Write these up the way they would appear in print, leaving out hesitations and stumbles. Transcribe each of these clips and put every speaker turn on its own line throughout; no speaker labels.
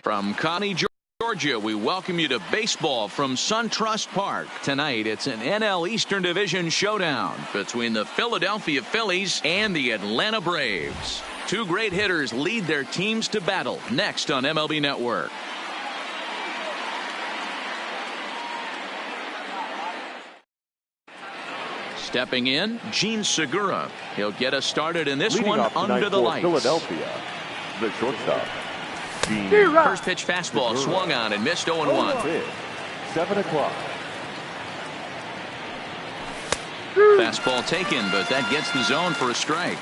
From Connie, Georgia, we welcome you to baseball from SunTrust Park. Tonight, it's an NL Eastern Division showdown between the Philadelphia Phillies and the Atlanta Braves. Two great hitters lead their teams to battle next on MLB Network. Stepping in, Gene Segura. He'll get us started in this one under the lights.
Philadelphia, the shortstop.
First pitch fastball swung on and missed 0-1.
7 o'clock.
Fastball taken, but that gets the zone for a strike.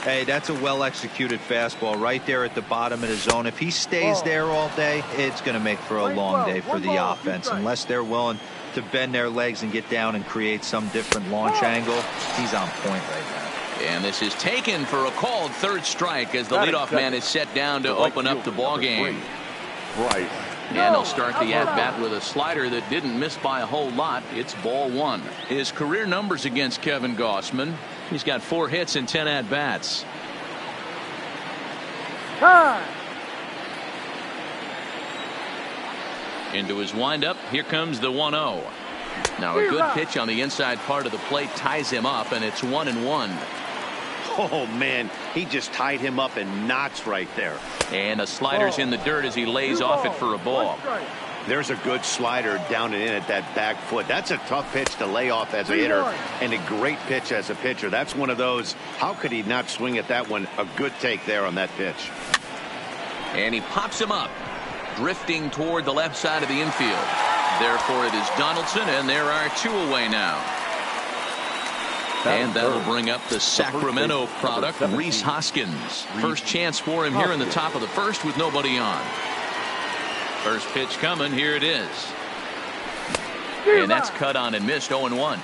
Hey, that's a well-executed fastball right there at the bottom of the zone. If he stays there all day, it's going to make for a long day for the offense. Unless they're willing to bend their legs and get down and create some different launch angle, he's on point right now.
And this is taken for a called third strike as the leadoff man is set down to open up the ball game.
Right.
And he'll start the at-bat with a slider that didn't miss by a whole lot. It's ball one. His career numbers against Kevin Gausman. He's got 4 hits and 10 at-bats. Into his windup. Here comes the 1-0. Now a good pitch on the inside part of the plate ties him up, and it's 1-1.
Oh, man, he just tied him up in knots right there.
And a slider's in the dirt as he lays off it for a ball.
There's a good slider down and in at that back foot. That's a tough pitch to lay off as a hitter, and a great pitch as a pitcher. That's one of those, how could he not swing at that one? A good take there on that pitch.
And he pops him up, drifting toward the left side of the infield. Therefore, it is Donaldson, and there are 2 away now. And that'll bring up the Sacramento product, Rhys Hoskins. First chance for him here in the top of the first with nobody on. First pitch coming. Here it is. And that's cut on and missed 0-1.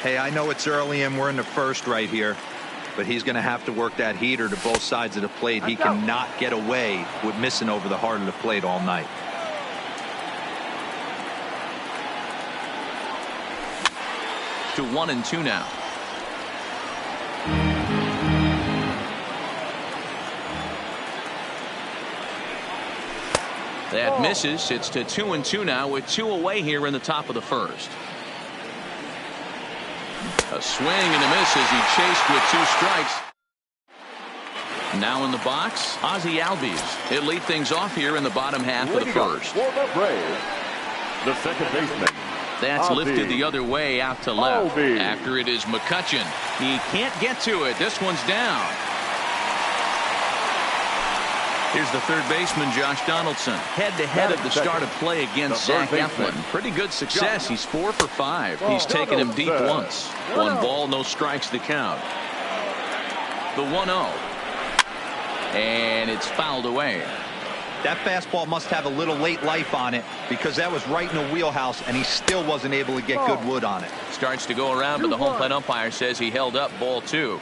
Hey, I know it's early and we're in the first right here, but he's going to have to work that heater to both sides of the plate. He cannot get away with missing over the heart of the plate all night.
To 1-2 now. That misses. It's to 2-2 now with 2 away here in the top of the first. A swing and a miss as he chased with 2 strikes. Now in the box, Ozzie Albies. He'll lead things off here in the bottom half of the first.
For the Braves, the second baseman.
That's
Albies.
lifted the other way out to left.
Albies.
After it is McCutchen. He can't get to it. This one's down. Here's the third baseman, Josh Donaldson. Head-to-head at the start of play against Zach Eflin. Pretty good success. He's 4 for 5. He's taken him deep once. 1 ball, no strikes to count. The 1-0. And it's fouled away.
That fastball must have a little late life on it because that was right in the wheelhouse and he still wasn't able to get good wood on it.
Starts to go around, but the home plate umpire says he held up ball 2.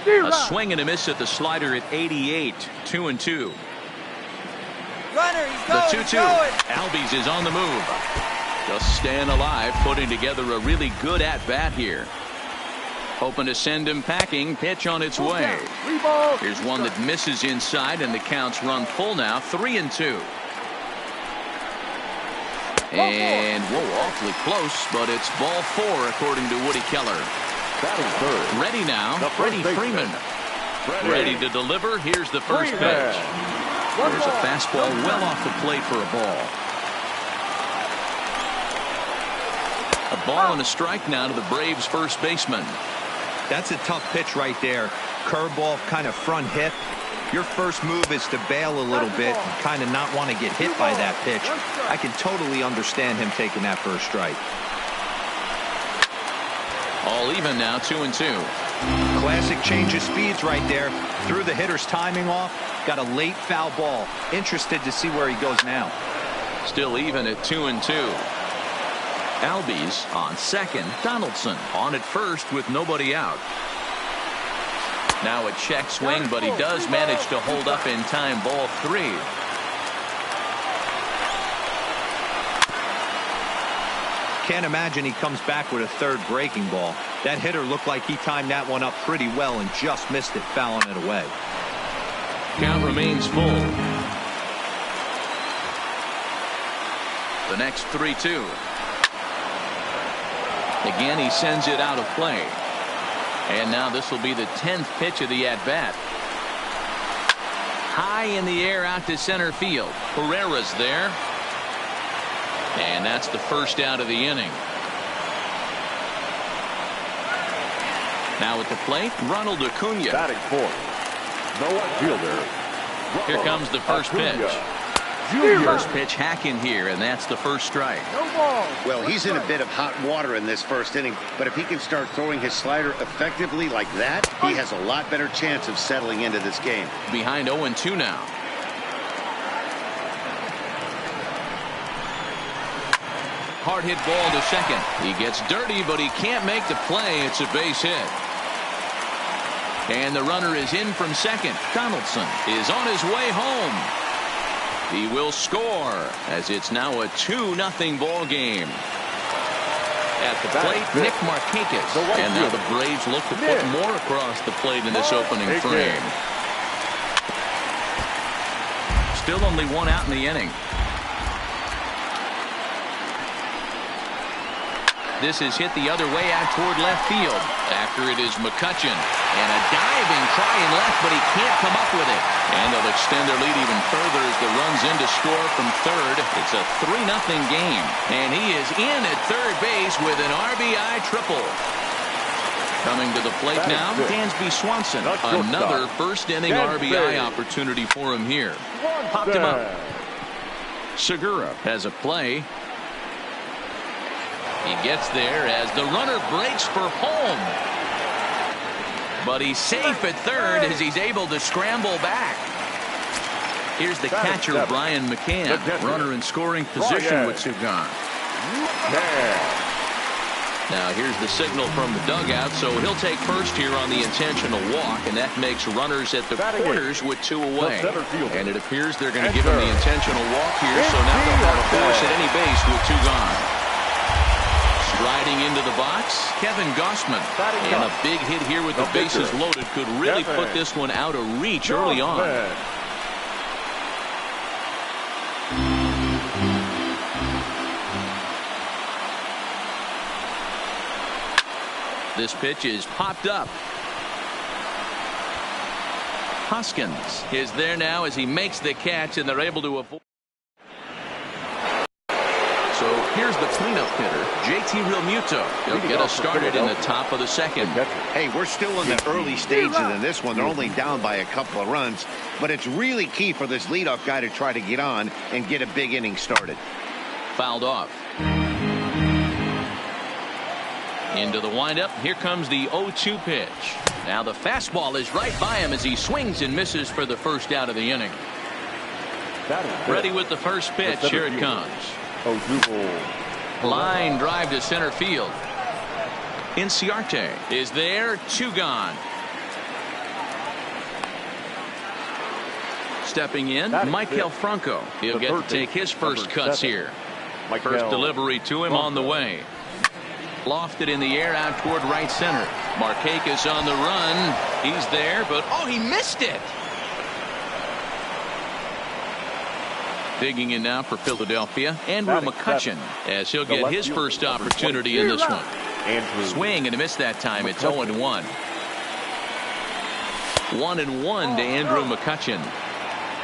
A swing and a miss at the slider at 88. 2-2.
Runner, he's
The
going,
2-2. Albies is on the move. Just staying alive, putting together a really good at-bat here. Hoping to send him packing. Pitch on its way. Here's one that misses inside, and the counts run full now. 3-2. And, whoa, awfully close, but it's ball 4, according to Woody Keller. Ready now, Freddie Freeman. Ready to deliver. Here's the first pitch. There's a fastball well off the plate for a ball. A ball and a strike now to the Braves' first baseman.
That's a tough pitch right there. Curveball, kind of front hip. Your first move is to bail a little bit and kind of not want to get hit by that pitch. I can totally understand him taking that first strike.
All even now, 2-2.
Classic change of speeds right there. Threw the hitter's timing off. Got a late foul ball. Interested to see where he goes now.
Still even at 2-2. Albies on second. Donaldson on at first with nobody out. Now a check swing, but he does manage to hold up in time. Ball 3.
Can't imagine he comes back with a third breaking ball. That hitter looked like he timed that one up pretty well and just missed it, fouling it away.
Count remains full. The next 3-2. Again, he sends it out of play. And now this will be the 10th pitch of the at-bat. High in the air out to center field. Herrera's there. And that's the first out of the inning. Now at the plate, Ronald Acuna.
Batting fourth. No outfielder.
Here comes the first pitch. First pitch hacking here, and that's the first strike.
No ball.
Well, he's in a bit of hot water in this first inning, but if he can start throwing his slider effectively like that, he has a lot better chance of settling into this game.
Behind 0-2 now. Hard hit ball to second. He gets dirty, but he can't make the play. It's a base hit. And the runner is in from second. Donaldson is on his way home. He will score as it's now a 2-0 ball game. At the plate, Nick Markakis. And now the Braves look to put more across the plate in this opening frame. Still only one out in the inning. This is hit the other way out toward left field. After it is McCutchen. And a diving try in left, but he can't come up with it. And they'll extend their lead even further as the run's in to score from third. It's a 3-0 game. And he is in at third base with an RBI triple. Coming to the plate now, Dansby Swanson. Another first inning RBI opportunity for him here. Popped him up. Segura has a play. He gets there as the runner breaks for home. But he's safe at third as he's able to scramble back. Here's the catcher, Brian McCann. Runner in scoring position with two gone. Now here's the signal from the dugout, so he'll take first here on the intentional walk, and that makes runners at the corners with two away. And it appears they're going to give him the intentional walk here, so now they'll have a force at any base with two gone. Striding into the box, Kevin Gossman. And a big hit here with the bases loaded could really put this one out of reach early on. This pitch is popped up. Hoskins is there now as he makes the catch, and they're able to avoid. So here's the cleanup hitter, JT Realmuto. He'll get us started in the top of the second.
Hey, we're still in the early stages in this one. They're only down by a couple of runs, but it's really key for this leadoff guy to try to get on and get a big inning started.
Fouled off. Into the windup. Here comes the 0-2 pitch. Now the fastball is right by him as he swings and misses for the first out of the inning. Ready with the first pitch. Here it comes. Line drive to center field. Inciarte is there. Two gone. Stepping in, Maikel Franco. He'll get to take his first cuts here. First delivery to him on the way. Lofted in the air out toward right center. Markakis on the run. He's there, but oh, he missed it. Digging in now for Philadelphia, Andrew McCutchen, as he'll get his first opportunity in this one. Swing and a miss that time. It's 0-1. 1-1 to Andrew McCutchen.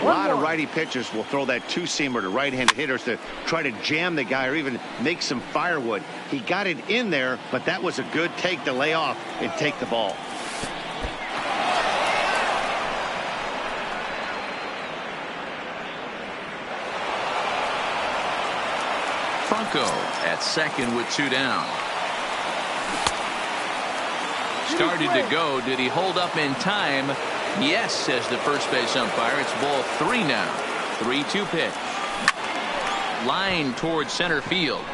A lot of righty pitchers will throw that two-seamer to right-handed hitters to try to jam the guy or even make some firewood. He got it in there, but that was a good take to lay off and take the ball.
Franco at second with two down. Started to go. Did he hold up in time? Yes, says the first base umpire. It's ball three now. 3-2 pitch. Line towards center field.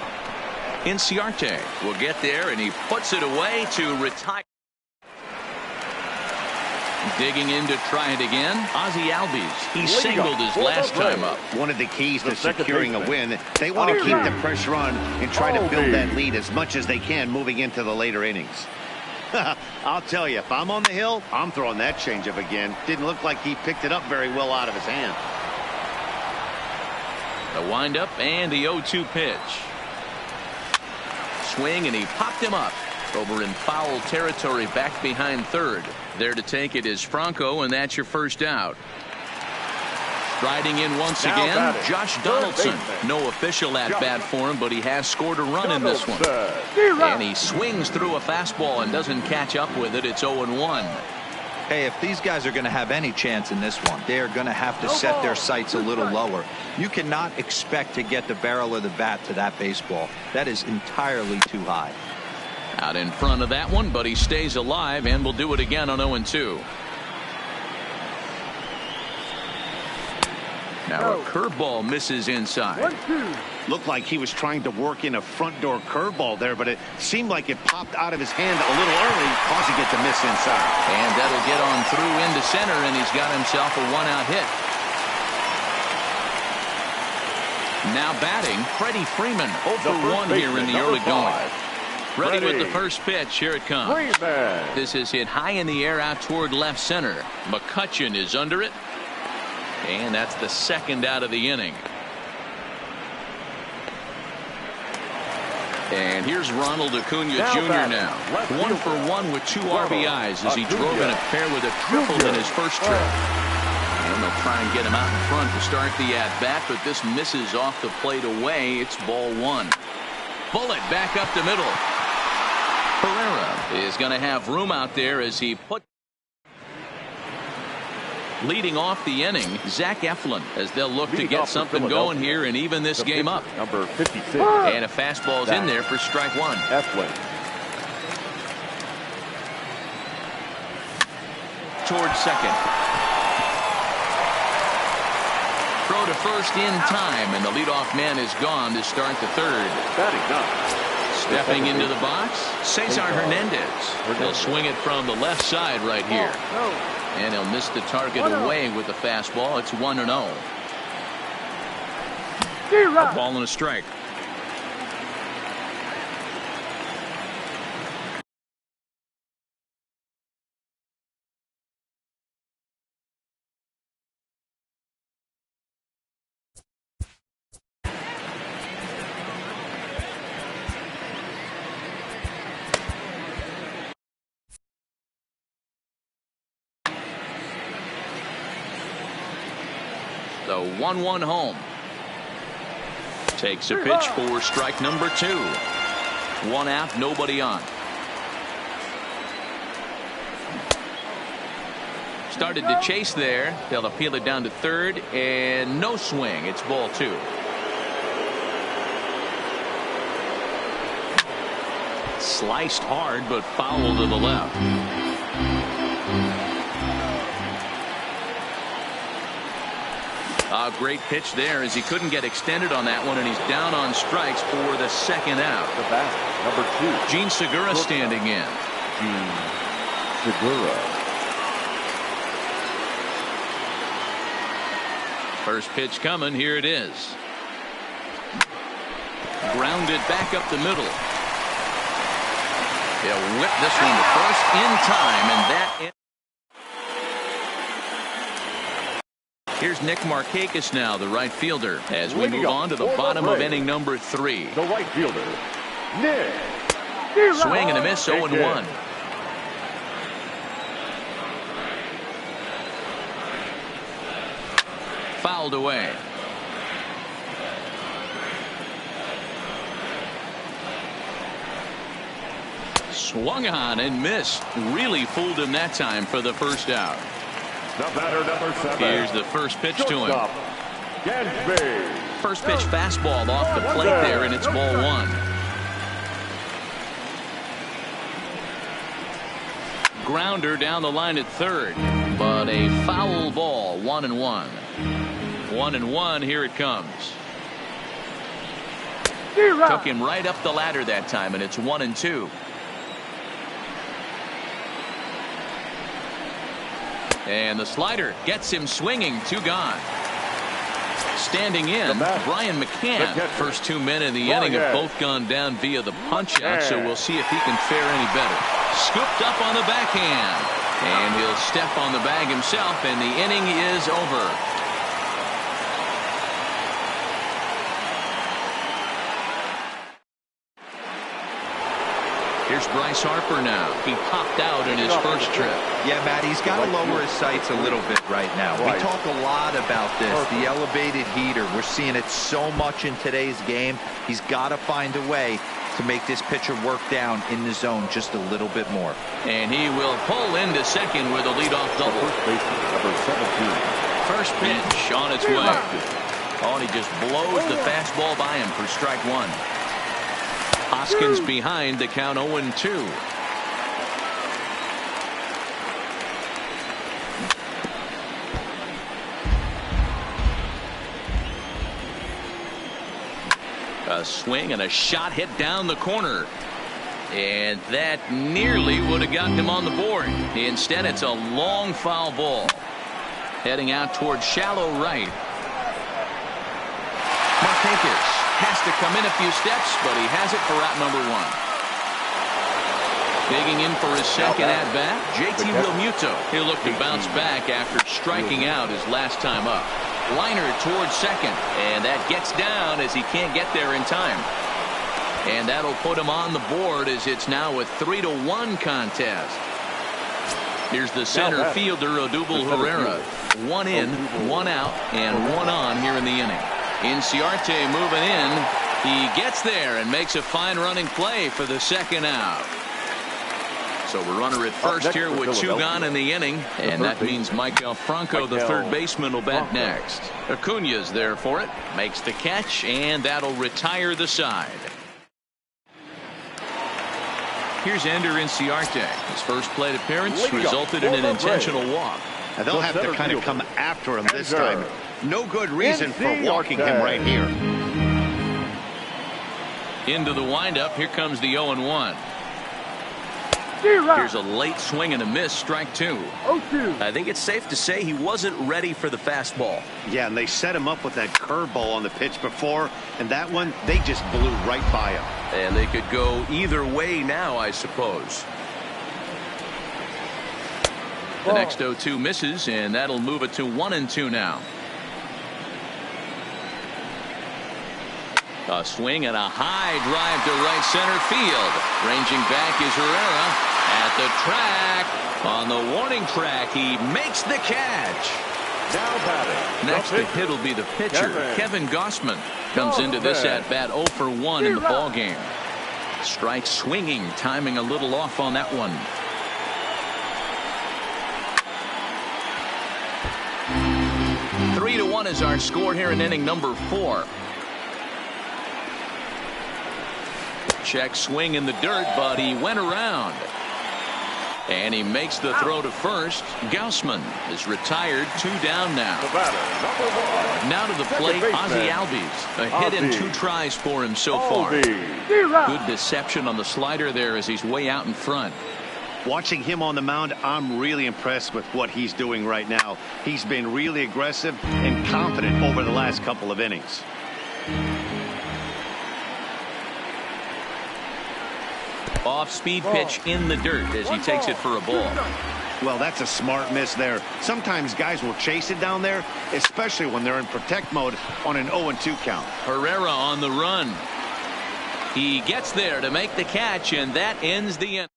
Inciarte will get there, and he puts it away to retire. Digging in to try it again. Ozzie Albies. He singled his last time up.
One of the keys to securing a win, they want to keep the pressure on and try to build that lead as much as they can moving into the later innings. I'll tell you, if I'm on the hill, I'm throwing that changeup again. Didn't look like he picked it up very well out of his hand.
The windup and the 0-2 pitch. Swing, and he popped him up. Over in foul territory, back behind third. There to take it is Franco, and that's your first out. Striding in once again, Josh Donaldson. No official at-bat for him, but he has scored a run in this one. And he swings through a fastball and doesn't catch up with it. It's 0-1.
Hey, if these guys are going to have any chance in this one, they are going to have to set their sights a little lower. You cannot expect to get the barrel of the bat to that baseball. That is entirely too high.
Out in front of that one, but he stays alive and will do it again on 0-2. Now a curveball misses inside.
Looked like he was trying to work in a front door curveball there, but it seemed like it popped out of his hand a little early, causing it to miss inside.
And that'll get on through into center, and he's got himself a one-out hit. Now batting, Freddie Freeman, 0-for-1 here in the early going. Ready with the first pitch. Here it comes. This is hit high in the air out toward left center. McCutchen is under it. And that's the second out of the inning. And here's Ronald Acuna Jr. now. 1-for-1 with 2 RBIs as he drove in a pair with a triple in his first trip. And they'll try and get him out in front to start the at-bat, but this misses off the plate away. It's ball 1. Bullet back up the middle. Pereira is going to have room out there as he put. Leading off the inning, Zach Eflin, as they'll look to get something going here and even this game up.
Number 56.
And a fastball's in there for strike 1.
Eflin.
Towards second. Throw to first in time, and the leadoff man is gone to start the third.
Batting up.
Stepping into the box, Cesar Hernandez. He'll swing it from the left side right here. And he'll miss the target away with the fastball. It's 1-0. A ball and a strike. The 1-1 home. Takes a pitch for strike number 2. 1 out, nobody on. Started to chase there. They'll appeal it down to third, and no swing. It's ball 2. Sliced hard, but foul to the left. A great pitch there as he couldn't get extended on that one, and he's down on strikes for the second out.
The bat, number 2.
Gene Segura standing in.
Gene Segura.
First pitch coming. Here it is. Grounded back up the middle. He'll whip this one to first in time, and that. Here's Nick Markakis now, the right fielder, as we move on to the bottom of inning number 3.
The right fielder, Nick.
Swing and a miss, 0-1. Fouled away. Swung on and missed. Really fooled him that time for the first out.
The batter, number 7.
Here's the first pitch to him.
Gansby.
First pitch fastball off the plate there, and it's ball 1. Grounder down the line at third, but a foul ball. 1-1. 1-1. Here it comes. Took him right up the ladder that time, and it's 1-2. And the slider gets him swinging. 2 gone. Standing in, Brian McCann. First 2 men in the inning have both gone down via the punch out, so we'll see if he can fare any better. Scooped up on the backhand. And he'll step on the bag himself, and the inning is over. Here's Bryce Harper now. He popped out in his first trip.
Yeah, Matt, he's got to lower his sights a little bit right now. We talk a lot about this, the elevated heater. We're seeing it so much in today's game. He's got to find a way to make this pitcher work down in the zone just a little bit more.
And he will pull into second with a leadoff double. First pitch on its way. Oh, and he just blows the fastball by him for strike one. Hoskins behind the count 0-2. A swing and a shot hit down the corner. And that nearly would have gotten him on the board. Instead, it's a long foul ball. Heading out towards shallow right. Marquez has to come in a few steps, but he has it for out number one. Digging in for his second at-bat, JT Realmuto. He'll look to bounce back after striking out his last time up. Liner towards second, and that gets down as he can't get there in time. And that'll put him on the board as it's now a 3-1 contest. Here's the center fielder, Odubel Herrera. One in, one out, and one on here in the inning. Inciarte moving in. He gets there and makes a fine running play for the second out. So we're runner at first here with two gone in the inning, and that means Michael Franco, the third baseman, will bat next. Acuna's there for it, makes the catch, and that'll retire the side. Here's Ender Inciarte. His first plate appearance resulted in an intentional walk.
And they'll have to kind of come after him this time. No good reason for walking him right here.
Into the windup. Here comes the 0-1. Here's a late swing and a miss, strike two.
I think it's safe to say he wasn't ready for the fastball.
Yeah, and they set him up with that curveball on the pitch before, and that one, they just blew right by him.
And they could go either way now, I suppose.
The next 0-2 misses, and that'll move it to 1-2 now. A swing and a high drive to right center field. Ranging back is Herrera at the track. On the warning track, he makes the catch.
Now batting.
Next to hit will be the pitcher, Kevin Gausman. Comes into this at-bat 0 for 1 in the ballgame. Strike swinging, timing a little off on that one. Three to 1 is our score here in inning number 4. Check swing in the dirt, but he went around. And he makes the throw to first. Gausman is retired, 2 down now. Now to the plate, Ozzie Albies. A hit in 2 tries for him so far. Good deception on the slider there as he's way out in front.
Watching him on the mound, I'm really impressed with what he's doing right now. He's been really aggressive and confident over the last couple of innings.
Off-speed pitch in the dirt as he takes it for a ball.
Well, that's a smart miss there. Sometimes guys will chase it down there, especially when they're in protect mode on an 0-2 count.
Herrera on the run. He gets there to make the catch, and that ends the inning.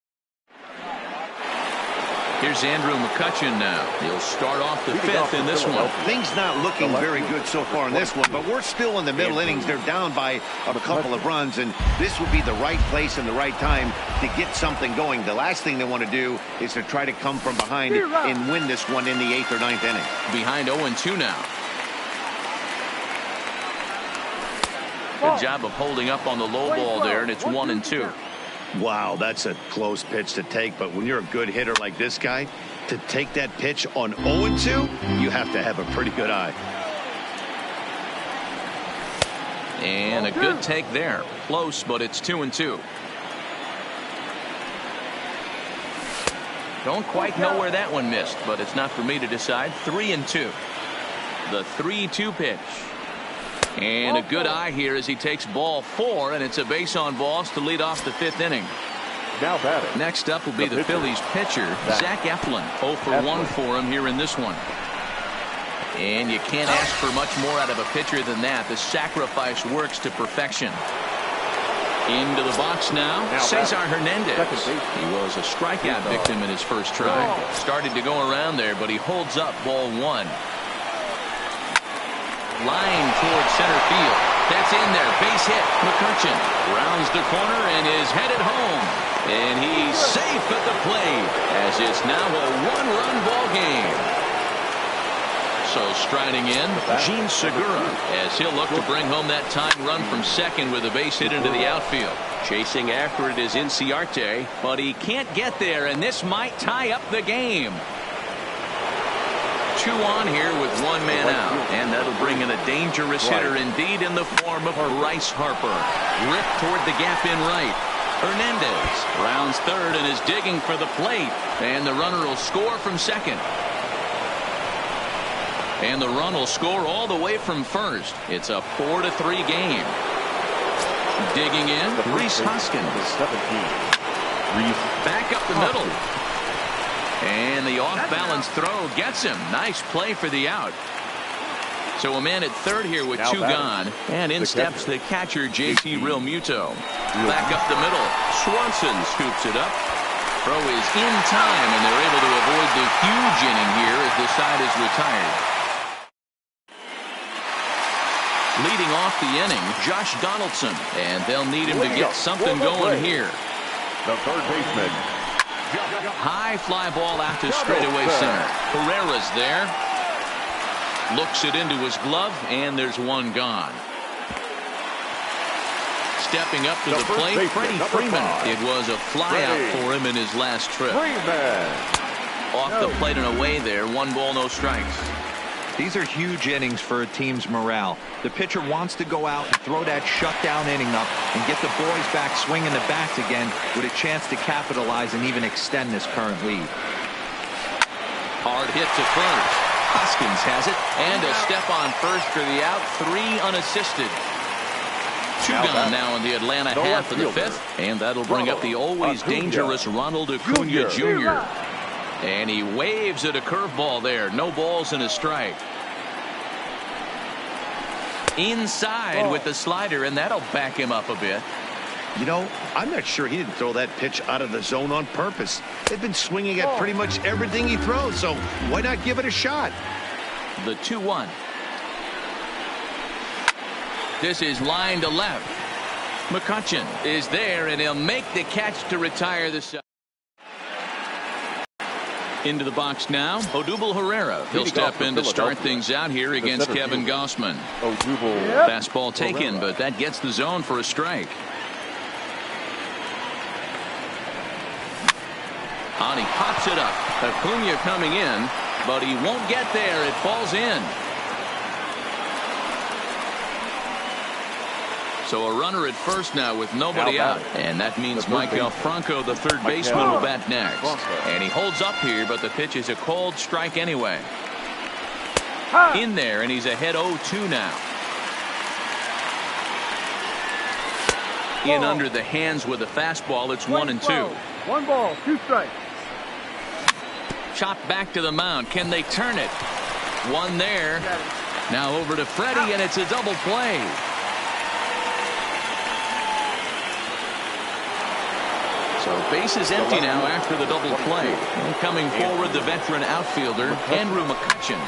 Here's Andrew McCutchen now. He'll start off the 5th in this one.
Things not looking very good so far in this one, but we're still in the middle innings. They're down by a couple of runs, and this would be the right place and the right time to get something going. The last thing they want to do is to try to come from behind and win this one in the 8th or 9th inning.
Behind 0-2 now. Good job of holding up on the low ball there, and it's 1-2.
Wow, that's a close pitch to take, but when you're a good hitter like this guy, to take that pitch on 0-2, you have to have a pretty good eye.
And a good take there. Close, but it's 2-2. Don't quite know where that one missed, but it's not for me to decide. 3-2. The 3-2 pitch. And a good eye here as he takes ball 4, and it's a base on balls to lead off the 5th inning.
Now batting.
Next up will be the Phillies pitcher, Zach Eflin. 0 for 1 for him here in this one. And you can't ask for much more out of a pitcher than that. The sacrifice works to perfection. Into the box now, Cesar Hernandez. He was a strikeout victim in his first try. Started to go around there, but he holds up ball 1. Line towards center field. That's in there. Base hit. McCutchen rounds the corner and is headed home. And he's safe at the plate as it's now a one-run ball game. So striding in, Gene Segura, as he'll look to bring home that tying run from second with a base hit into the outfield.
Chasing after it is Inciarte,
but he can't get there, and this might tie up the game. 2 on here with 1 man out, and that'll bring in a dangerous hitter indeed in the form of Bryce Harper. Ripped toward the gap in right. Hernandez rounds third and is digging for the plate, and the runner will score from second. And the run will score all the way from first. It's a 4-3 game. Digging in, Rhys Hoskins. Back up the middle. And the off-balance throw gets him. Nice play for the out. So a man at third here with 2 gone. And in steps the catcher, J.C. Realmuto. Back up the middle. Swanson scoops it up. Throw is in time, and they're able to avoid the huge inning here as the side is retired. Leading off the inning, Josh Donaldson, and they'll need him to get something going here.
The third baseman.
High fly ball out to straightaway center. Herrera's there. Looks it into his glove, and there's 1 gone. Stepping up to the plate, Freddie Freeman. It was a fly out for him in his last trip. Off the plate and away there. 1 ball, no strikes.
These are huge innings for a team's morale. The pitcher wants to go out and throw that shutdown inning up and get the boys back swinging the bats again with a chance to capitalize and even extend this current lead.
Hard hit to first. Hoskins has it, and a step on first for the out. 3 unassisted. 2 gone now in the Atlanta half of the 5th, and that'll bring up the always dangerous Ronald Acuna Jr. And he waves at a curveball there. No balls and a strike. Inside with the slider, and that'll back him up a bit.
You know, I'm not sure he didn't throw that pitch out of the zone on purpose. They've been swinging at pretty much everything he throws, so why not give it a shot?
The 2-1. This is line to left. McCutchen is there, and he'll make the catch to retire the side. Into the box now, Odubel Herrera. He'll step in to start things out here against Kevin Gossman. Fastball taken, but that gets the zone for a strike. And he pops it up. Acuna coming in, but he won't get there. It falls in. So a runner at first now with nobody out. And that means Maikel Franco, the third baseman, will bat next. And he holds up here, but the pitch is a cold strike anyway. In there, and he's ahead 0-2 now. In under the hands with a fastball. It's 1-2.
1 ball, 2 strikes.
Chopped back to the mound. Can they turn it? 1 there. Now over to Freddie, and it's a double play. So base is empty now after the double play. And coming forward, the veteran outfielder, Andrew McCutchen.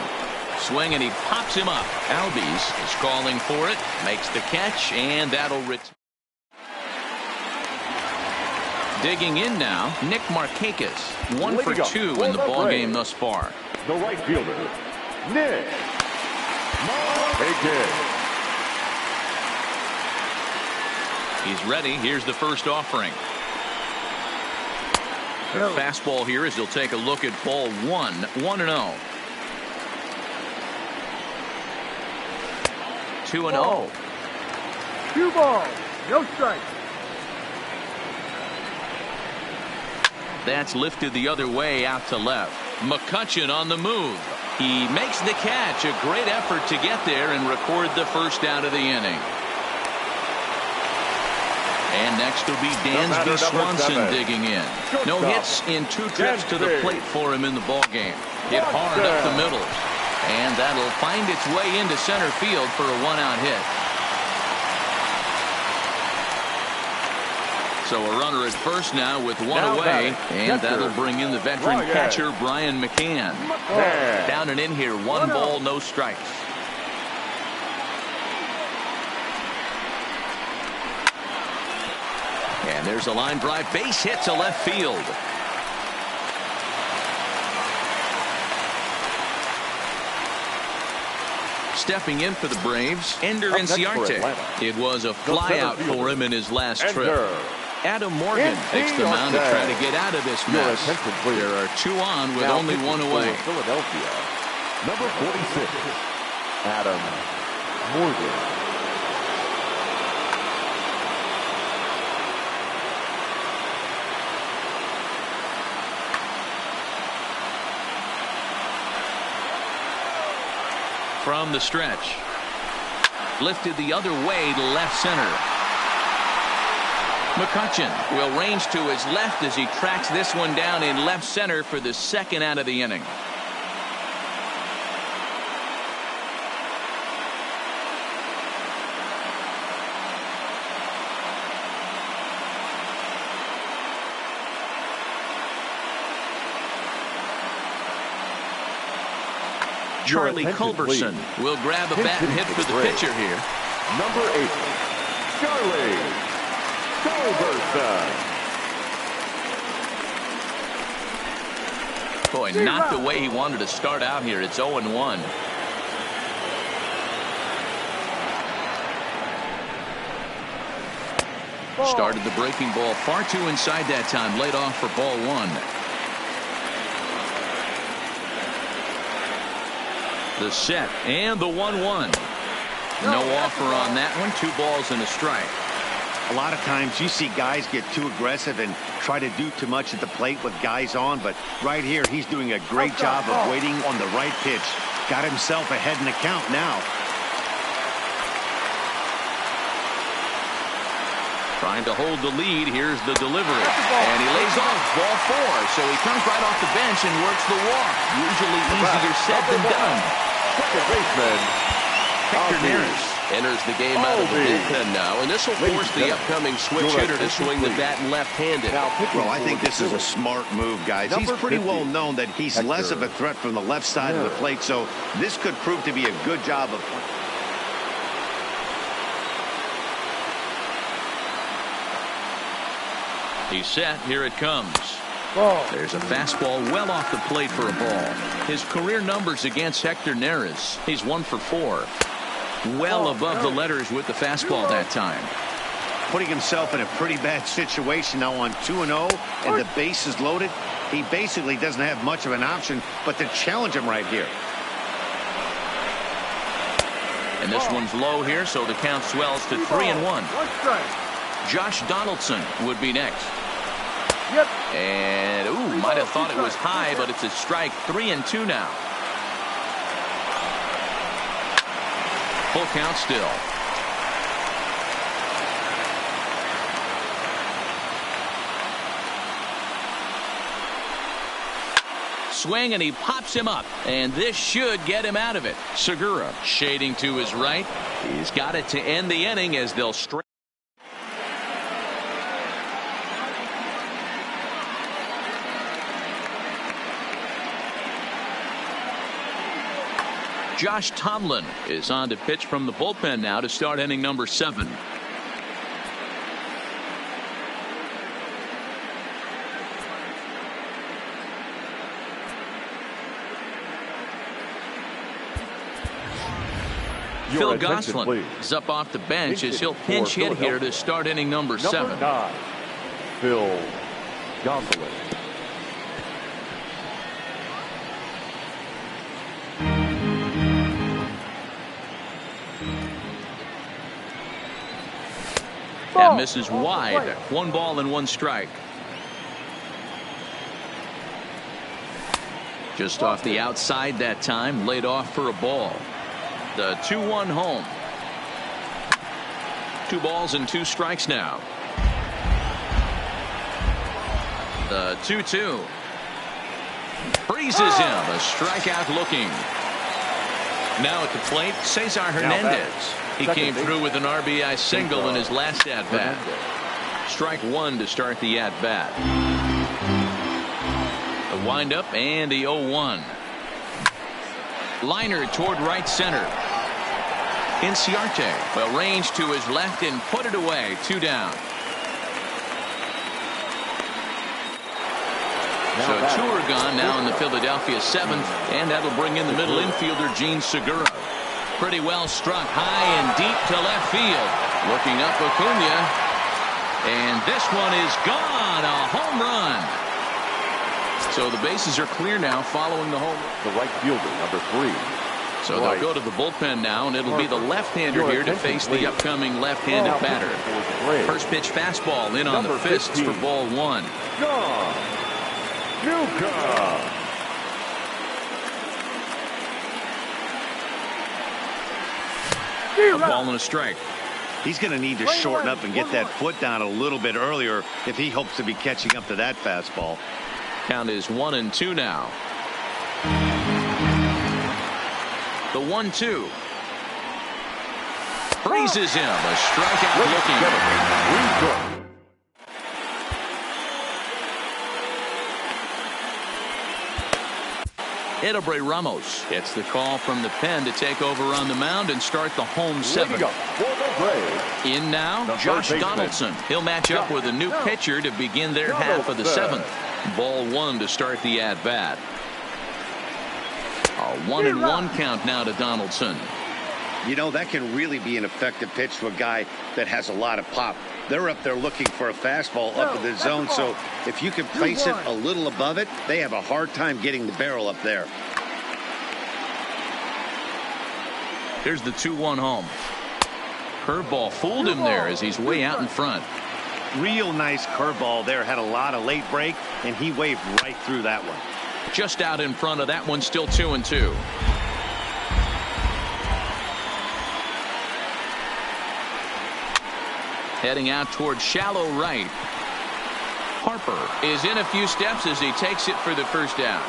Swing, and he pops him up. Albies is calling for it, makes the catch, and that'll return. Digging in now, Nick Markakis. 1 for 2 in the ball game thus far.
The right fielder, Nick Markakis.
He's ready. Here's the first offering. The fastball here as he'll take a look at ball 1. 1-0. 2-0.
2 balls, no strikes.
That's lifted the other way out to left. McCutchen on the move. He makes the catch. A great effort to get there and record the first out of the inning. And next will be Dansby Swanson digging in. No hits in 2 trips to the plate for him in the ballgame. Hit hard up the middle. And that'll find its way into center field for a 1-out hit. So a runner at first now with 1 away. And that'll bring in the veteran catcher, Brian McCann. Down and in here, 1 ball, no strikes. And there's a line drive, base hit to left field. Stepping in for the Braves, Ender Inciarte. It was a flyout for him in his last trip. Adam Morgan takes the mound to try to get out of this mess. There are 2 on with only 1 away.
Philadelphia, number 46, Adam Morgan.
From the stretch. Lifted the other way to left center. McCutchen will range to his left as he tracks this one down in left center for the 2nd out of the inning. Charlie Culberson will grab a bat and hit for the pitcher here.
Number 8, Charlie Culberson.
Boy, not the way he wanted to start out here. It's 0-1. Started the breaking ball far too inside that time. Laid off for ball 1. The set and the 1-1. No offer on that one. 2 balls and a strike.
A lot of times you see guys get too aggressive and try to do too much at the plate with guys on, but right here he's doing a great job of waiting on the right pitch. Got himself ahead in the count now.
Trying to hold the lead. Here's the delivery. And he lays off ball 4. So he comes right off the bench and works the walk. Usually easier said than done.
Second baseman,
Hector Neris enters the game out of the bullpen now. And this will force the upcoming switch hitter to swing the bat left-handed.
Well, I think this is a smart move, guys. He's pretty well known that he's less of a threat from the left side of the plate. So this could prove to be a good job of...
He's set. Here it comes. There's a fastball well off the plate for a ball. His career numbers against Hector Neris. He's 1 for 4. Well above the letters with the fastball that time.
Putting himself in a pretty bad situation now on 2-0 and the base is loaded. He basically doesn't have much of an option but to challenge him right here.
And this one's low here, so the count swells to 3-1. Josh Donaldson would be next. And might have thought it was high, but it's a strike. 3-2 now. Full count still. Swing, and he pops him up, and this should get him out of it. Segura shading to his right. He's got it to end the inning as they'll straight. Josh Tomlin is on to pitch from the bullpen now to start inning number 7. Phil Gosselin is up off the bench as he'll pinch hit here to start inning number 7.
Number 9, Phil Gosselin.
That misses wide. 1 ball and 1 strike. Just off the outside that time. Laid off for a ball. The 2-1 home. 2 balls and 2 strikes now. The 2-2. Freezes him. A strikeout looking. Now at the plate, Cesar Hernandez. He came through with an RBI single in his last at-bat. Strike one to start the at-bat. The windup and the 0-1. Liner toward right center. Inciarte, well, range to his left and put it away. 2 down. So 2 are gone now in the Philadelphia 7th, and that'll bring in the middle infielder Gene Segura. Pretty well struck high and deep to left field. Looking up Acuna, and this one is gone. A home run. So the bases are clear now following the home.
The right fielder, number 3.
So they'll go to the bullpen now, and it'll be the left-hander here to face the upcoming left-handed batter. First pitch fastball in on the fists for ball 1. A ball and a strike.
He's going to need to shorten up and get that foot down a little bit earlier if he hopes to be catching up to that fastball.
Count is 1-2 now. The 1-2. Freezes him. A strikeout looking. Edobre Ramos gets the call from the pen to take over on the mound and start the home 7th. In now, Josh Donaldson. He'll match up with a new pitcher to begin their half of the 7th. Ball 1 to start the at-bat. A 1-1 count now to Donaldson.
You know, that can really be an effective pitch to a guy that has a lot of pop. They're up there looking for a fastball up in the zone, so if you can place it a little above it, they have a hard time getting the barrel up there.
Here's the 2-1 home. Curveball fooled him there as he's way out in front.
Real nice curveball there. Had a lot of late break, and he waved right through that one.
Just out in front of that one, still 2-2. Heading out toward shallow right. Harper is in a few steps as he takes it for the first down.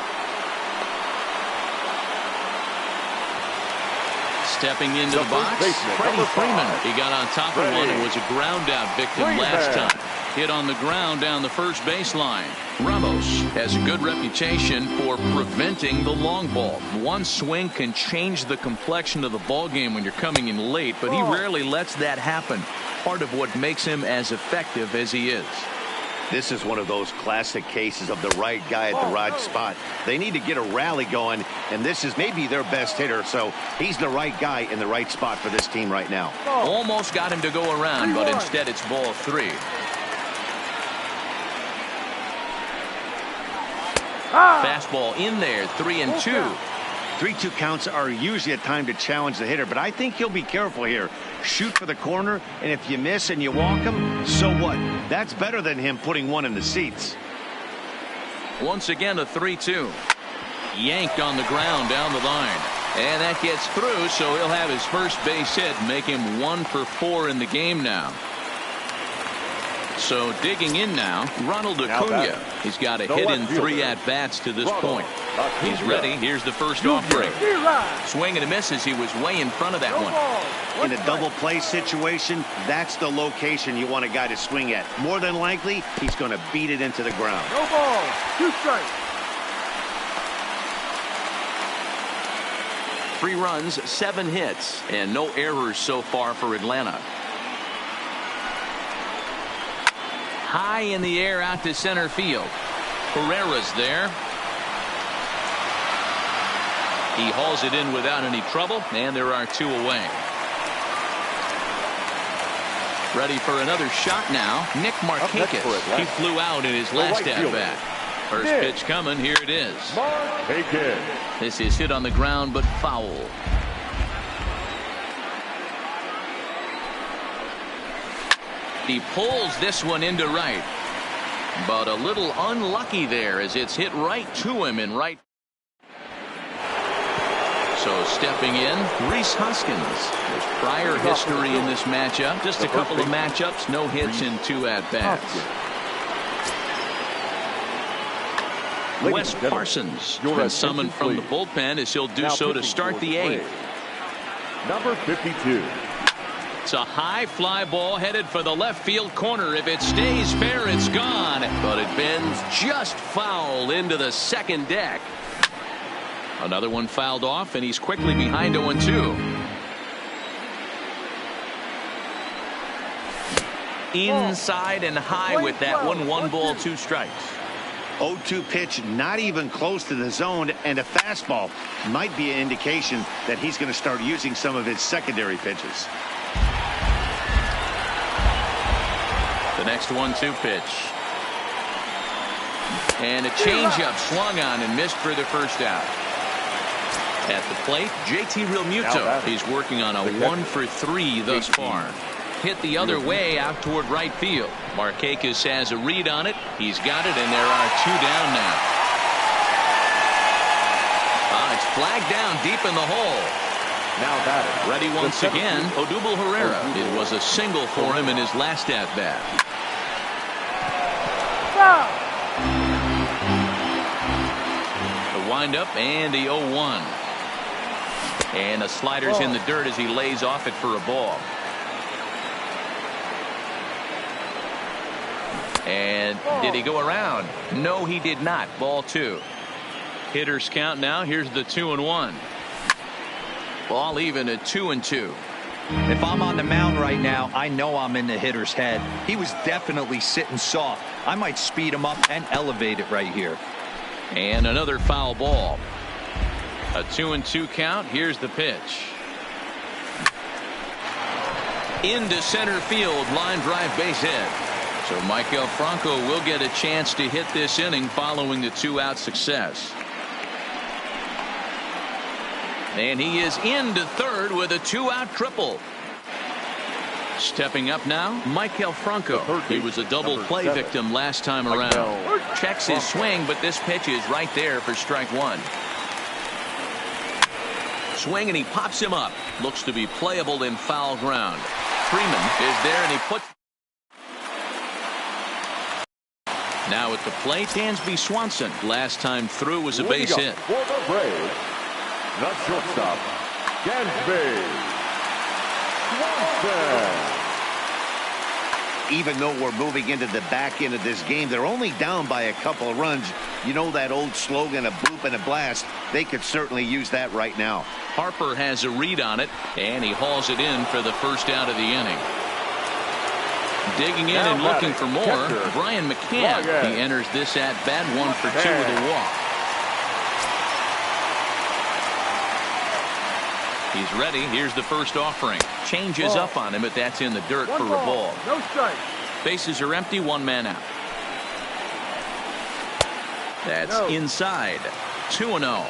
Stepping into the box, Freddie Freeman. He got on top of one and was a ground out victim last time. Hit on the ground down the first baseline. Ramos has a good reputation for preventing the long ball. One swing can change the complexion of the ball game when you're coming in late, but he rarely lets that happen. Part of what makes him as effective as he is.
This is one of those classic cases of the right guy at the right spot. They need to get a rally going, and this is maybe their best hitter, so he's the right guy in the right spot for this team right now.
Almost got him to go around, but instead it's ball 3. Fastball in there, 3-2.
3-2 counts are usually a time to challenge the hitter, but I think he'll be careful here. Shoot for the corner, and if you miss and you walk him, so what? That's better than him putting one in the seats.
Once again, a 3-2. Yanked on the ground down the line. And that gets through, so he'll have his first base hit, make him 1 for 4 in the game now. So digging in now, Ronald Acuna. He's got a hit in 3 at-bats to this point. He's ready. Here's the first offering. Swing and a miss as he was way in front of that one.
In a double play situation, that's the location you want a guy to swing at. More than likely, he's going to beat it into the ground.
No ball, 2 strikes.
3 runs, 7 hits, and no errors so far for Atlanta. High in the air out to center field. Herrera's there. He hauls it in without any trouble, and there are 2 away. Ready for another shot now. Nick Markakis. He flew out in his last at-bat. First pitch coming. Here it is. This is hit on the ground, but foul. He pulls this one into right, but a little unlucky there as it's hit right to him in right. So stepping in, Rhys Hoskins. There's prior history in this matchup. Just a couple of matchups, no hits in 2 at-bats. Wes Parsons has been summoned from the bullpen as he'll do so to start the eighth.
Number 52.
It's a high fly ball headed for the left field corner. If it stays fair, it's gone.
But it bends just foul into the second deck.
Another one fouled off, and he's quickly behind 0-2. Inside and high with that one. 1 ball, 2 strikes.
0-2 pitch, not even close to the zone, and a fastball might be an indication that he's going to start using some of his secondary pitches.
The next 1-2 pitch. And a changeup swung on and missed for the first out. At the plate, JT Realmuto. He's working on a 1-for-3 thus far. Hit the other way out toward right field. Markakis has a read on it. He's got it, and there are 2 down now. It's flagged down deep in the hole.
Now batting.
Ready once again, Odubel Herrera. It was a single for him in his last at-bat. The windup and the 0-1. And the slider's in the dirt as he lays off it for a ball. And did he go around? No, he did not. Ball 2. Hitters count now. Here's the 2-1. Ball even at 2-2.
If I'm on the mound right now, I know I'm in the hitter's head. He was definitely sitting soft. I might speed him up and elevate it right here.
And another foul ball. A 2-2 count. Here's the pitch. Into center field. Line drive, base hit. So Michael Franco will get a chance to hit this inning following the 2-out success. And he is into third with a 2-out triple. Stepping up now, Michael Franco. He was a double play victim last time around. Checks his swing, but this pitch is right there for strike 1. Swing, and he pops him up. Looks to be playable in foul ground. Freeman is there, and he puts. Now at the plate, Dansby Swanson. Last time through was a base hit.
For the Braves, the shortstop, Dansby Swanson.
Even though we're moving into the back end of this game, they're only down by a couple of runs. You know that old slogan, a boop and a blast. They could certainly use that right now.
Harper has a read on it, and he hauls it in for the first out of the inning. Digging in and looking for more, Brian McCann. He enters this at bat 1 for 2 with a walk. He's ready. Here's the first offering. Changes up on him, but that's in the dirt for a ball.
No strike.
Bases are empty. 1 man out. That's inside. 2-0.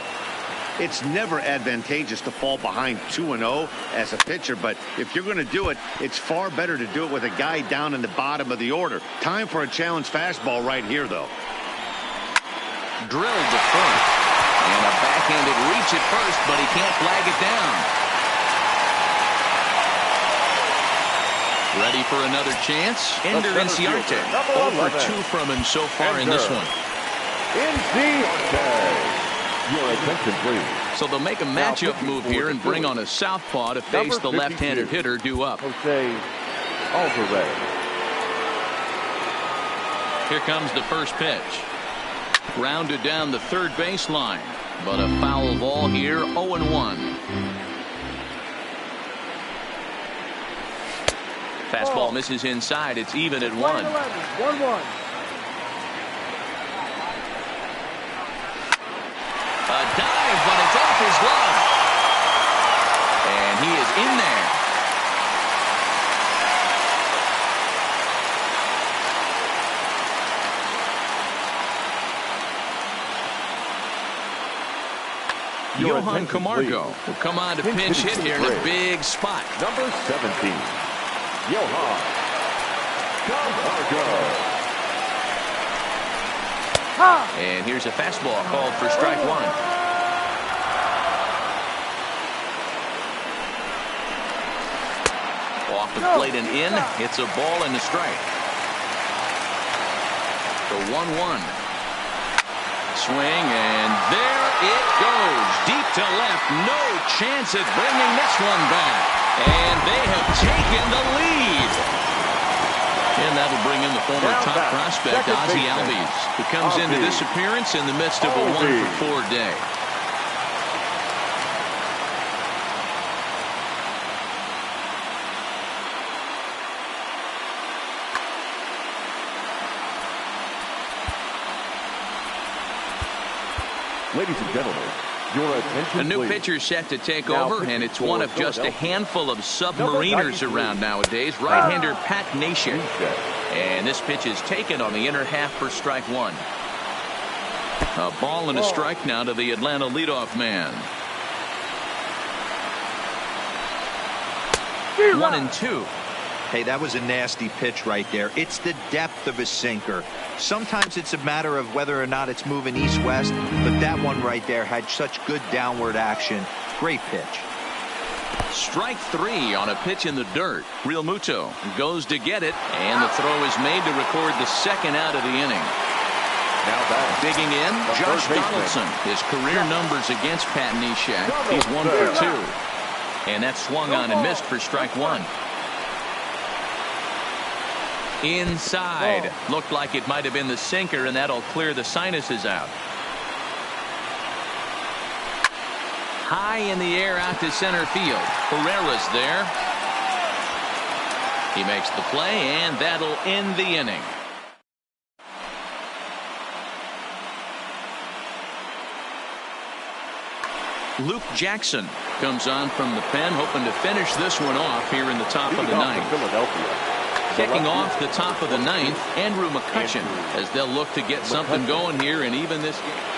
It's never advantageous to fall behind 2-0 as a pitcher, but if you're going to do it, it's far better to do it with a guy down in the bottom of the order. Time for a challenge fastball right here, though.
Drilled to first. And a backhanded reach at first, but he can't flag it down. Ready for another chance? Ender Inciarte. 0 for 2 from him so far in this one.
Inciarte. Your attention, please.
So they'll make a matchup move here and bring on a southpaw to face the left-handed hitter due up.
Jose Alvarez.
Here comes the first pitch. Grounded down the third baseline, but a foul ball here. 0-1. Fastball misses inside. It's even at 1.
1-1.
A dive, but it's off his glove. And he is in there. Johan Camargo will come on to pinch hit here in a big spot.
Number 17, Johan Camargo.
And here's a fastball called for strike 1. Off the plate and in. It's a ball and a strike. The 1-1. Swing, and there it goes. Deep to left. No chance at bringing this one back. And they have taken the lead. And that'll bring in the former top prospect, Ozzie Albies, who comes into this appearance in the midst of a 1-for-4 day.
Ladies and gentlemen, your attention,
A new
please.
pitcher set to take
Now
over, and it's one of just a handful of submariners around nowadays. Right-hander Pat Neshek. And this pitch is taken on the inner half for strike one. A ball and a strike now to the Atlanta leadoff man. 1-2.
Hey, that was a nasty pitch right there. It's the depth of a sinker. Sometimes it's a matter of whether or not it's moving east-west, but that one right there had such good downward action. Great pitch.
Strike three on a pitch in the dirt. Real Muto goes to get it, and the throw is made to record the second out of the inning.
Now back.
Digging in, Josh Donaldson. His career numbers against Pat Neshek. He's 1 for 2. And that swung on and missed for strike one. Inside. Looked like it might have been the sinker, and that'll clear the sinuses out. High in the air out to center field. Herrera's there. He makes the play, and that'll end the inning. Luke Jackson comes on from the pen, hoping to finish this one off here in the top of the ninth. Kicking off the top of the ninth, Andrew McCutchen, as they'll look to get something going here and even this game.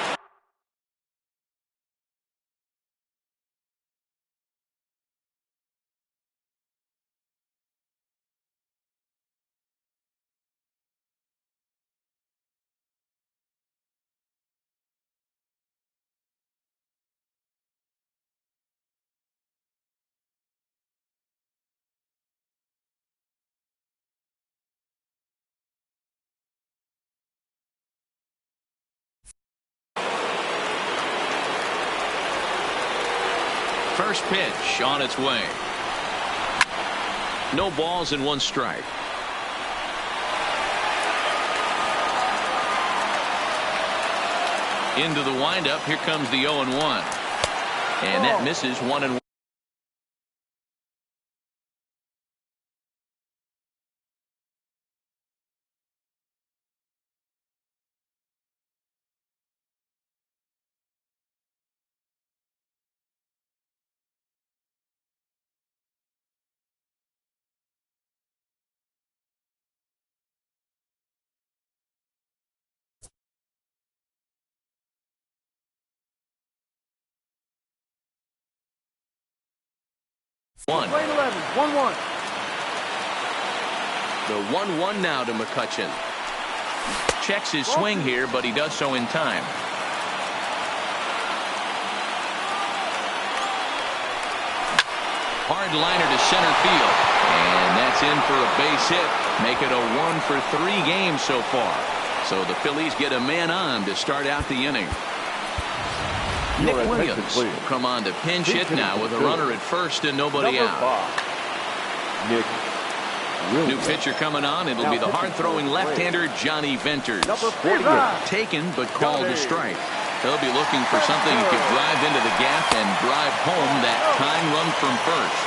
First pitch on its way. No balls and one strike. Into the windup. Here comes the 0-1. And that misses 1-1. One.
1-1.
The 1-1 now to McCutchen. Checks his swing here, but he does so in time. Hard liner to center field. And that's in for a base hit. Make it a 1-for-3 game so far. So the Phillies get a man on to start out the inning. Nick Williams will come on to pinch hit now with a runner at first and nobody out.
Nick Williams.
New pitcher coming on. It'll be the hard-throwing left-hander Johnny Venters. Taken but called a strike. They'll be looking for something that could drive into the gap and drive home that tying run from first.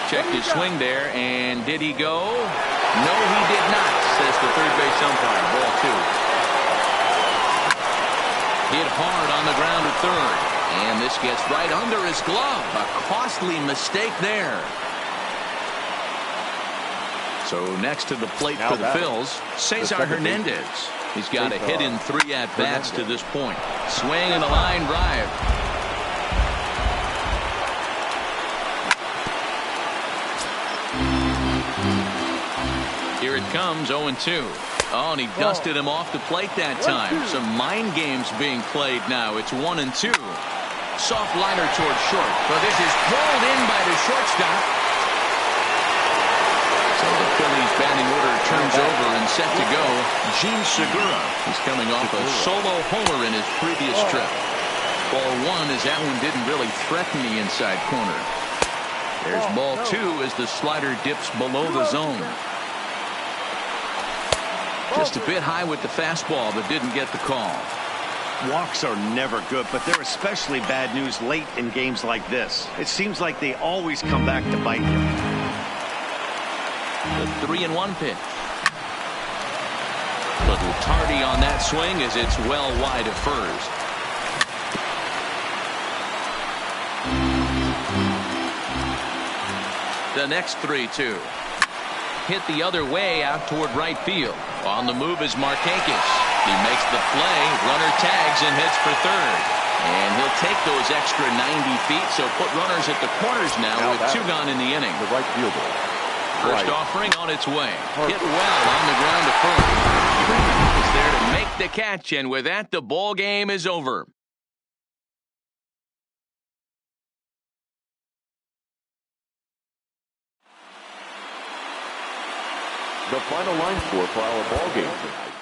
Checked his swing there, and did he go? No, he did not, says the third base umpire. Ball two. Hit hard on the ground at third. And this gets right under his glove. A costly mistake there. So next to the plate for the Phils, Cesar Hernandez. He's got a hit in 3 at-bats to this point. Swing and a line drive. Here it comes, 0-2. Oh, and he dusted him off the plate that time. Some mind games being played now. It's 1-2. Soft liner towards short. But this is pulled in by the shortstop. So the Phillies batting order turns over and set to go. Gene Segura is coming off a solo homer in his previous trip. Ball one as that one didn't really threaten the inside corner. There's ball two as the slider dips below the zone. Just a bit high with the fastball, but didn't get the call.
Walks are never good, but they're especially bad news late in games like this. It seems like they always come back to bite you.
The 3-1 pitch. Little tardy on that swing as it's well wide of first. The next 3-2. Hit the other way out toward right field. On the move is Markakis. He makes the play. Runner tags and heads for third. And he'll take those extra 90 feet, so put runners at the corners now with two gone in the inning.
The right fielder.
First offering on its way. Hit well on the ground to first. Is there to make the catch, and with that, the ball game is over.
The final line score for our ball game tonight.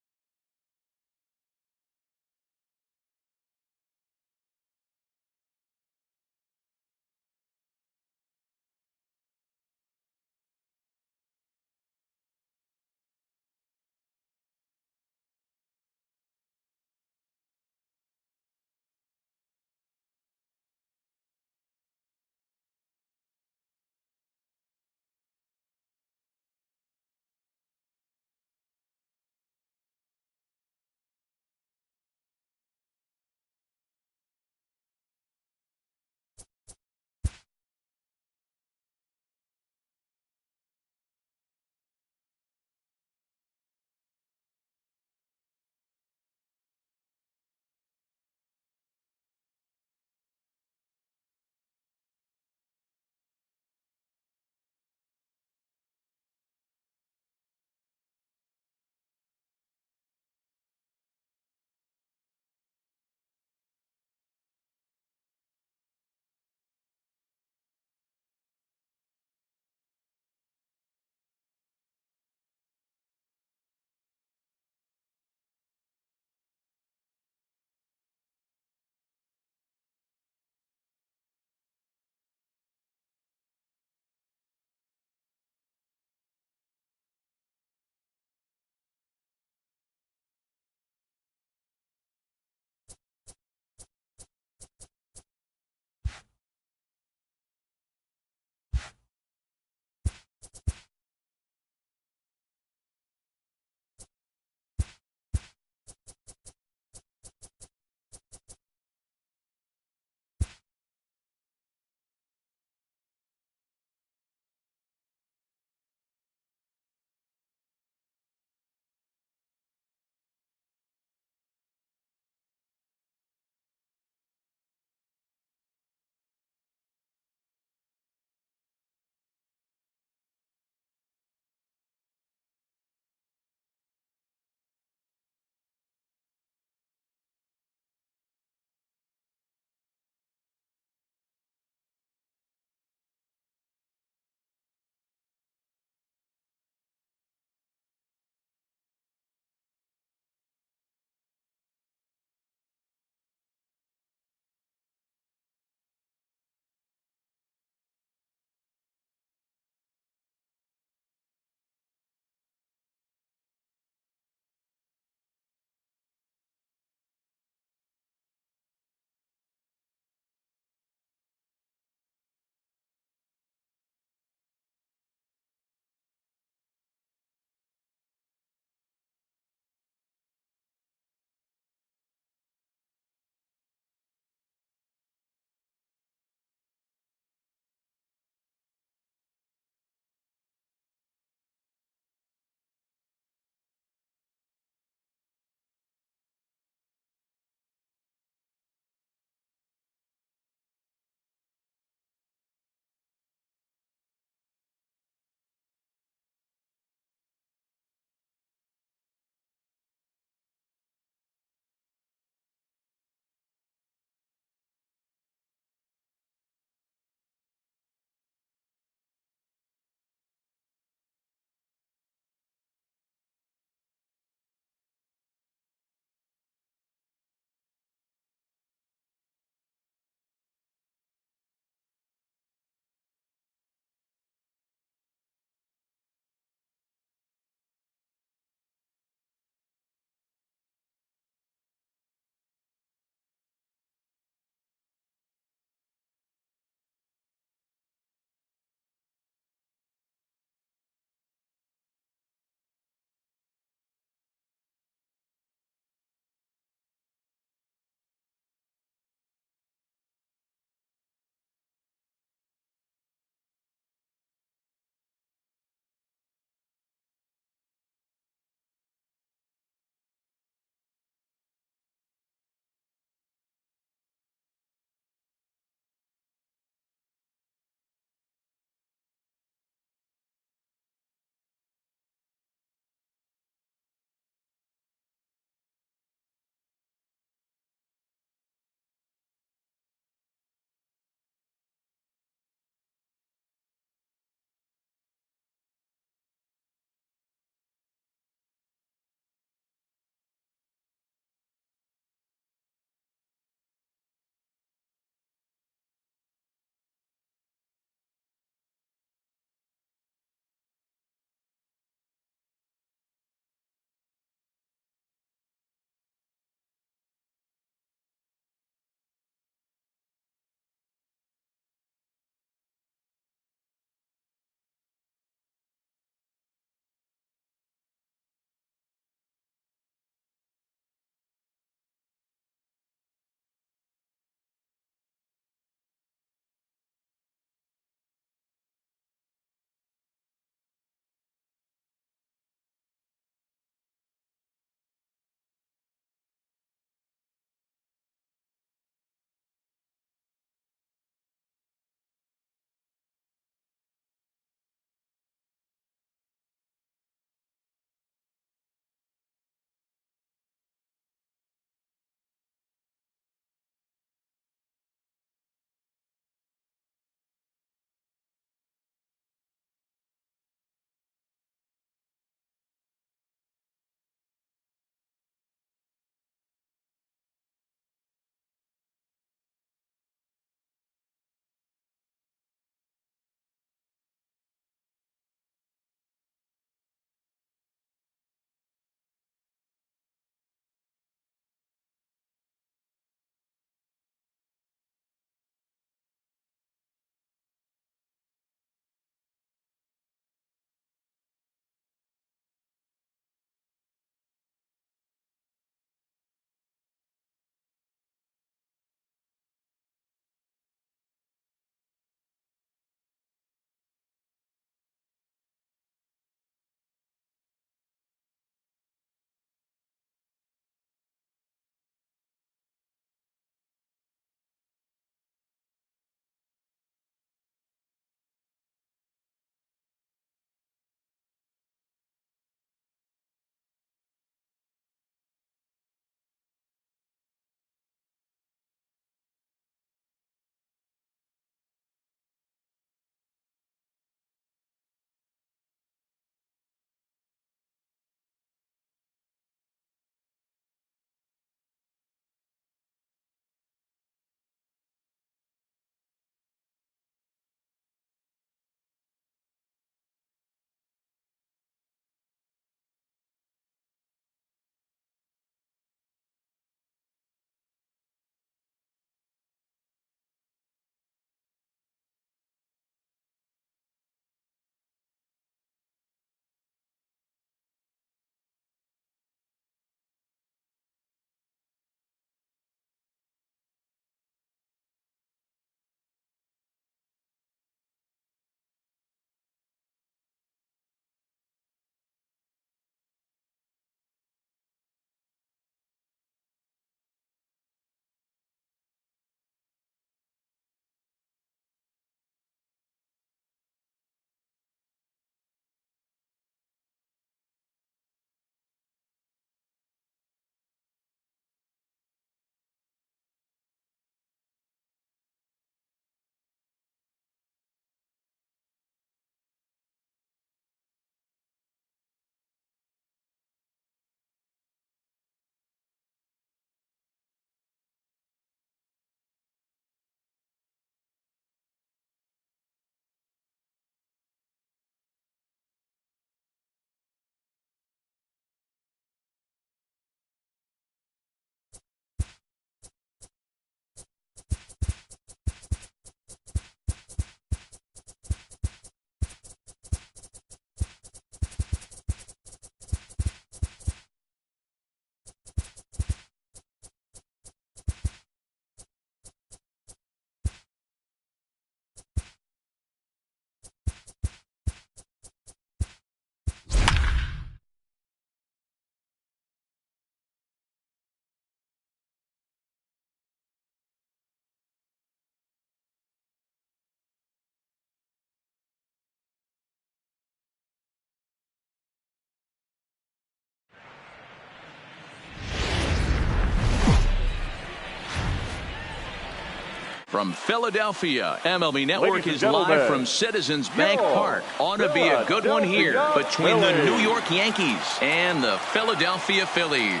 From Philadelphia, MLB Network
Ladies and
is
gentlemen,
live from Citizens Bank Park. Ought to be a good one here between the New York Yankees and the Philadelphia Phillies.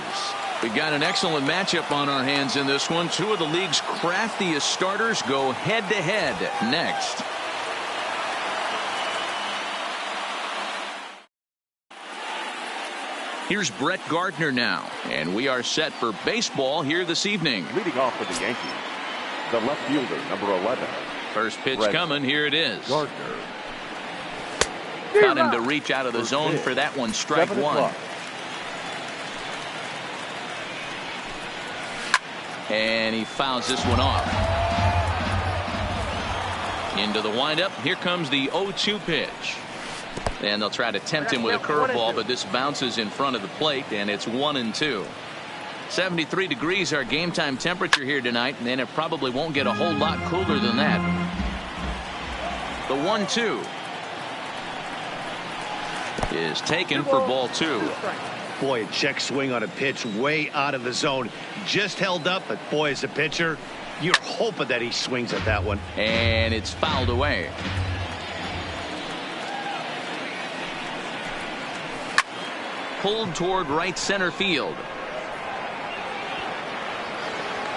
We've got an excellent matchup on our hands in this one. Two of the league's craftiest starters go head-to-head next. Here's Brett Gardner now, and we are set for baseball here this evening.
Leading off for the Yankees, the left fielder, number 11.
First pitch
Brett
coming. Here it is.
Gardner.
Got him to reach out of the zone for that one. Strike one. And he fouls this one off. Into the windup. Here comes the 0-2 pitch. And they'll try to tempt him with a curveball, but this bounces in front of the plate, and it's 1-2. 73 degrees our game time temperature here tonight, and it probably won't get a whole lot cooler than that. The 1-2 is taken for ball 2.
Boy, a check swing on a pitch way out of the zone. Just held up, but boy, as a pitcher, you're hoping that he swings at that one.
And it's fouled away. Pulled toward right center field.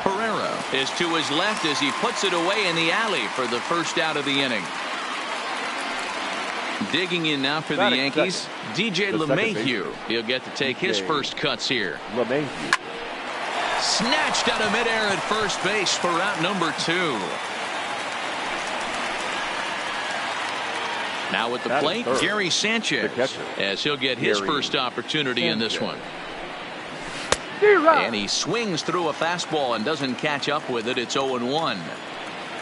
Pereira is to his left as he puts it away in the alley for the first out of the inning. Digging in now for the Yankees, DJ LeMahieu. He'll get to take his first cuts here.
LeMahieu.
Snatched out of midair at first base for out number 2. Now at the plate, Gary Sanchez, as he'll get his first opportunity in this one. And he swings through a fastball and doesn't catch up with it. It's 0-1.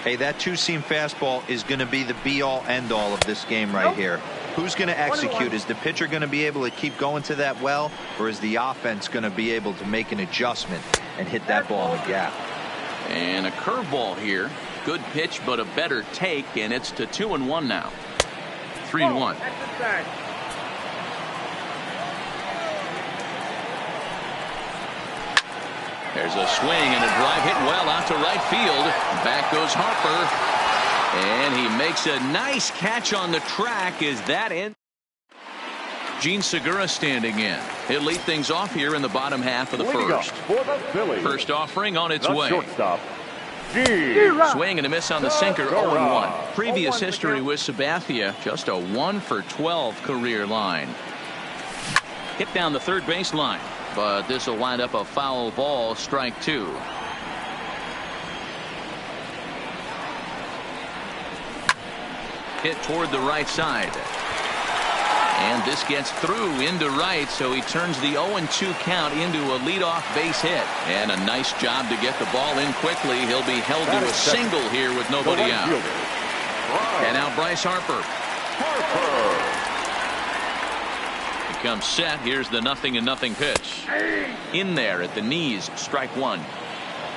Hey, that two-seam fastball is going to be the be-all, end-all of this game right here. Who's going to execute? Is the pitcher going to be able to keep going to that well, or is the offense going to be able to make an adjustment and hit that ball in the gap?
And a curveball here. Good pitch, but a better take, and it's to 2-1 now. 3-1. There's a swing and a drive hit well out to right field. Back goes Harper. And he makes a nice catch on the track. Is that in? Gene Segura standing in. He'll lead things off here in the bottom half of the first. First offering on its way.
Shortstop.
Swing and a miss on the sinker, 0-1. Previous history with Sabathia, just a 1 for 12 career line. Hit down the third base line, but this will wind up a foul ball, strike 2. Hit toward the right side. And this gets through into right, so he turns the 0-2 count into a leadoff base hit. And a nice job to get the ball in quickly. He'll be held to a single here with nobody out. And now Bryce Harper. He comes set. Here's the 0-0 pitch. In there at the knees, strike 1.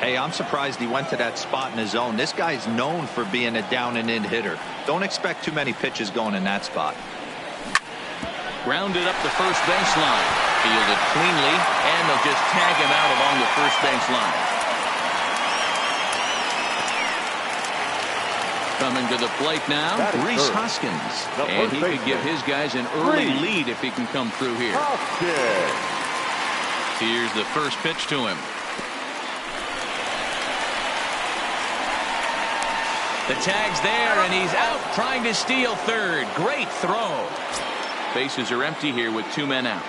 Hey, I'm surprised he went to that spot in his zone. This guy's known for being a down-and-in hitter. Don't expect too many pitches going in that spot.
Grounded up the first baseline. Fielded cleanly, and they'll just tag him out along the first baseline. Coming to the plate now, Rhys Hoskins. And he could give his guys an early lead if he can come through here. Here's the first pitch to him. The tag's there, and he's out trying to steal third. Great throw. Bases are empty here with 2 men out.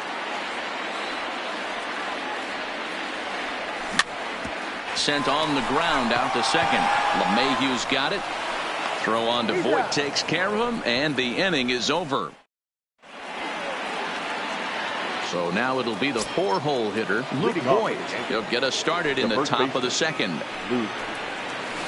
Sent on the ground out to second. LeMahieu's got it. Throw on to Voit takes care of him, and the inning is over. So now it'll be the 4-hole hitter, Luke Voit. He'll get us started in the top of the second.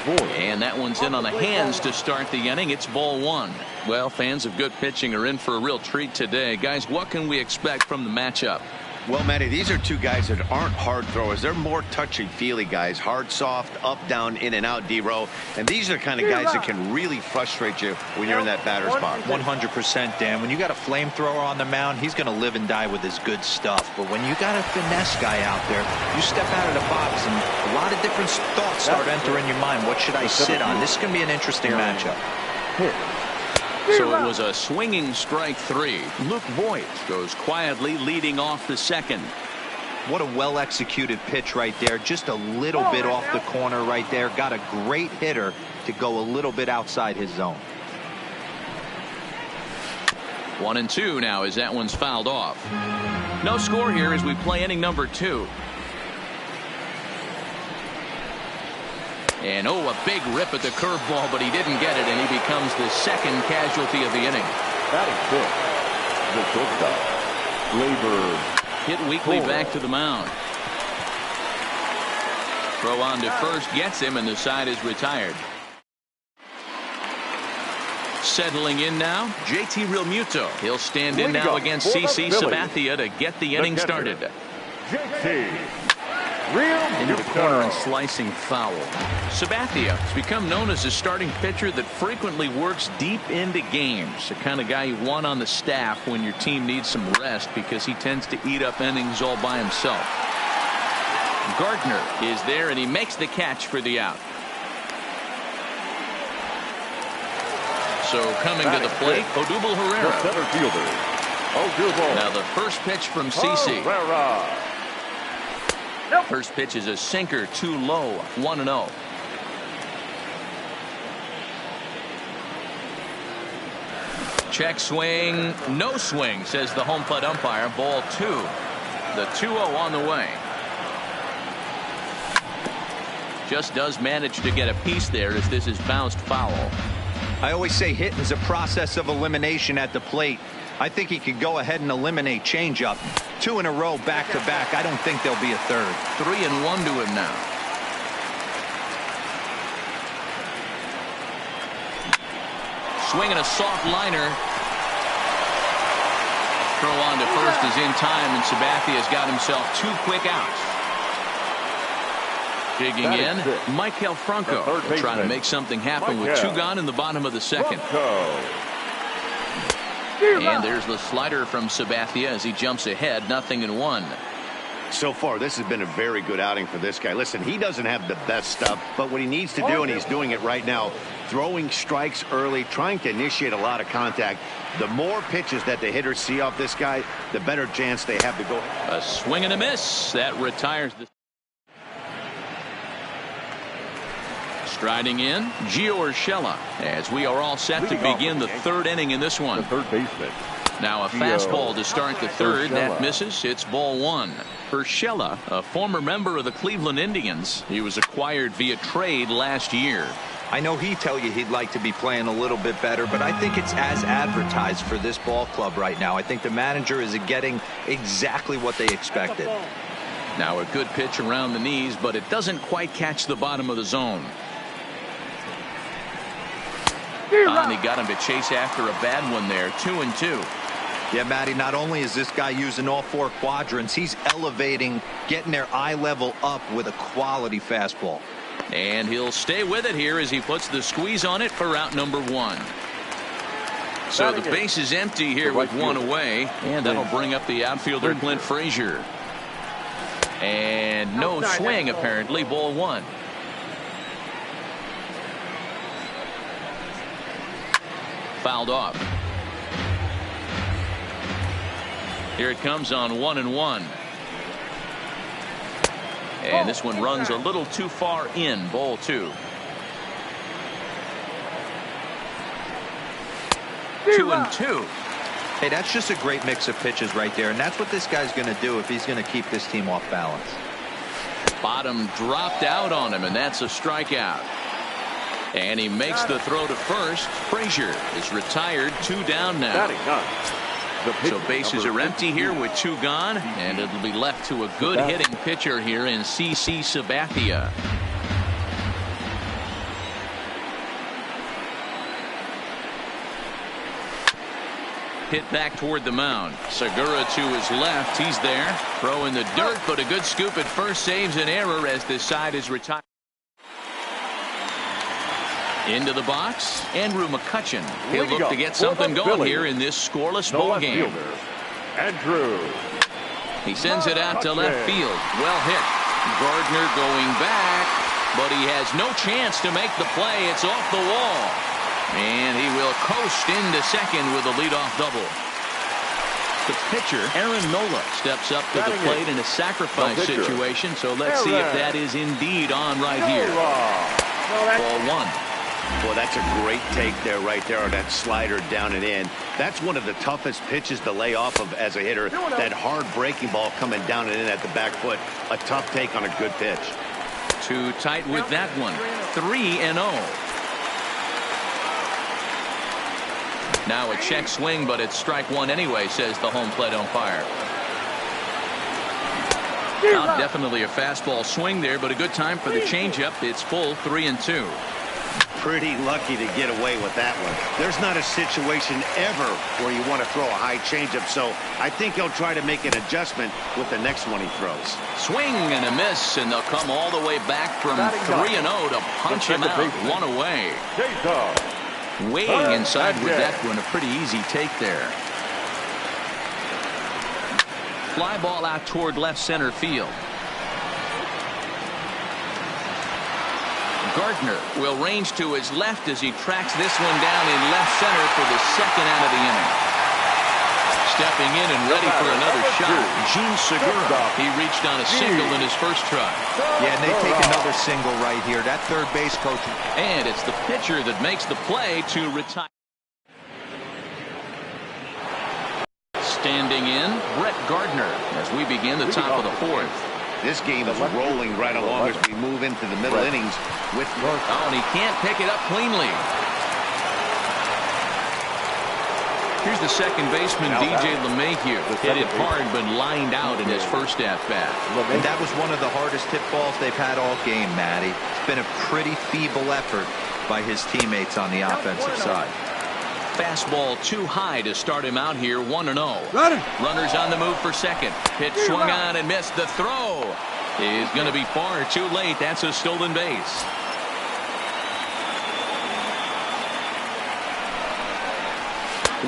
And that one's in on the hands to start the inning. It's ball 1. Well, fans of good pitching are in for a real treat today. Guys, what can we expect from the matchup?
Well, Matty, these are two guys that aren't hard throwers. They're more touchy-feely guys. Hard, soft, up, down, in and out, D-row. And these are the kind of guys that can really frustrate you when you're in that batter's box.
100%, Dan. When you got a flamethrower on the mound, he's going to live and die with his good stuff. But when you got a finesse guy out there, you step out of the box and a lot of different thoughts start entering your mind. What should I sit on? This is going to be an interesting matchup.
So it was a swinging strike 3. Luke Voigt goes quietly leading off the second.
What a well-executed pitch right there. Just a little bit off the corner right there. Got a great hitter to go a little bit outside his zone.
1-2 now as that one's fouled off. No score here as we play inning number 2. And a big rip at the curveball, but he didn't get it, and he becomes the second casualty of the inning.
Batting fifth, the shortstop, Labor.
Hit weakly back to the mound. Throw on to first gets him, and the side is retired. Settling in now, JT Realmuto. He'll stand in now against CC Sabathia to get the inning started.
JT.
Into the corner and slicing foul. Sabathia has become known as a starting pitcher that frequently works deep into games. The kind of guy you want on the staff when your team needs some rest because he tends to eat up innings all by himself. Gardner is there and he makes the catch for the out. So coming to the plate, Odubel Herrera.
The center fielder, Odubel.
Now the first pitch from CC. First pitch is a sinker, too low, 1-0. Check swing, no swing, says the home plate umpire. Ball 2. The 2-0 on the way. Just does manage to get a piece there as this is bounced foul.
I always say hitting's a process of elimination at the plate. I think he could go ahead and eliminate changeup. 2 in a row back to back. I don't think there'll be a third.
3-1 to him now. Swinging a soft liner. Throw on to first is in time, and Sabathia's got himself 2 quick outs. Digging in, Maikel Franco trying to make something happen with 2 gone in the bottom of the second. And there's the slider from Sabathia as he jumps ahead, 0-1.
So far, this has been a very good outing for this guy. Listen, he doesn't have the best stuff, but what he needs to do, and he's doing it right now, throwing strikes early, trying to initiate a lot of contact. The more pitches that the hitters see off this guy, the better chance they have to go.
A swing and a miss. That retires the... Striding in, Gio Urshela, as we are all set to begin the 3rd inning in this one.
The third baseman.
Now a fastball to start the 3rd. That misses. It's ball 1. Urshela, a former member of the Cleveland Indians. He was acquired via trade last year.
I know he'd tell you he'd like to be playing a little bit better, but I think it's as advertised for this ball club right now. I think the manager is getting exactly what they expected.
Now a good pitch around the knees, but it doesn't quite catch the bottom of the zone. And he got him to chase after a bad one there. 2-2.
Yeah, Matty, not only is this guy using all 4 quadrants, he's elevating, getting their eye level up with a quality fastball.
And he'll stay with it here as he puts the squeeze on it for out number 1. So the base is empty here with 1 away, and that'll bring up the outfielder Clint Frazier. And no swing apparently. Ball 1. Fouled off. Here it comes on 1-1. And this one runs a little too far in. Ball 2. 2-2.
Hey, that's just a great mix of pitches right there, and that's what this guy's going to do if he's going to keep this team off balance.
Bottom dropped out on him, and that's a strikeout. And he makes the throw to first. Frazier is retired. 2 down now. So bases are empty here with 2 gone, and it'll be left to a good hitting pitcher here in CC Sabathia. hit back toward the mound. Segura to his left. He's there. Throw in the dirt, but a good scoop at first saves an error as this side is retired. Into the box, Andrew McCutcheon. He'll look to get something going here in this scoreless ball game.
Andrew.
He sends it out to left field. Well hit. Gardner going back, but he has no chance to make the play. It's off the wall. And he will coast into second with a leadoff double. The pitcher, Aaron Nola, steps up to the plate in a sacrifice situation. So let's see if that is indeed on right here. Ball one.
Well, that's a great take there, right there, on that slider down and in. That's one of the toughest pitches to lay off of as a hitter. That hard breaking ball coming down and in at the back foot. A tough take on a good pitch.
Too tight with that one. 3-0. Now a check swing, but it's strike one anyway, says the home plate umpire. Now definitely a fastball swing there, but a good time for the changeup. It's full 3-2.
Pretty lucky to get away with that one. There's not a situation ever where you want to throw a high changeup, so I think he'll try to make an adjustment with the next one he throws.
Swing and a miss, and they'll come all the way back from 3-0 to punch him out. One away. Weighing inside with that one, a pretty easy take there. Fly ball out toward left center field. Gardner will range to his left as he tracks this one down in left center for the second out of the inning. Stepping in and ready for another shot, Gene Segura. He reached on a single in his first try.
Yeah, and they take another single right here. That third base coach.
And it's the pitcher that makes the play to retire. Standing in, Brett Gardner as we begin the top of the fourth.
This game is rolling right along as we move into the middle innings with
Oh, and he can't pick it up cleanly. Here's the second baseman, DJ LeMahieu. Hit it hard, but lined out in his first at-bat.
And that was one of the hardest hit balls they've had all game, Matty. It's been a pretty feeble effort by his teammates on the offensive side.
Fastball too high to start him out here, 1-0. Runners on the move for second. Pitch swung on and missed. The throw is going to be far too late. That's a stolen base.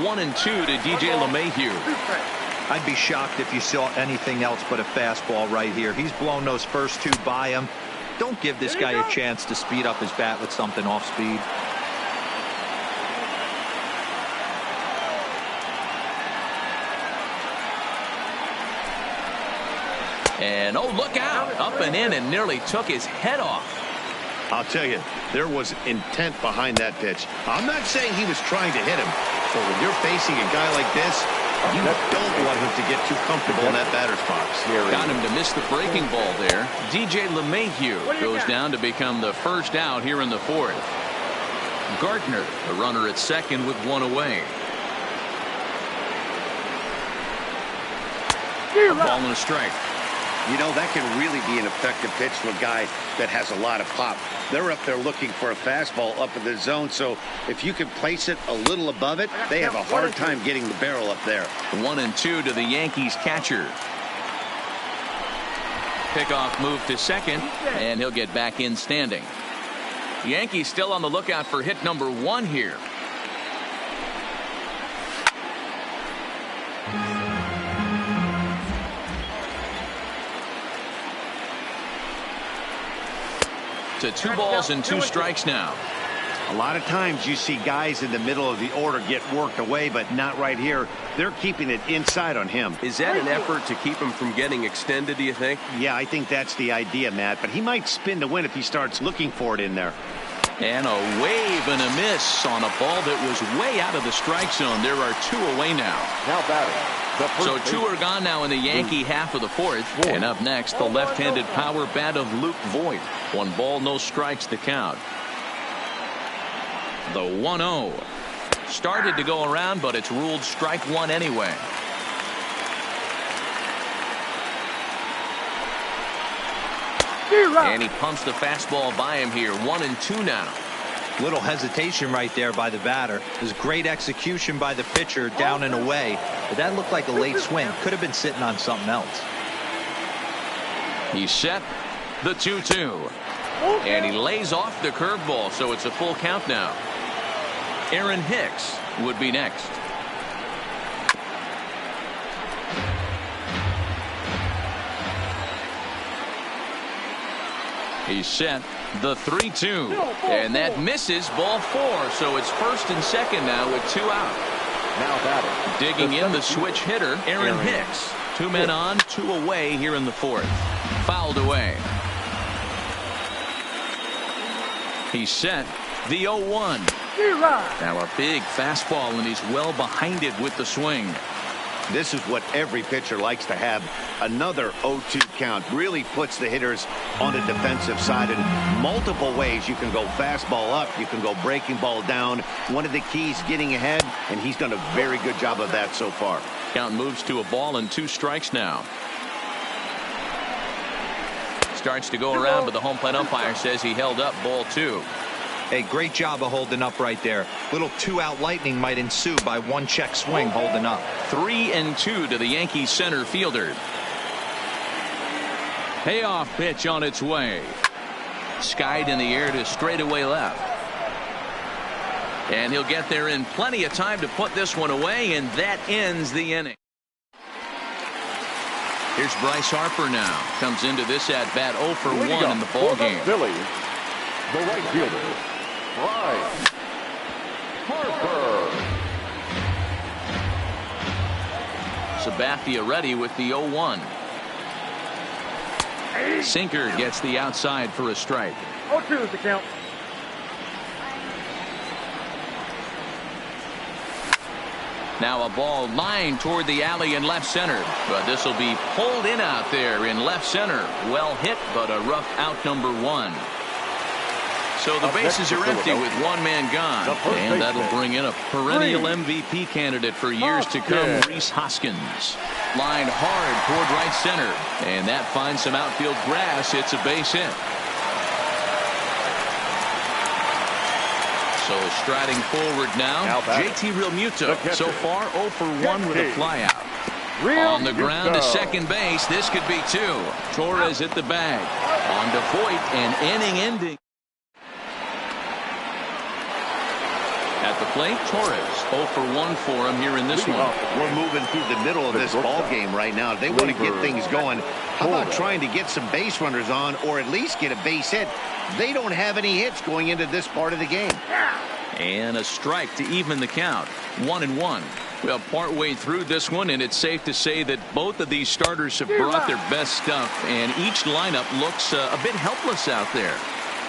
One and two to DJ LeMahieu.
I'd be shocked if you saw anything else but a fastball right here. He's blown those first two by him. Don't give this guy a chance to speed up his bat with something off speed.
And oh, look out. Up and in and nearly took his head off.
I'll tell you, there was intent behind that pitch. I'm not saying he was trying to hit him, but when you're facing a guy like this, you don't want him to get too comfortable in that batter's box.
Got him to miss the breaking ball there. DJ LeMahieu goes down to become the first out here in the fourth. Gardner, the runner at second with one away. A ball and a strike.
You know, that can really be an effective pitch to a guy that has a lot of pop. They're up there looking for a fastball up in the zone, so if you can place it a little above it, they have a hard time getting the barrel up there.
1-2 to the Yankees catcher. Pickoff move to second, and he'll get back in standing. Yankees still on the lookout for hit number one here. To 2 balls and 2 strikes now.
A lot of times you see guys in the middle of the order get worked away, but not right here. They're keeping it inside on him.
Is that an effort to keep him from getting extended, do you think?
Yeah, I think that's the idea, Matt, but he might spin to win if he starts looking for it in there.
And a wave and a miss on a ball that was way out of the strike zone. There are 2 away now.
Now batting.
So 2 are gone now in the Yankee half of the fourth. And up next, the left-handed power bat of Luke Voigt. 1 ball, no strikes to count. The 1-0. Started to go around, but it's ruled strike one anyway. And he pumps the fastball by him here. 1-2 now.
Little hesitation right there by the batter. It was great execution by the pitcher down and away. But that looked like a late swing. Could have been sitting on something else.
He's set. The 2-2. And he lays off the curveball, so it's a full count now. Aaron Hicks would be next. He's set. The 3-2. And that misses, ball 4. So it's first and second now with 2 out.
Now batting.
Digging in the switch hitter, Aaron Hicks. 2 men on, 2 away here in the 4th. Fouled away. He's set. The 0-1. Now a big fastball, and he's well behind it with the swing.
This is what every pitcher likes to have. Another 0-2 count really puts the hitters on the defensive side in multiple ways. You can go fastball up, you can go breaking ball down. One of the keys, getting ahead, and he's done a very good job of that so far.
Count moves to a ball and 2 strikes now. Starts to go around, but the home plate umpire says he held up, ball 2.
Hey, great job of holding up right there. Little 2-out lightning might ensue by 1 check swing holding up.
3-2 to the Yankees center fielder. Payoff pitch on its way. Skied in the air to straightaway left. And he'll get there in plenty of time to put this one away, and that ends the inning. Here's Bryce Harper now. Comes into this at-bat 0 for 1 in the ballgame.
Phillies, the right fielder, Bryce Harper.
Sabathia ready with the 0-1. Sinker gets the outside for a strike.
0-2 is the count.
Now a ball lined toward the alley in left center, but this will be pulled in out there in left center. Well hit, but a rough out, number 1. So the bases are empty with 1 man gone, and that'll bring in a perennial MVP candidate for years to come, Rhys Hoskins. Lined hard toward right center, and that finds some outfield grass. It's a base hit. So striding forward now JT Realmuto. So far 0 for 1 with a flyout. On the ground to second base. This could be 2. Torres at the bag. On to Voit, and inning ending. At the plate, Torres 0 for 1 for him here in this one.
We're moving through the middle of this ball game right now. They want to get things going. How about trying to get some base runners on, or at least get a base hit? They don't have any hits going into this part of the game.
And a strike to even the count. 1-1. Well, partway through this one, and it's safe to say that both of these starters have brought their best stuff, and each lineup looks a bit helpless out there.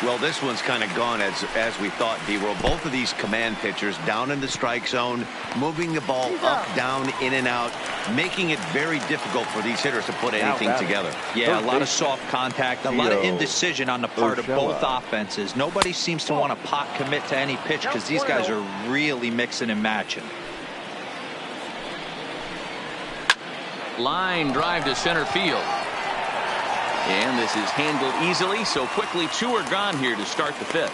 Well, this one's kind of gone as we thought, D-Roll. Both of these command pitchers down in the strike zone, moving the ball up, down, in and out, making it very difficult for these hitters to put anything together.
Yeah, a lot of soft contact, a lot of indecision on the part of both offenses. Nobody seems to want to pot commit to any pitch because these guys are really mixing and matching.
Line drive to center field. And this is handled easily, so quickly 2 are gone here to start the 5th.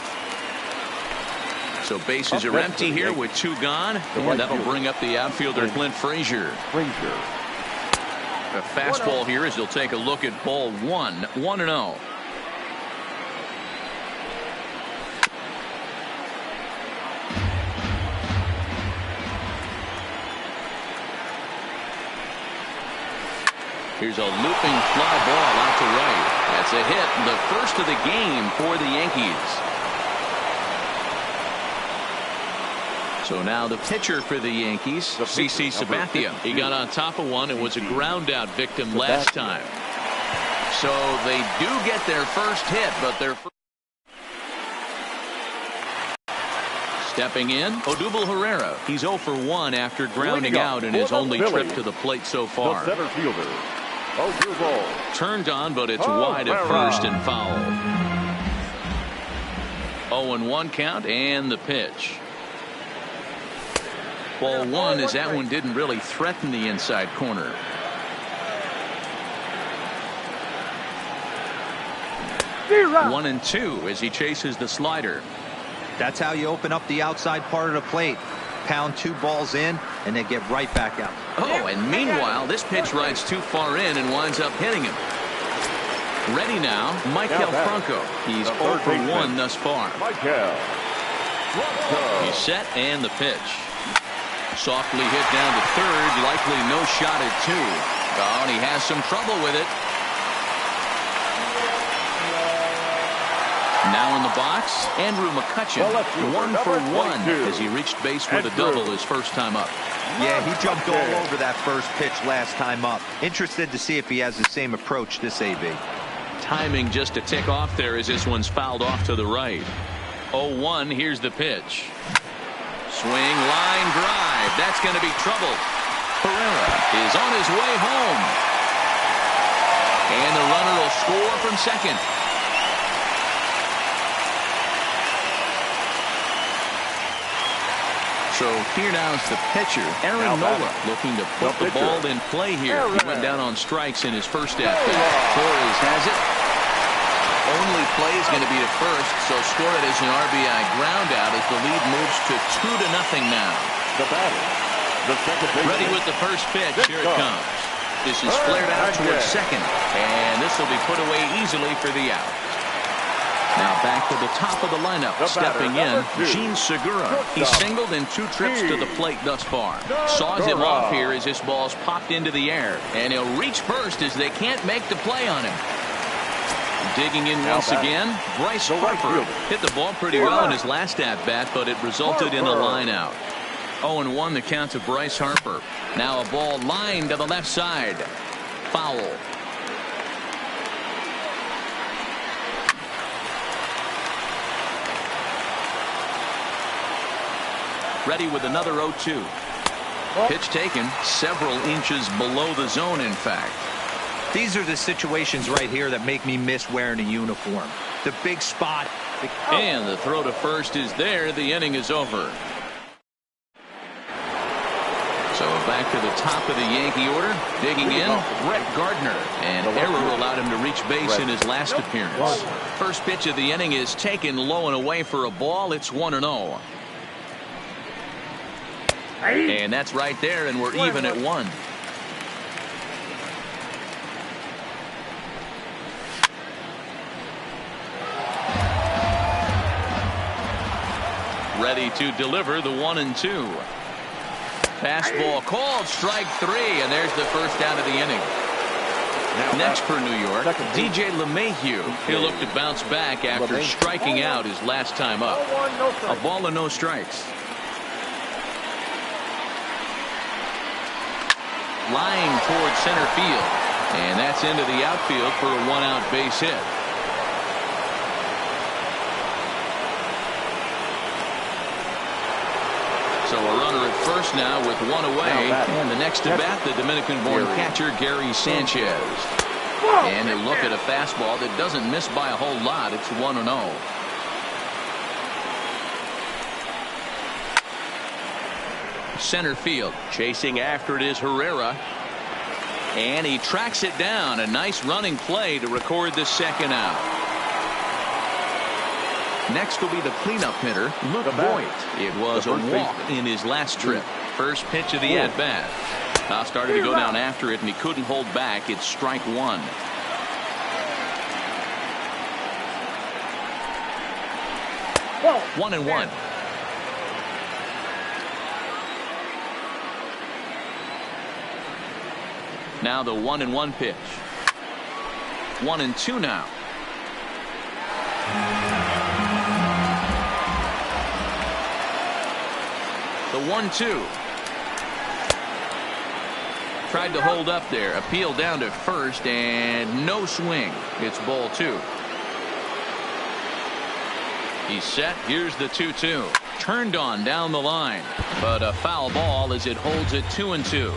So bases are empty here with 2 gone, and that'll bring up the outfielder Clint Frazier. A fastball here as he'll take a look at ball 1, 1-0. Here's a looping fly ball out to right. That's a hit, the first of the game for the Yankees. So now the pitcher for the Yankees, CC Sabathia. He got on top of one and was a ground out victim last time. So they do get their first hit, but their stepping in, Odubel Herrera. He's 0 for 1 after grounding out in his only trip to the plate so far.
The center fielder, Odubel.
Turned on, but it's wide at first and foul. 0-1 count and the pitch. Ball 1 as that one didn't really threaten the inside corner.
Zero.
1-2 as he chases the slider.
That's how you open up the outside part of the plate. Pound 2 balls in, and then get right back out.
Oh, and meanwhile, this pitch rides too far in and winds up hitting him. Ready now, Michael Franco. He's 0 for 1 thus far. He's set, and the pitch. Softly hit down to third, likely no shot at 2. Oh, and he has some trouble with it. Now in the box, Andrew McCutcheon, 1 for 1 as he reached base with a double his first time up.
Yeah, he jumped all over that first pitch last time up. Interested to see if he has the same approach this AB.
Timing just a tick off there as this one's fouled off to the right. 0-1, here's the pitch. Swing, line drive. That's going to be trouble. Herrera is on his way home. And the runner will score from second. So here now is the pitcher, Aaron Nola, looking to put the ball in play here. He went down on strikes in his first at-bat. Torres has it. Only play is going to be to first, so score it as an RBI ground out as the lead moves to 2-0 now.
The batter, the second baseman.
Ready with the first pitch. Here it comes. This is flared out towards second, and this will be put away easily for the out. Now back to the top of the lineup, stepping in, Gene Segura. He singled in 2 trips to the plate thus far. Saws him off here as this ball's popped into the air, and he'll reach first as they can't make the play on him. Digging in once again, Bryce Harper hit the ball pretty well in his last at-bat, but it resulted in a line out. 0-1 the count to Bryce Harper. Now a ball lined to the left side. Foul. Ready with another 0-2. Pitch taken several inches below the zone, in fact.
These are the situations right here that make me miss wearing a uniform. The big spot.
And the throw to first is there. The inning is over. So back to the top of the Yankee order. Digging in, Brett Gardner. And error allowed him to reach base in his last appearance. First pitch of the inning is taken low and away for a ball. It's 1-0. And that's right there, and we're even at 1. Ready to deliver the 1-2. Fastball called, strike 3, and there's the first out of the inning. Next for New York, DJ LeMahieu. He'll look to bounce back after striking out his last time up. A ball and no strikes. Line towards center field, and that's into the outfield for a 1-out base hit. So a runner at first now with 1 away, and the next to bat, the Dominican-born catcher Gary Sanchez. And he'll look at a fastball that doesn't miss by a whole lot. It's 1-0. Center field, chasing after it is Herrera, and he tracks it down. A nice running play to record the second out. Next will be the cleanup hitter, Luke Voigt. It was a walk in his last trip. First pitch of the at-bat. Now started to go down after it, and he couldn't hold back. It's strike 1. Whoa. 1-1. Now the 1-1 pitch. 1-2 now. The 1-2. Tried to hold up there. Appeal down to first, and no swing. It's ball 2. He's set. Here's the 2-2. Turned on down the line, but a foul ball as it holds it 2-2.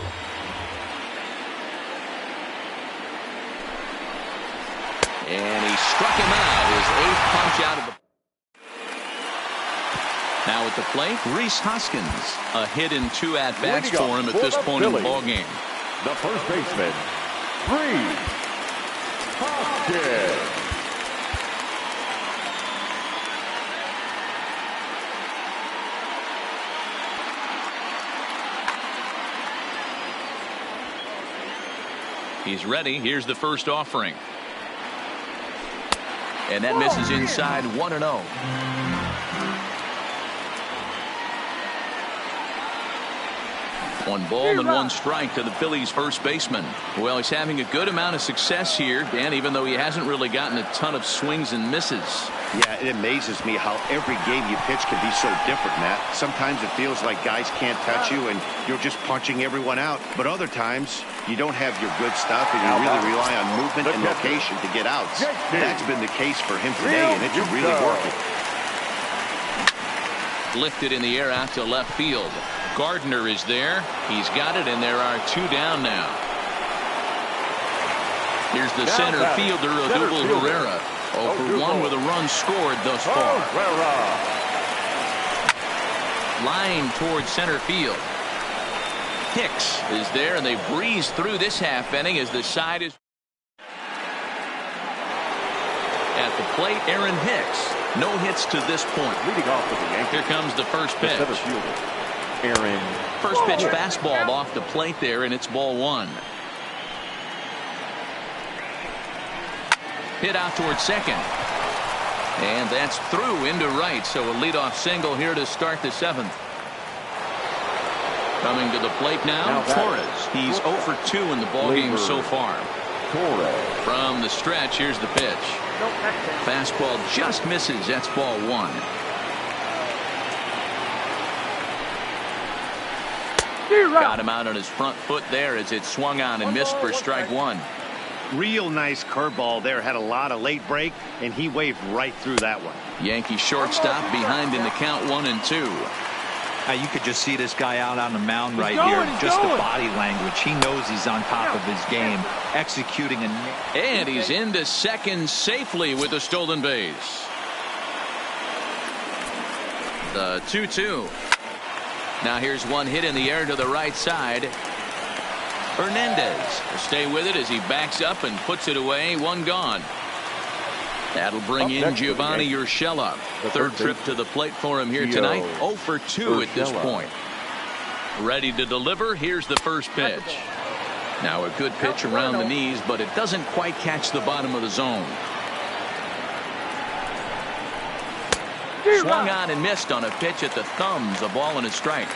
And he struck him out. His 8th punch out of the. Now at the plate, Rhys Hoskins. A hit in 2 at-bats for him at this point in the ballgame.
The first baseman, Rhys Hoskins.
He's ready. Here's the first offering. And that misses inside 1-0. One ball and one strike to the Phillies first baseman. Well, he's having a good amount of success here, Dan, even though he hasn't really gotten a ton of swings and misses.
Yeah, it amazes me how every game you pitch can be so different, Matt. Sometimes it feels like guys can't touch you and you're just punching everyone out. But other times you don't have your good stuff and you really rely on movement and location to get outs. That's been the case for him today, and it's really working.
Lifted in the air out to left field. Gardner is there. He's got it, and there are two down now. Here's the center fielder, Odubel Herrera. 0 for 1 with a run scored thus far. Line towards center field. Hicks is there, and they breeze through this half inning as the side is at the plate. Aaron Hicks. No hits to this point.
Leading off with the Yankees.
Here comes the first pitch. First pitch fastball off the plate there, and it's ball one. Hit out towards second. And that's through into right. So a leadoff single here to start the seventh. Coming to the plate now, Torres. He's 0 for 2 in the ballgame so far. From the stretch, here's the pitch. Fastball just misses. That's ball one. Got him out on his front foot there as it swung on and missed for strike one.
Real nice curveball there. Had a lot of late break, and he waved right through that one.
Yankee shortstop behind in the count 1-2.
You could just see this guy out on the mound right here. Just the body language. He knows he's on top of his game. Executing a...
And he's into second safely with a stolen base. The 2-2. Now here's one hit in the air to the right side. Hernandez will stay with it as he backs up and puts it away. One gone. That'll bring in Giovanni Urshela. Third trip to the plate for him here tonight. 0 for 2 at this point. Ready to deliver. Here's the first pitch. Now a good pitch around the knees, but it doesn't quite catch the bottom of the zone. Swung on and missed on a pitch at the thumbs. A ball and a strike.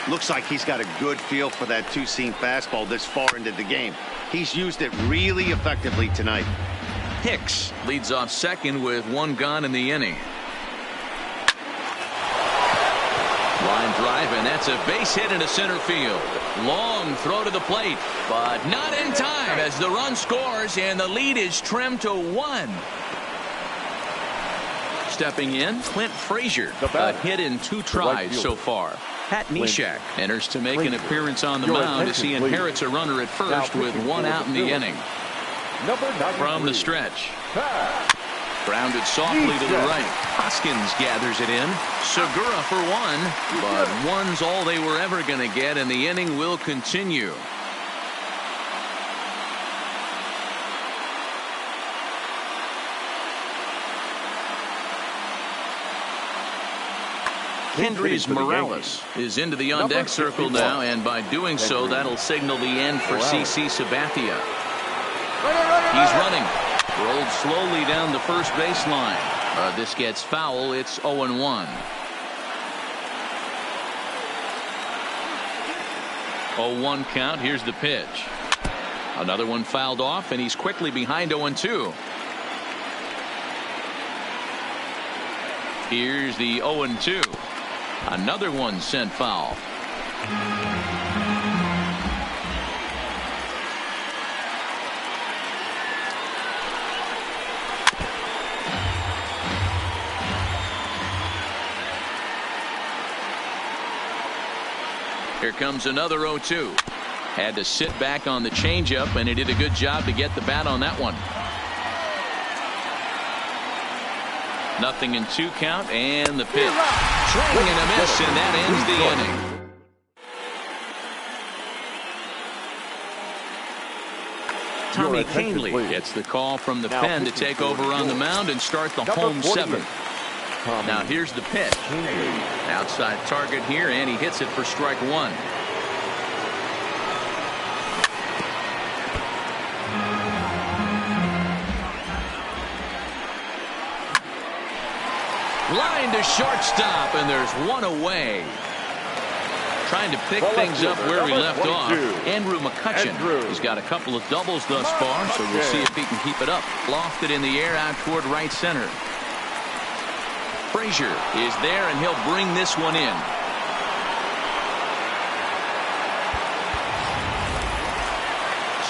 Looks like he's got a good feel for that two-seam fastball this far into the game. He's used it really effectively tonight.
Hicks leads off second with one gone in the inning. Line drive, and that's a base hit into center field. Long throw to the plate, but not in time as the run scores and the lead is trimmed to 1. Stepping in, Clint Frazier. A hit in 2 tries so far. Pat Neshek enters to make an appearance on the mound as he inherits a runner at first with 1 out in the inning. From the stretch. Grounded softly to the right. Hoskins gathers it in. Segura for 1, but 1's all they were ever going to get, and the inning will continue. Kendrys Morales is into the on-deck circle now, and by doing so, that'll signal the end for CC Sabathia. He's running. Rolled slowly down the first baseline. This gets foul. It's 0-1. 0-1 count. Here's the pitch. Another one fouled off, and he's quickly behind 0-2. Here's the 0-2. Another one sent foul. Here comes another 0-2. Had to sit back on the changeup, and he did a good job to get the bat on that one. Nothing in 2 count, and the pitch. Swing and a miss, and that ends the inning. Tommy Kahnle gets the call from the pen to take over on the mound and start the home 7th. Now here's the pitch. Outside target here, and he hits it for strike 1. into shortstop, and there's one away. Trying to pick things up where he left off. Andrew McCutcheon. He's got a couple of doubles thus far, so we'll see if he can keep it up. Lofted in the air out toward right center. Frazier is there, and he'll bring this one in.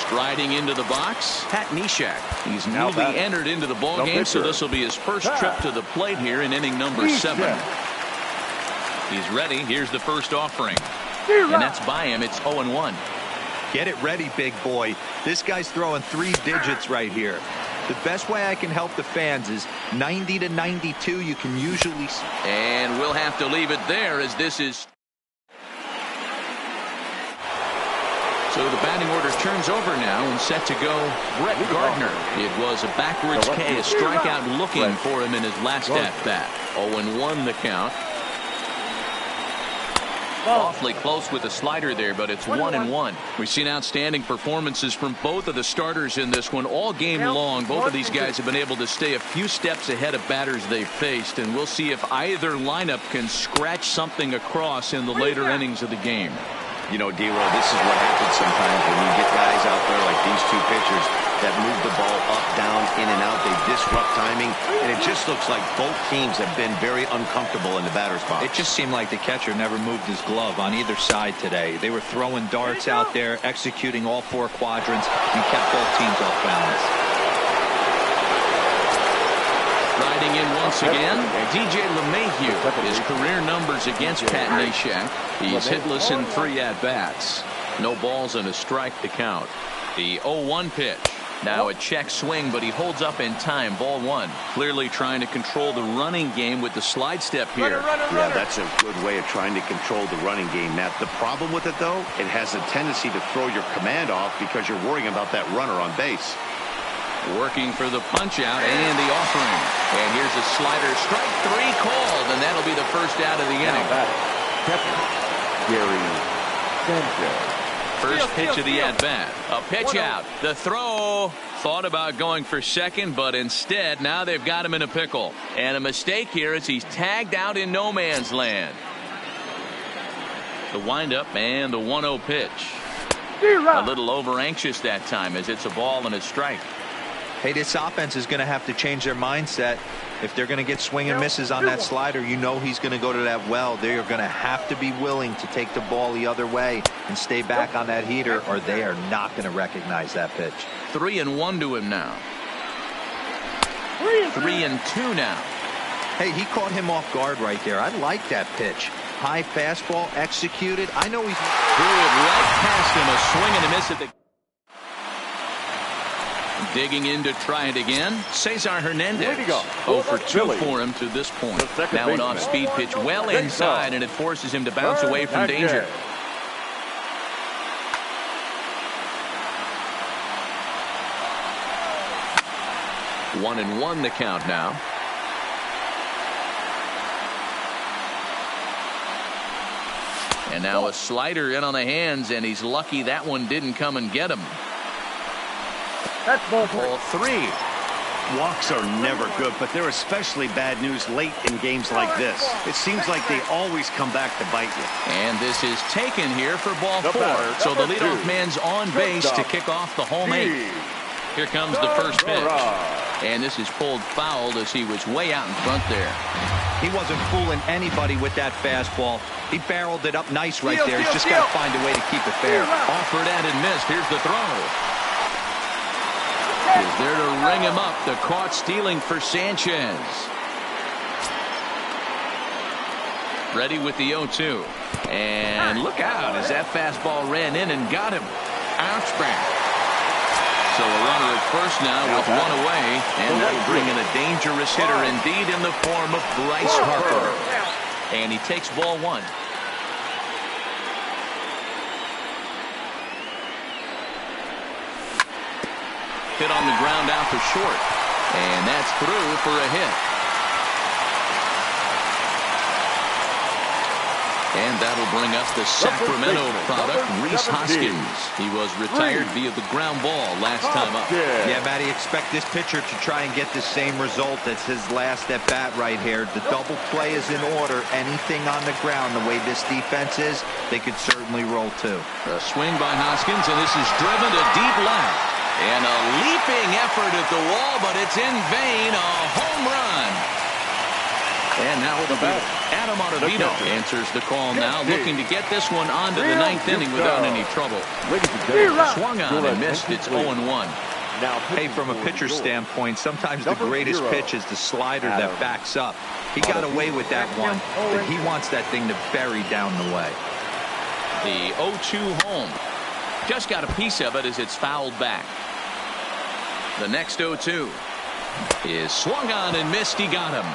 Striding into the box, Pat Neshek. He's newly entered into the ball game, so this will be his first trip to the plate here in inning number 7. He's ready. Here's the first offering. And that's by him. It's 0-1.
Get it ready, big boy. This guy's throwing 3 digits right here. The best way I can help the fans is 90 to 92. You can usually...
And we'll have to leave it there as this is... So the batting order turns over now and set to go Brett Gardner. It was a backwards K, a strikeout looking for him in his last at-bat. 0-1 the count. Awfully close with the slider there, but it's 1-1. We've seen outstanding performances from both of the starters in this one all game long. Both of these guys have been able to stay a few steps ahead of batters they've faced, and we'll see if either lineup can scratch something across in the later innings of the game.
You know, D-Roll, this is what happens sometimes when you get guys out there like these two pitchers that move the ball up, down, in and out. They disrupt timing, and it just looks like both teams have been very uncomfortable in the batter's box.
It just seemed like the catcher never moved his glove on either side today. They were throwing darts out there, executing all 4 quadrants, and kept both teams off balance.
Riding in once again, DJ LeMahieu. His career numbers against Pat Neshek. He's hitless in 3 at-bats. No balls and a strike to count. The 0-1 pitch. Now a check swing, but he holds up in time. Ball 1. Clearly trying to control the running game with the slide step here.
Yeah, that's a good way of trying to control the running game, Matt. The problem with it, though, it has a tendency to throw your command off because you're worrying about that runner on base.
Working for the punch out and the offering. And here's a slider. Strike 3 called, and that'll be the first out of the inning.
Gary Sanchez.
First pitch of the at-bat. A pitch out. The throw. Thought about going for second, but instead now they've got him in a pickle. And a mistake here as he's tagged out in no man's land. The windup and the 1-0 pitch. A little over anxious that time as it's a ball and a strike.
Hey, this offense is going to have to change their mindset. If they're going to get swing and misses on that slider, you know he's going to go to that well. They are going to have to be willing to take the ball the other way and stay back on that heater, or they are not going to recognize that pitch.
3-1 to him now. 3-2 now.
Hey, he caught him off guard right there. I like that pitch. High fastball executed. I know he's
threw it right past him. A swing and a miss at the... Digging in to try it again. Cesar Hernandez. 0 for 2 for him to this point. Now an off-speed pitch well inside, and it forces him to bounce away from danger. One and one the count now. And now a slider in on the hands, and he's lucky that one didn't come and get him.
That's ball
3.
Walks are never good, but they're especially bad news late in games like this. It seems like they always come back to bite you.
And this is taken here for ball 4. So the leadoff man's on base to kick off the home 8. Here comes the first pitch. And this is pulled foul as he was way out in front there.
He wasn't fooling anybody with that fastball. He barreled it up nice right there. He's just got to find a way to keep it fair.
Offered at and missed. Here's the throw. Is there to ring him up. The caught stealing for Sanchez. Ready with the 0-2. And look out as that fastball ran in and got him. Ouchback. So a runner at first now with 1 away. And that'll bring in a dangerous hitter indeed in the form of Bryce Harper. And he takes ball 1. Hit on the ground out to short. And that's through for a hit. And that'll bring up the Sacramento product, Rhys Hoskins. He was retired via the ground ball last time up.
Yeah, Matty, expect this pitcher to try and get the same result as his last at-bat right here. The double play is in order. Anything on the ground, the way this defense is, they could certainly roll too.
A swing by Hoskins, and this is driven to deep left. And a leaping effort at the wall, but it's in vain. A home run. And now with the bat, Adam Ottavino answers the call now, looking to get this one onto the ninth inning without any trouble. Swung on and missed. It's 0-1.
Hey, from a pitcher's standpoint, sometimes the greatest pitch is the slider that backs up. He got away with that one, but he wants that thing to bury down the way.
The 0-2 home. Just got a piece of it as it's fouled back. The next 0-2 is swung on and missed. He got him.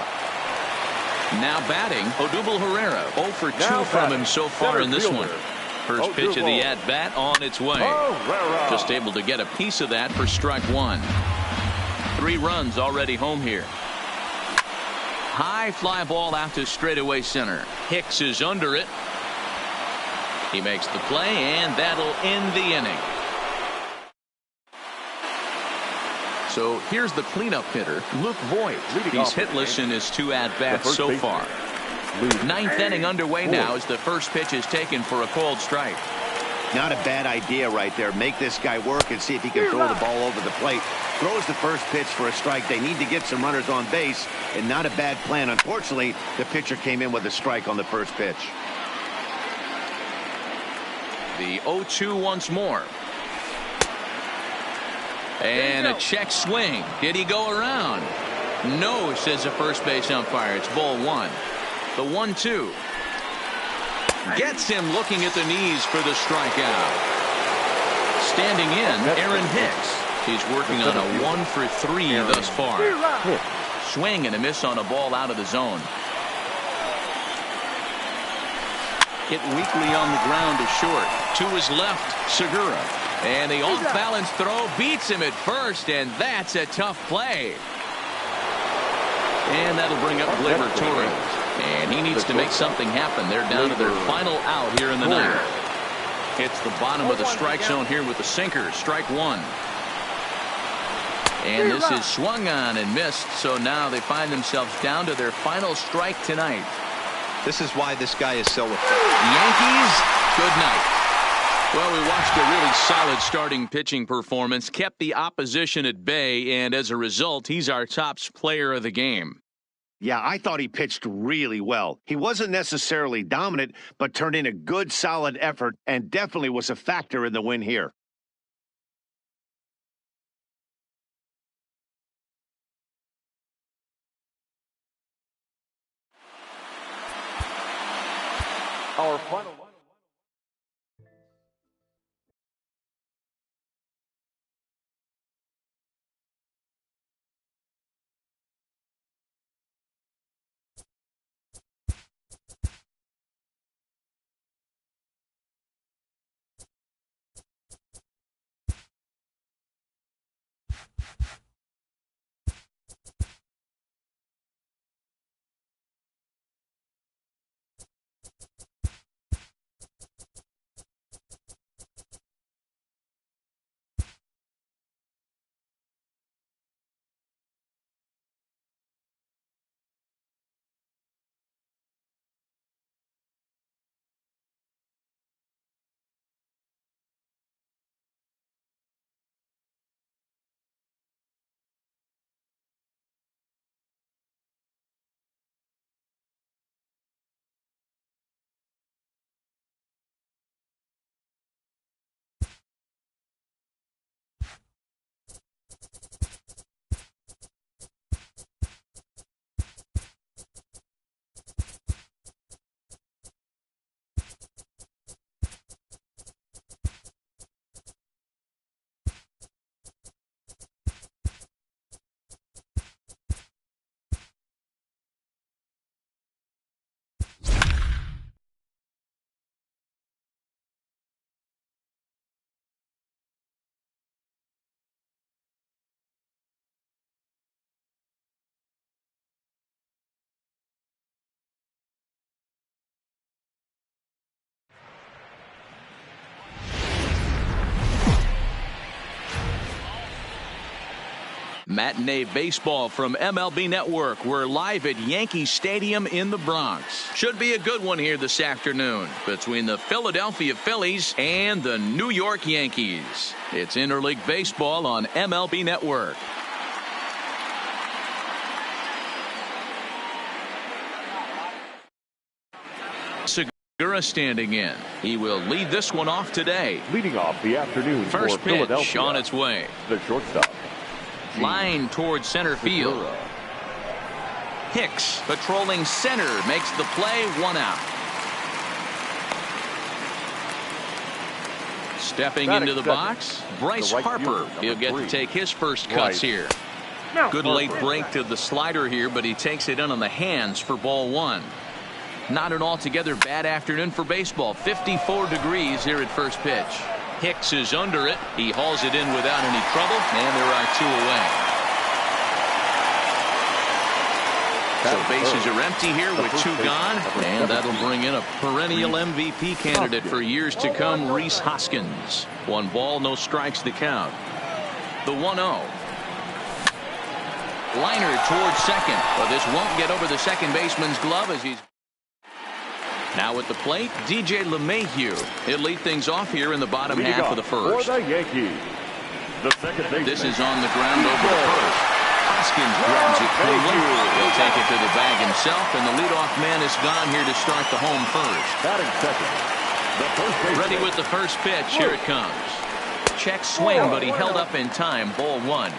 Now batting, Odubel Herrera. 0 for 2 from him so far in this one. First pitch of the at-bat on its way. Just able to get a piece of that for strike one. 3 runs already home here. High fly ball out to straightaway center. Hicks is under it. He makes the play, and that'll end the inning. So here's the cleanup hitter, Luke Voigt. He's hitless in his 2 at-bats so far. Ninth inning underway now as the first pitch is taken for a called strike.
Not a bad idea right there. Make this guy work and see if he can throw the ball over the plate. Throws the first pitch for a strike. They need to get some runners on base, and not a bad plan. Unfortunately, the pitcher came in with a strike on the first pitch.
The 0-2 once more. And a check swing. Did he go around? No, says the first base umpire. It's ball 1. The 1-2. Gets him looking at the knees for the strikeout. Standing in, Aaron Hicks. He's working on a 1 for 3 thus far. Swing and a miss on a ball out of the zone. Hit weakly on the ground to short. To his left, Segura. And the off-balance throw beats him at first, and that's a tough play. And that'll bring up Gleyber Torres. And he needs to make something happen. They're down to their final out here in the ninth. Hits the bottom of the strike zone here with the sinker. Strike 1. And this is swung on and missed. So now they find themselves down to their final strike tonight.
This is why this guy is so effective.
Yankees, good night. Well, we watched a really solid starting pitching performance, kept the opposition at bay, and as a result, he's our top player of the game.
Yeah, I thought he pitched really well. He wasn't necessarily dominant, but turned in a good, solid effort and definitely was a factor in the win here.
Our final
Matinee baseball from MLB Network. We're live at Yankee Stadium in the Bronx. Should be a good one here this afternoon between the Philadelphia Phillies and the New York Yankees. It's interleague baseball on MLB Network. Segura standing in. He will lead this one off today.
Leading off the afternoon
First
for
pitch
Philadelphia,
on its way.
the shortstop.
Line towards center field.
Segura.
Hicks patrolling center makes the play, 1 out. Stepping into the box, Bryce Harper. He'll get to take his first cuts here. Good late break to the slider here, but he takes it in on the hands for ball 1. Not an altogether bad afternoon for baseball. 54 degrees here at first pitch. Hicks is under it. He hauls it in without any trouble, and there are 2 away. So bases are empty here with 2 gone, and that'll bring in a perennial MVP candidate for years to come, Rhys Hoskins. 1 ball, no strikes the count. The 1-0. Liner towards second, but this won't get over the second baseman's glove as he's now at the plate. DJ LeMahieu. He'll lead things off here in the bottom half of the first.
For the Yankees, the second baseman.
This is on the ground over the first. Hoskins grabs it cleanly. He'll take it to the bag himself, and the leadoff man is gone here to start the home first.
Batting second, the first baseman.
Ready with the first pitch. Here it comes. Check swing, but he held up in time. Ball 1.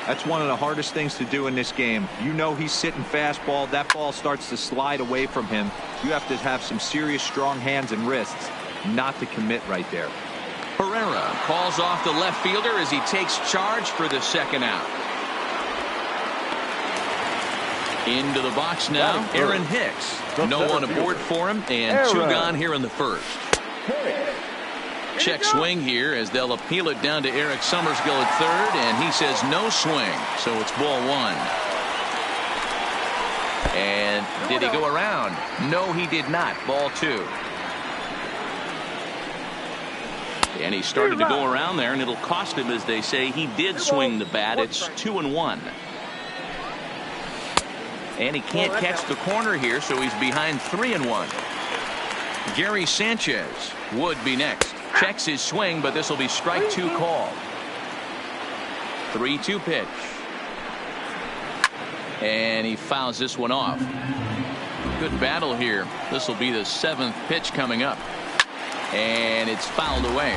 That's one of the hardest things to do in this game. You know he's sitting fastball. That ball starts to slide away from him. You have to have some serious strong hands and wrists not to commit right there.
Herrera calls off the left fielder as he takes charge for the second out. Into the box now, Aaron Hicks. No one aboard for him, and 2 gone here in the first. Check swing here as they'll appeal it down to Eric Summersgill at third, and he says no swing, so it's ball 1. And did he go around? No, he did not. Ball 2. And he started to go around there, and it'll cost him, as they say. He did swing the bat. It's 2-1. And he can't catch the corner here, so he's behind 3-1. Gary Sanchez would be next. Checks his swing, but this will be strike 2 called. 3-2 pitch. And he fouls this one off. Good battle here. This will be the 7th pitch coming up. And it's fouled away.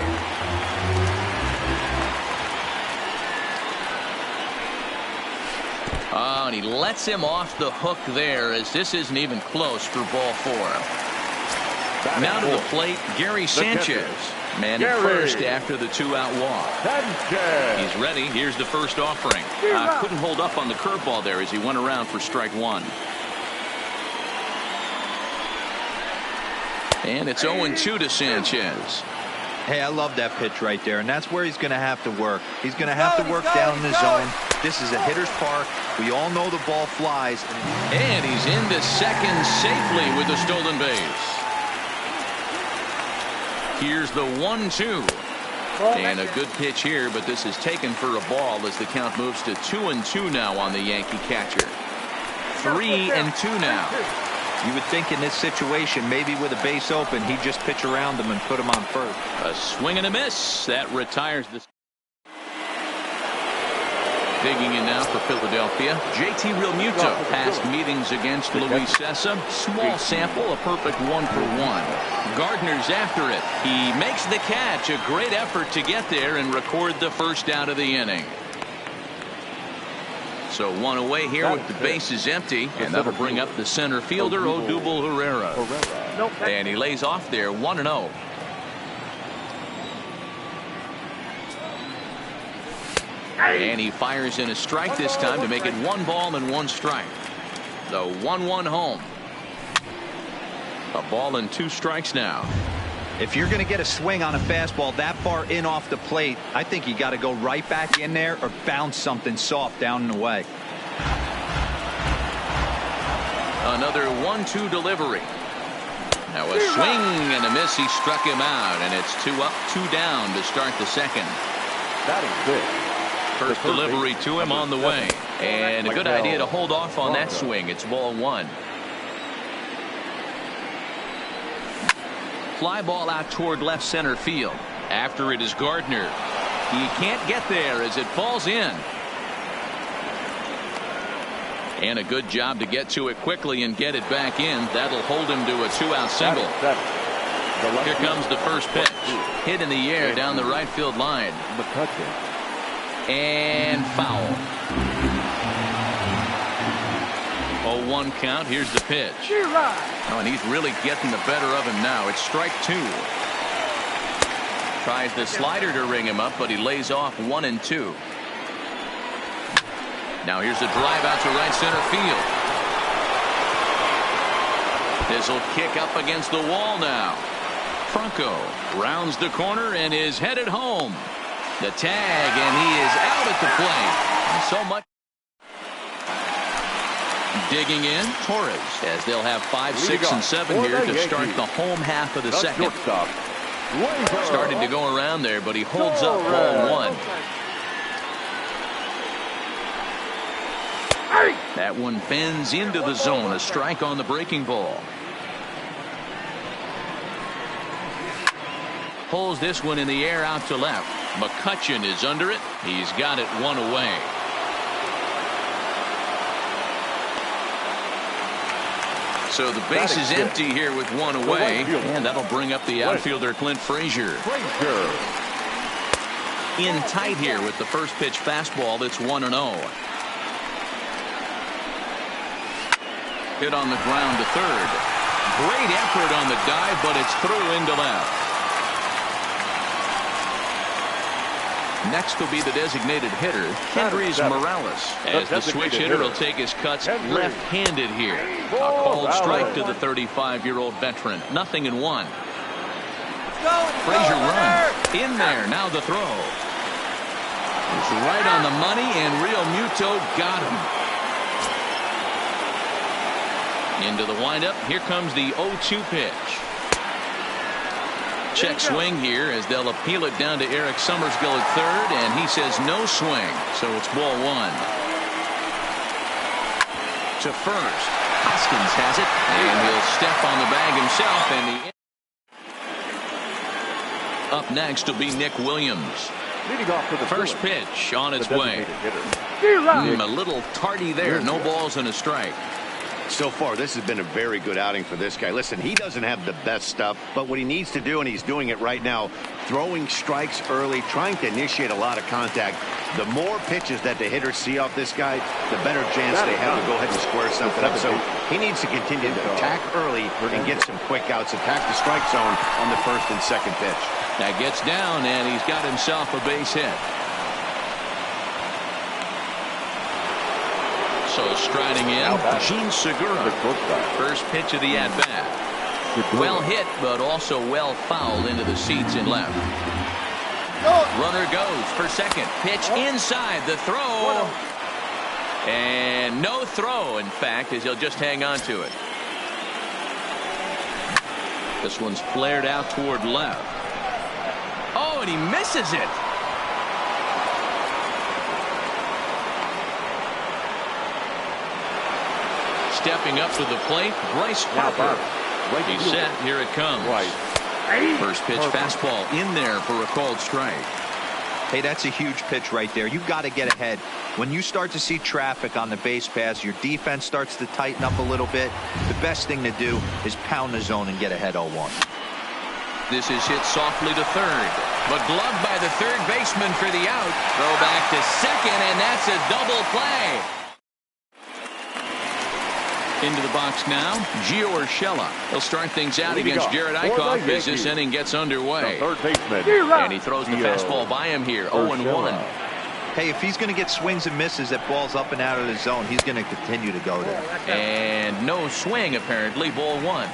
Oh, and he lets him off the hook there, as this isn't even close for ball 4. Now to the plate, Gary Sanchez. Man at first after the 2-out walk. He's ready. Here's the first offering. Couldn't hold up on the curveball there as he went around for strike 1. And it's 0-2 to Sanchez.
Hey, I love that pitch right there, and that's where he's going to have to work. He's going to have to work down in the zone. This is a hitter's park. We all know the ball flies.
And he's into second safely with the stolen base. Here's the 1-2. And a good pitch here, but this is taken for a ball as the count moves to 2-2 now on the Yankee catcher. 3-2 now.
You would think in this situation, maybe with a base open, he'd just pitch around them and put him on first.
A swing and a miss. That retires the... Digging in now for Philadelphia, JT Realmuto. Past meetings against Luis Sessa. Small sample, a perfect 1-for-1. Gardner's after it. He makes the catch. A great effort to get there and record the first out of the inning. So 1 away here with the bases empty, and that'll bring up the center fielder, Odubel Herrera. And he lays off there, 1-0. And he fires in a strike this time to make it 1 ball and 1 strike. The 1-1 home. A ball and 2 strikes now.
If you're going to get a swing on a fastball that far in off the plate, I think you got to go right back in there or bounce something soft down and away.
Another 1-2 delivery. Now a swing and a miss. He struck him out, and it's 2 up, 2 down to start the second.
Batting 6,
First delivery to him on the way. And a good idea to hold off on that swing. It's ball one. Fly ball out toward left center field. After it is Gardner. He can't get there as it falls in. And a good job to get to it quickly and get it back in. That'll hold him to a 2-out single. Here comes the first pitch. Hit in the air down the right field line. And foul. 0-1 count. Here's the pitch. Oh, and he's really getting the better of him now. It's strike two. Tries the slider to ring him up, but he lays off 1-2. Now here's a drive out to right center field. This will kick up against the wall now. Franco rounds the corner and is headed home. The tag, and he is out at the plate. And so much. Digging in, Torres, as they'll have 5, 6, and 7 here to start the home half of the second. Starting to go around there, but he holds up ball one. That one bends into the zone. A strike on the breaking ball. Pulls this one in the air out to left. McCutchen is under it. He's got it one away. So the base is empty here with one away, and that'll bring up the outfielder Clint Frazier. In tight here with the first pitch fastball. That's 1-0. Hit on the ground to third. Great effort on the dive, but it's through into left. Next will be the designated hitter, Kendrys Morales, as the switch hitter will take his cuts left-handed here. A called strike to the 35-year-old veteran. 0-1. Frazier runs in there. Now the throw. It's right on the money, and Real Muto got him. Into the windup. Here comes the 0-2 pitch. Check swing here as they'll appeal it down to Eric Summersgill at third, and he says no swing, so it's ball one. To first, Hoskins has it, and he'll step on the bag himself. And up next will be Nick Williams. First pitch on its way. A little tardy there. No balls and a strike.
So far, this has been a very good outing for this guy. Listen, he doesn't have the best stuff, but what he needs to do, and he's doing it right now, throwing strikes early, trying to initiate a lot of contact. The more pitches that the hitters see off this guy, the better chance they have to go ahead and square something up. So he needs to continue to attack early and get some quick outs, attack the strike zone on the first and second pitch.
That gets down, and he's got himself a base hit. So striding in, Gene Segura. First pitch of the at-bat. Well hit, but also well fouled into the seats in left. Runner goes for second. Pitch inside. The throw. And no throw, in fact, as he'll just hang on to it. This one's flared out toward left. Oh, and he misses it. Stepping up to the plate, Bryce Harper. He's set. Here it comes. First pitch fastball in there for a called strike.
Hey, that's a huge pitch right there. You've got to get ahead. When you start to see traffic on the base paths, your defense starts to tighten up a little bit. The best thing to do is pound the zone and get ahead 0-1.
This is hit softly to third, but gloved by the third baseman for the out. Throw back to second, and that's a double play. Into the box now, Gio Urshela. He'll start things out against Jared Eichhoff as this inning gets underway. And he throws the fastball by him here, 0-1.
Hey, if he's going to get swings and misses at balls up and out of the zone, he's going to continue to go there.
And no swing, apparently, ball one.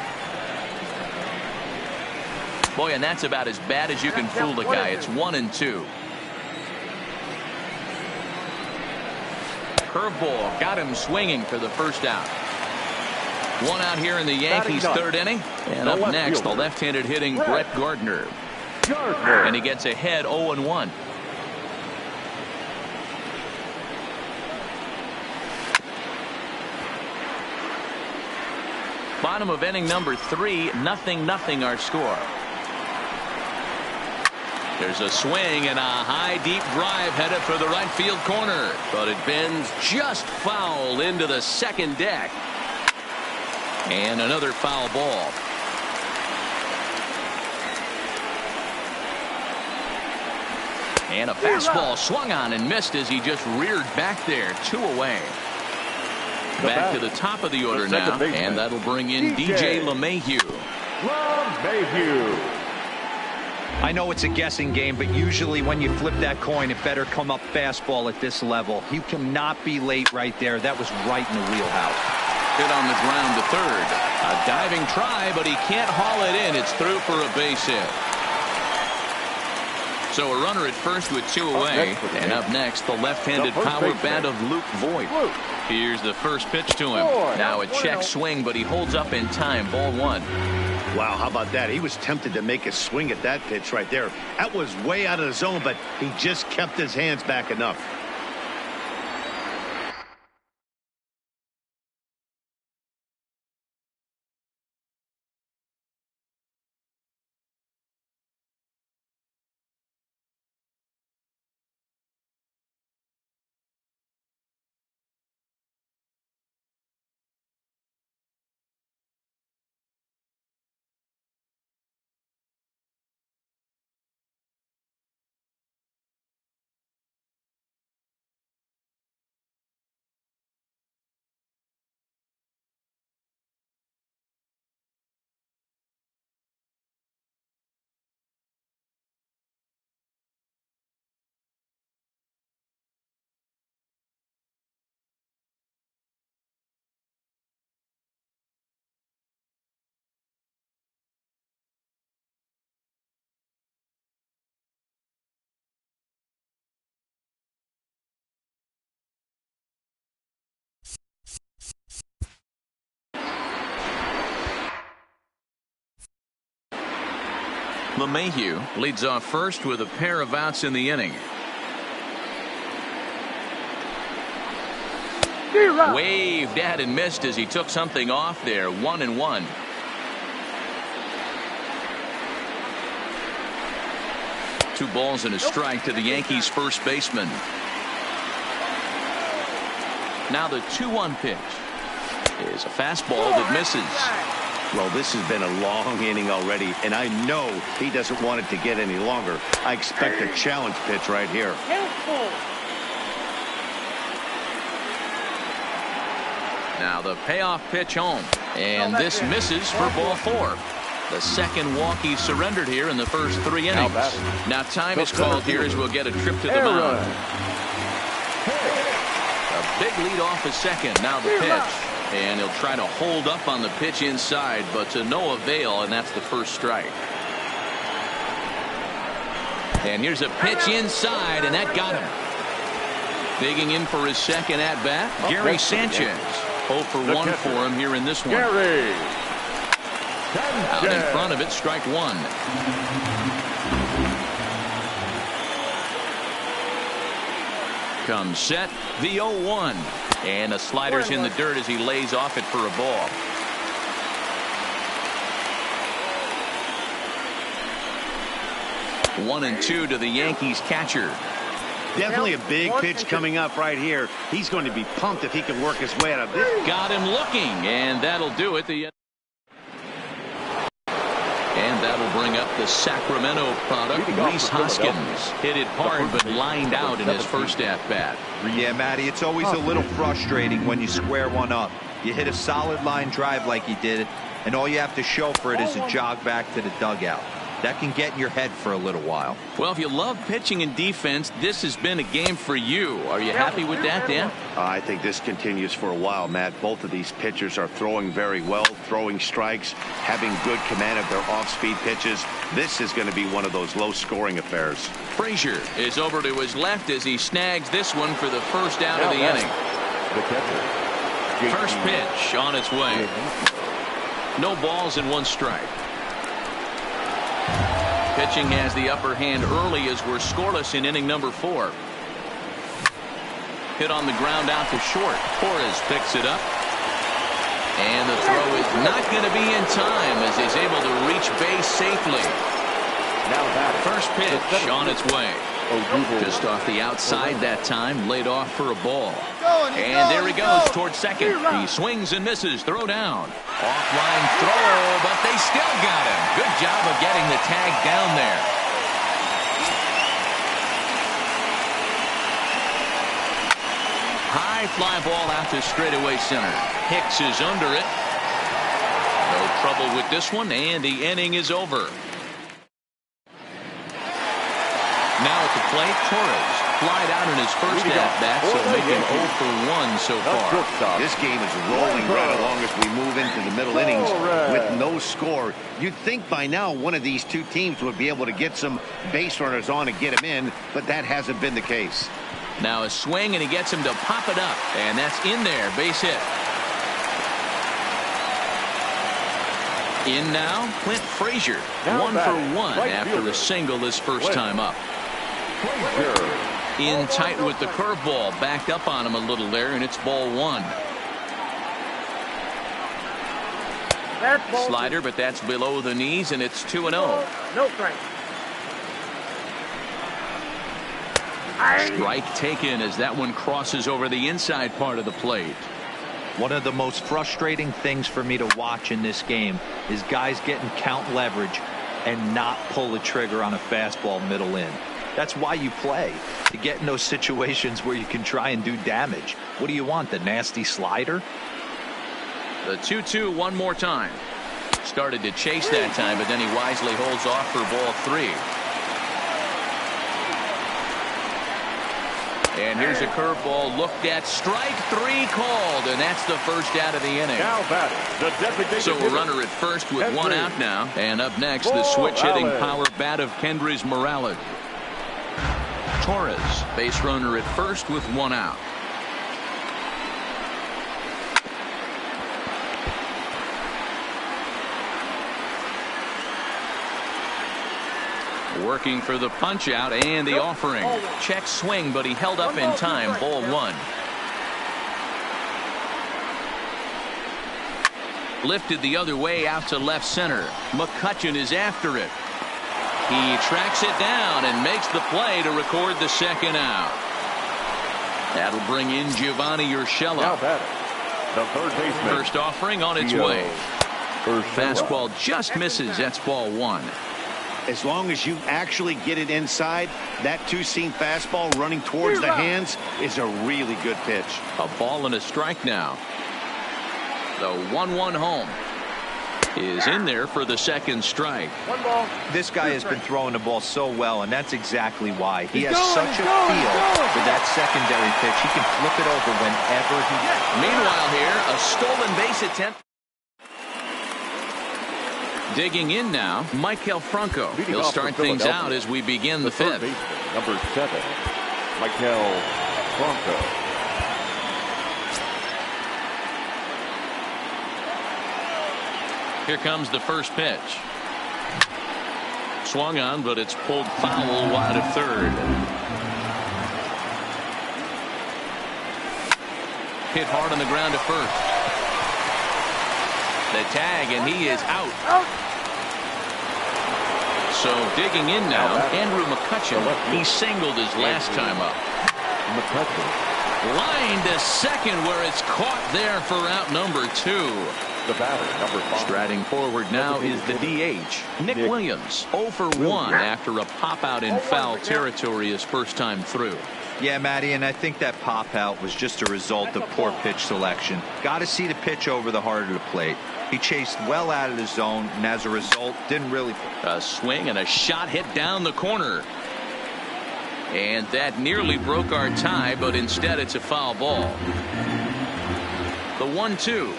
Boy, and that's about as bad as you can fool the guy. It's 1-2. Curveball got him swinging for the first out. One out here in the Yankees' third inning. And up next, the left-handed hitting Brett Gardner. And he gets ahead 0-1. Bottom of inning number 3, 0-0 our score. There's a swing and a high deep drive headed for the right field corner,
but it bends just foul into the second deck.
And another foul ball. And a fastball swung on and missed as he just reared back there. 2 away. Back to the top of the order now, and that'll bring in DJ LeMahieu.
I know it's a guessing game, but usually when you flip that coin, it better come up fastball at this level. You cannot be late right there. That was right in the wheelhouse.
Hit on the ground to third. A diving try, but he can't haul it in. It's through for a base hit. So a runner at first with 2 away. And up next, the left-handed power bat of Luke Voigt. Here's the first pitch to him. Now a check swing, but he holds up in time. Ball 1.
Wow, how about that? He was tempted to make a swing at that pitch right there. That was way out of the zone, but he just kept his hands back enough.
LeMahieu leads off first with a pair of outs in the inning. Waved at and missed as he took something off there. 1-1. Two balls and a strike to the Yankees first baseman. Now the 2-1 pitch is a fastball that misses.
Well, this has been a long inning already, and I know he doesn't want it to get any longer. I expect a challenge pitch right here.
Now the payoff pitch home, and this misses for ball 4. The second walk he surrendered here in the first 3 innings. Now time is called here as we'll get a trip to the mound. A big lead off is second. Now the pitch. And he'll try to hold up on the pitch inside, but to no avail, and that's the first strike. And here's a pitch inside, and that got him. Digging in for his second at-bat, Gary Sanchez. 0 for 1 for him here in this one. Out in front of it, strike 1. Comes set, the 0-1. And the slider's in the dirt as he lays off it for a ball. One and 2 to the Yankees catcher.
Definitely a big pitch coming up right here. He's going to be pumped if he can work his way out of this.
Got him looking, and that'll do it. And that'll bring up the Sacramento product, Rhys Hoskins. Hit it hard, but lined out in his first at-bat.
Yeah, Matty, it's always a little frustrating when you square one up. You hit a solid line drive like he did, and all you have to show for it is a jog back to the dugout. That can get in your head for a little while.
Well, if you love pitching and defense, this has been a game for you. Are you happy with that, Dan?
I think this continues for a while, Matt. Both of these pitchers are throwing very well, throwing strikes, having good command of their off-speed pitches. This is going to be one of those low-scoring affairs.
Frazier is over to his left as he snags this one for the first out of the inning. First pitch on its way. No balls and 1 strike. Pitching has the upper hand early as we're scoreless in inning number 4. Hit on the ground out to short. Torres picks it up. And the throw is not going to be in time as he's able to reach base safely.
Now that
First pitch on its way. Just off the outside that time, laid off for a ball. And there he goes towards second. He swings and misses. Throw down. Offline throw, but they still got him. Good job of getting the tag down there. High fly ball out to straightaway center. Hicks is under it. No trouble with this one, and the inning is over. Now at the plate, Torres flied out in his first at-bat, so making 0 for 1 so far.
This game is rolling right along as we move into the middle innings with no score. You'd think by now one of these two teams would be able to get some base runners on and get them in, but that hasn't been the case.
Now a swing, and he gets him to pop it up, and that's in there, base hit. In now, Clint Frazier, 1 for 1 after a single his first time up. In tight with the curveball, backed up on him a little there, and it's ball 1. Slider, but that's below the knees, and it's 2-0.
No strike.
Strike taken as that one crosses over the inside part of the plate.
One of the most frustrating things for me to watch in this game is guys getting count leverage and not pull the trigger on a fastball middle in. That's why you play, to get in those situations where you can try and do damage. What do you want, the nasty slider?
The 2-2 one more time. Started to chase that time, but then he wisely holds off for ball 3. And here's a curveball looked at. Strike 3 called, and that's the first out of the inning.
Now batting,
so a runner at first with one out now. And up next, the switch-hitting power bat of Kendrys Morales. Torres, base runner at first with 1 out. Working for the punch out and the offering. Check swing, but he held up in time. Ball 1. Lifted the other way out to left center. McCutchen is after it. He tracks it down and makes the play to record the second out. That'll bring in Giovanni Urshela.
Now batting, the third baseman.
First offering on its way. Fastball just misses. That's ball 1.
As long as you actually get it inside, that two-seam fastball running towards the hands is a really good pitch.
A ball and a strike now. The 1-1 home is in there for the second strike.
This guy has been throwing the ball so well, and that's exactly why. He has such a feel for that secondary pitch. He can flip it over whenever he wants.
Meanwhile here, a stolen base attempt. Digging in now, Michael Franco. He'll start things out as we begin the 5th.
Number 7, Michael Franco.
Here comes the first pitch. Swung on, but it's pulled foul wide of third. Hit hard on the ground to first. The tag, and he is out. So digging in now, Andrew McCutchen. He singled his last time up. Line to second, where it's caught there for out number 2.
The batter, number 5.
Striding forward now is the DH, Nick Williams. 0 for 1 after a pop out in foul territory his first time through.
Yeah, Matty, and I think that pop out was just a result of poor pitch selection. Got to see the pitch over the heart of the plate. He chased well out of the zone, and as a result, didn't really.
A swing and a shot hit down the corner. And that nearly broke our tie, but instead it's a foul ball. The 1-2.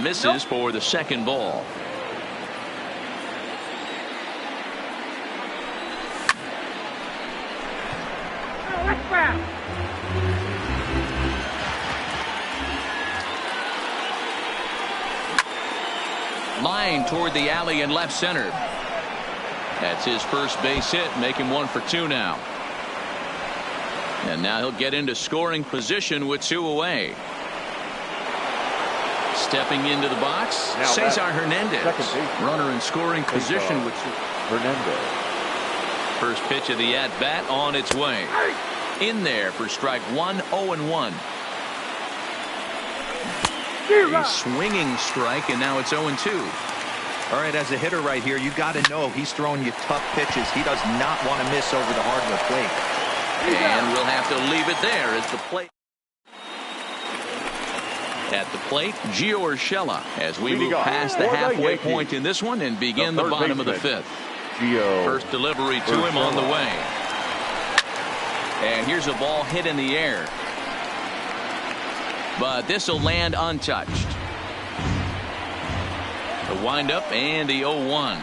Misses for the second ball. Line toward the alley in left center. That's his first base hit, make him 1 for 2 now. And now he'll get into scoring position with 2 away. Stepping into the box,
Now
Cesar
back.
Hernandez.
Second baseman.
Runner in scoring position with
Hernandez.
first pitch of the at-bat on its way. In there for strike one, 0-1. A swinging strike, and now it's 0-2.
All right, as a hitter right here, you got to know he's throwing you tough pitches. He does not want to miss over the hardwood plate.
And we'll have to leave it there as the plate. At the plate, Gio Urshela as we move past the halfway point in this one and begin the bottom of the fifth. First delivery to him on the way. And here's a ball hit in the air. But this will land untouched. The windup and the 0-1.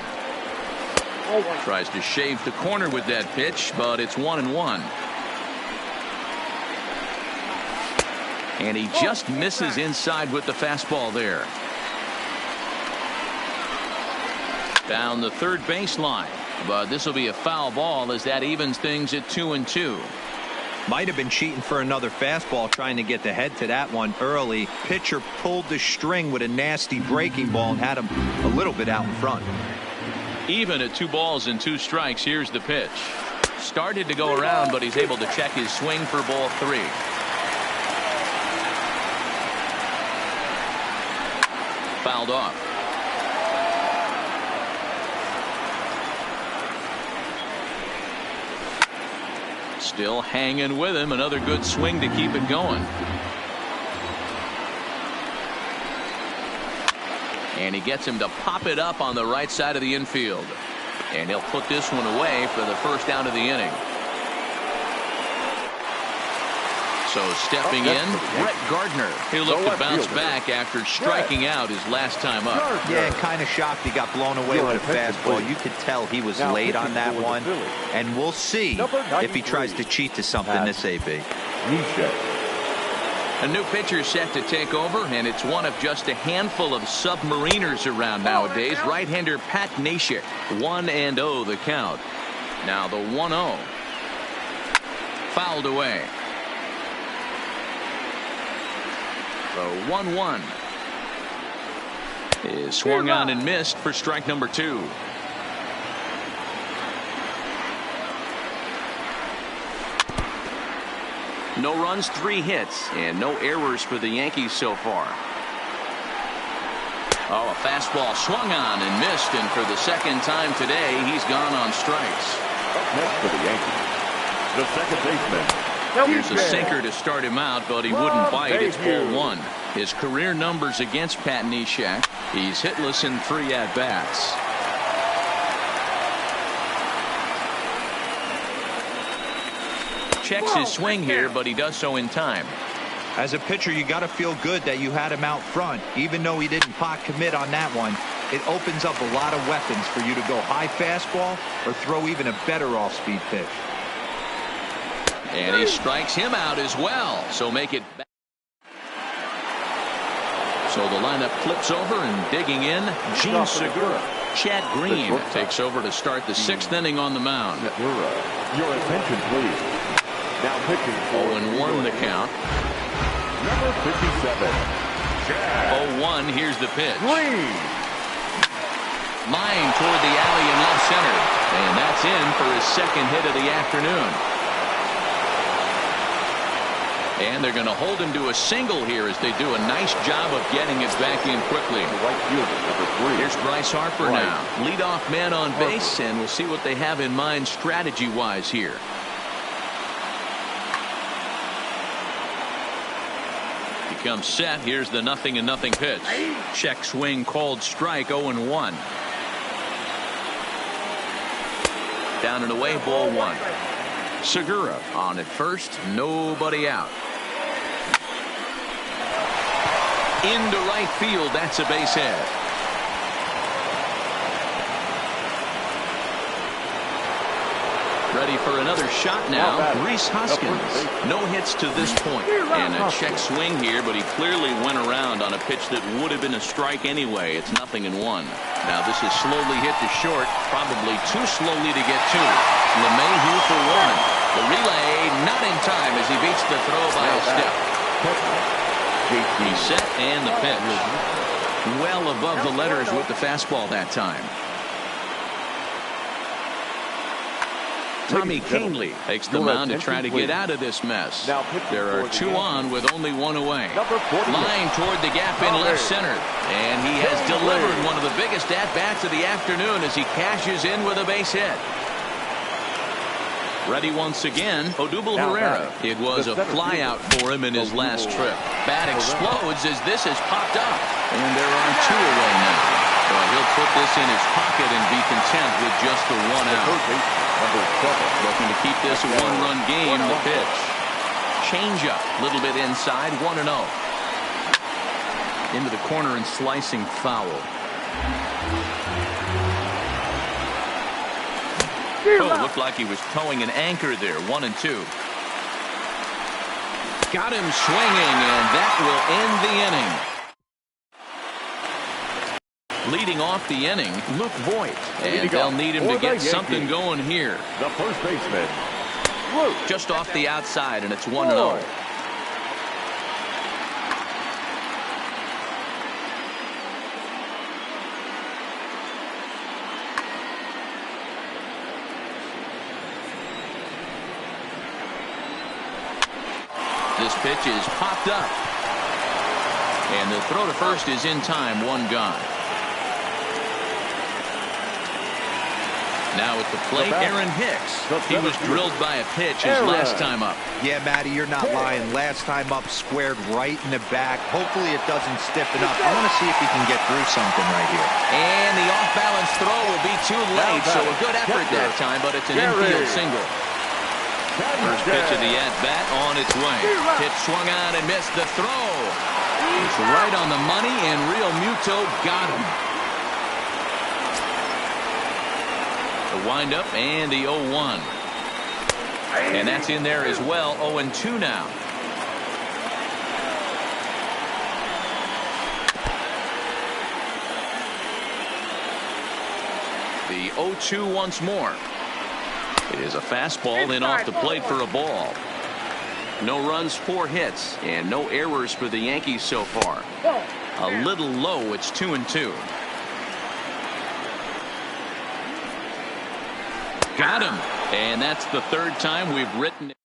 Tries to shave the corner with that pitch, but it's 1-1. And he just misses inside with the fastball there. Down the third baseline, but this will be a foul ball as that evens things at 2-2.
Might have been cheating for another fastball, trying to get the head to that one early. Pitcher pulled the string with a nasty breaking ball and had him a little bit out in front.
Even at 2 balls and 2 strikes, here's the pitch. Started to go around, but he's able to check his swing for ball 3. Fouled off. Still hanging with him. Another good swing to keep it going. And he gets him to pop it up on the right side of the infield. And he'll put this one away for the first out of the inning. So stepping in, Brett Gardner. He'll look to bounce back after striking out his last time up.
Yeah, kind of shocked he got blown away with a fastball. You could tell he was late on that one. And we'll see if he tries to cheat to something this AB.
A new pitcher set to take over, and it's one of just a handful of submariners around nowadays. Right-hander Pat Neshek, 1-0 the count. Now the 1-0. Fouled away. The 1-1 is swung on and missed for strike number 2. No runs, 3 hits, and no errors for the Yankees so far. Oh, a fastball swung on and missed, and for the second time today, he's gone on strikes.
Up next for the Yankees, the second baseman.
Here's a sinker to start him out, but he wouldn't bite. It's ball 1. His career numbers against Pat Neshek. He's hitless in 3 at-bats. Checks his swing here, but he does so in time.
As a pitcher, you got to feel good that you had him out front. Even though he didn't pot commit on that one, it opens up a lot of weapons for you to go high fastball or throw even a better off-speed pitch.
And he strikes him out as well. So make it back. So the lineup flips over and digging in, Gene Segura. Chad Green takes over to start the 6th inning on the mound.
Your attention, please. Now pitching for
0-1 the count.
number 57.
0-1. Here's the pitch.
Green.
Line toward the alley in left center. And that's in for his 2nd hit of the afternoon. And they're going to hold him to a single here as they do a nice job of getting it back in quickly.
Right fielder, number 3.
Here's Bryce Harper now. Leadoff man on base, and we'll see what they have in mind strategy-wise here. He comes set. Here's the 0-0 pitch. Check swing called strike, 0-1. Down and away, ball 1. Segura on at first, nobody out. Into right field, that's a base hit. Ready for another shot now, Rhys Hoskins. No hits to this point. And a check swing here, but he clearly went around on a pitch that would have been a strike anyway. It's 0-1. Now this is slowly hit to short, probably too slowly to get to. LeMahieu for 1. The relay not in time as he beats the throw by a step. He's set and the pitch. Well above the letters with the fastball that time. Tommy Canely takes the mound to try to get out of this mess. There are two on with only one away. Line toward the gap in left center. And he has delivered one of the biggest at-bats of the afternoon as he cashes in with a base hit. Ready once again, Odubel Herrera. It was a flyout for him in his last trip. Bat explodes as this has popped up. And there are two away now. Well, he'll put this in his pocket and be content with just the one out. Looking to keep this a one-run game. The pitch. Change up. A little bit inside. 1-0. Into the corner and slicing foul. Oh, looked like he was towing an anchor there. 1-2. Got him swinging, and that will end the inning. Leading off the inning, Luke Voigt. And they'll need him to get something going here.
The first baseman,
just off the outside, and it's 1-0. This pitch is popped up. And the throw to first is in time. One gone. Now at the plate, Aaron Hicks. He was drilled by a pitch his last time up.
Yeah, Matty, you're not lying. Last time up, squared right in the back. Hopefully it doesn't stiffen up. I want to see if he can get through something right here.
And the off-balance throw will be too late, so a good effort that time, but it's an infield single. First pitch of the at-bat on its way. Pitch swung on and missed the throw. It's right on the money, and Real Muto got him. The windup and the 0-1. And that's in there as well. 0-2 now. The 0-2 once more. It is a fastball in off the plate for a ball. No runs, 4 hits, and no errors for the Yankees so far. A little low. It's 2-2. Got him. And that's the third time we've written it.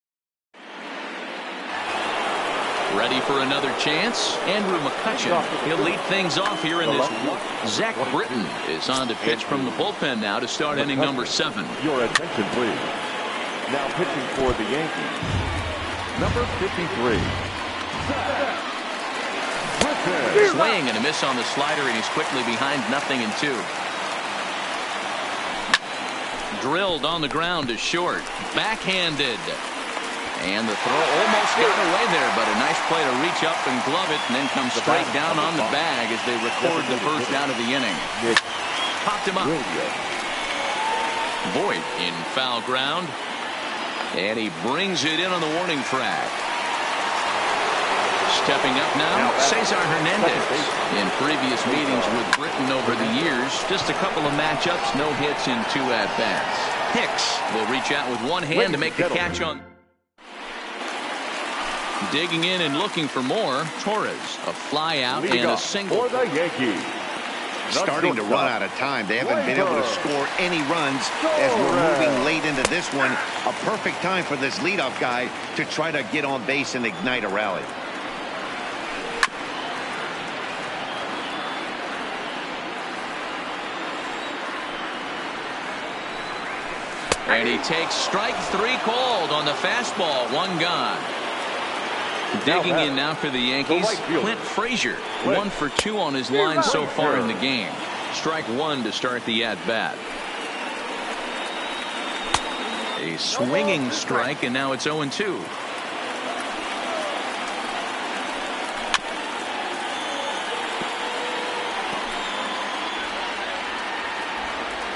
Ready for another chance? Andrew McCutcheon. He'll lead things off here in this. Zach Britton is on to pitch from the bullpen now to start inning number 7.
Your attention, please. Now pitching for the Yankees, number 53.
Swing and a miss on the slider, and he's quickly behind 0-2. Drilled on the ground to short. Backhanded. And the throw almost got away there, but a nice play to reach up and glove it, and then come straight down on the bag as they record the first out of the inning. Popped him up. Voigt in foul ground. And he brings it in on the warning track. Stepping up now, Cesar Hernandez. In previous meetings with Britton over the years, just a couple of matchups, no hits in 2 at-bats. Hicks will reach out with one hand to make the catch on. Digging in and looking for more. Torres, a fly out and a single.
For the Yankees.
Starting to run out of time. They haven't been able to score any runs as we're moving late into this one. A perfect time for this leadoff guy to try to get on base and ignite a rally.
And he takes strike 3 called on the fastball. 1 gone. Digging in now for the Yankees, Clint Frazier. 1 for 2 on his line so far in the game. Strike 1 to start the at-bat. A swinging strike, and now it's 0-2.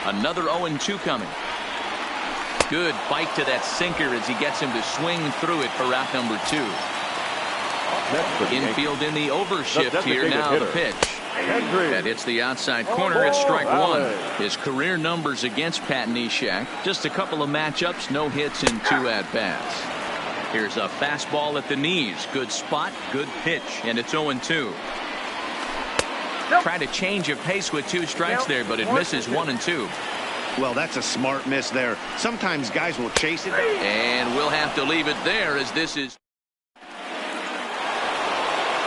Another 0-2 coming. Good bite to that sinker as he gets him to swing through it for out number 2. Infield in the overshift here. Now the pitch. That hits the outside corner. It's strike 1. His career numbers against Pat Neshek. Just a couple of matchups. No hits in 2 at-bats. Here's a fastball at the knees. Good spot, good pitch, and it's 0-2. Try to change of pace with 2 strikes there, but it misses 1-2.
Well, that's a smart miss there. Sometimes guys will chase it.
And we'll have to leave it there as this is.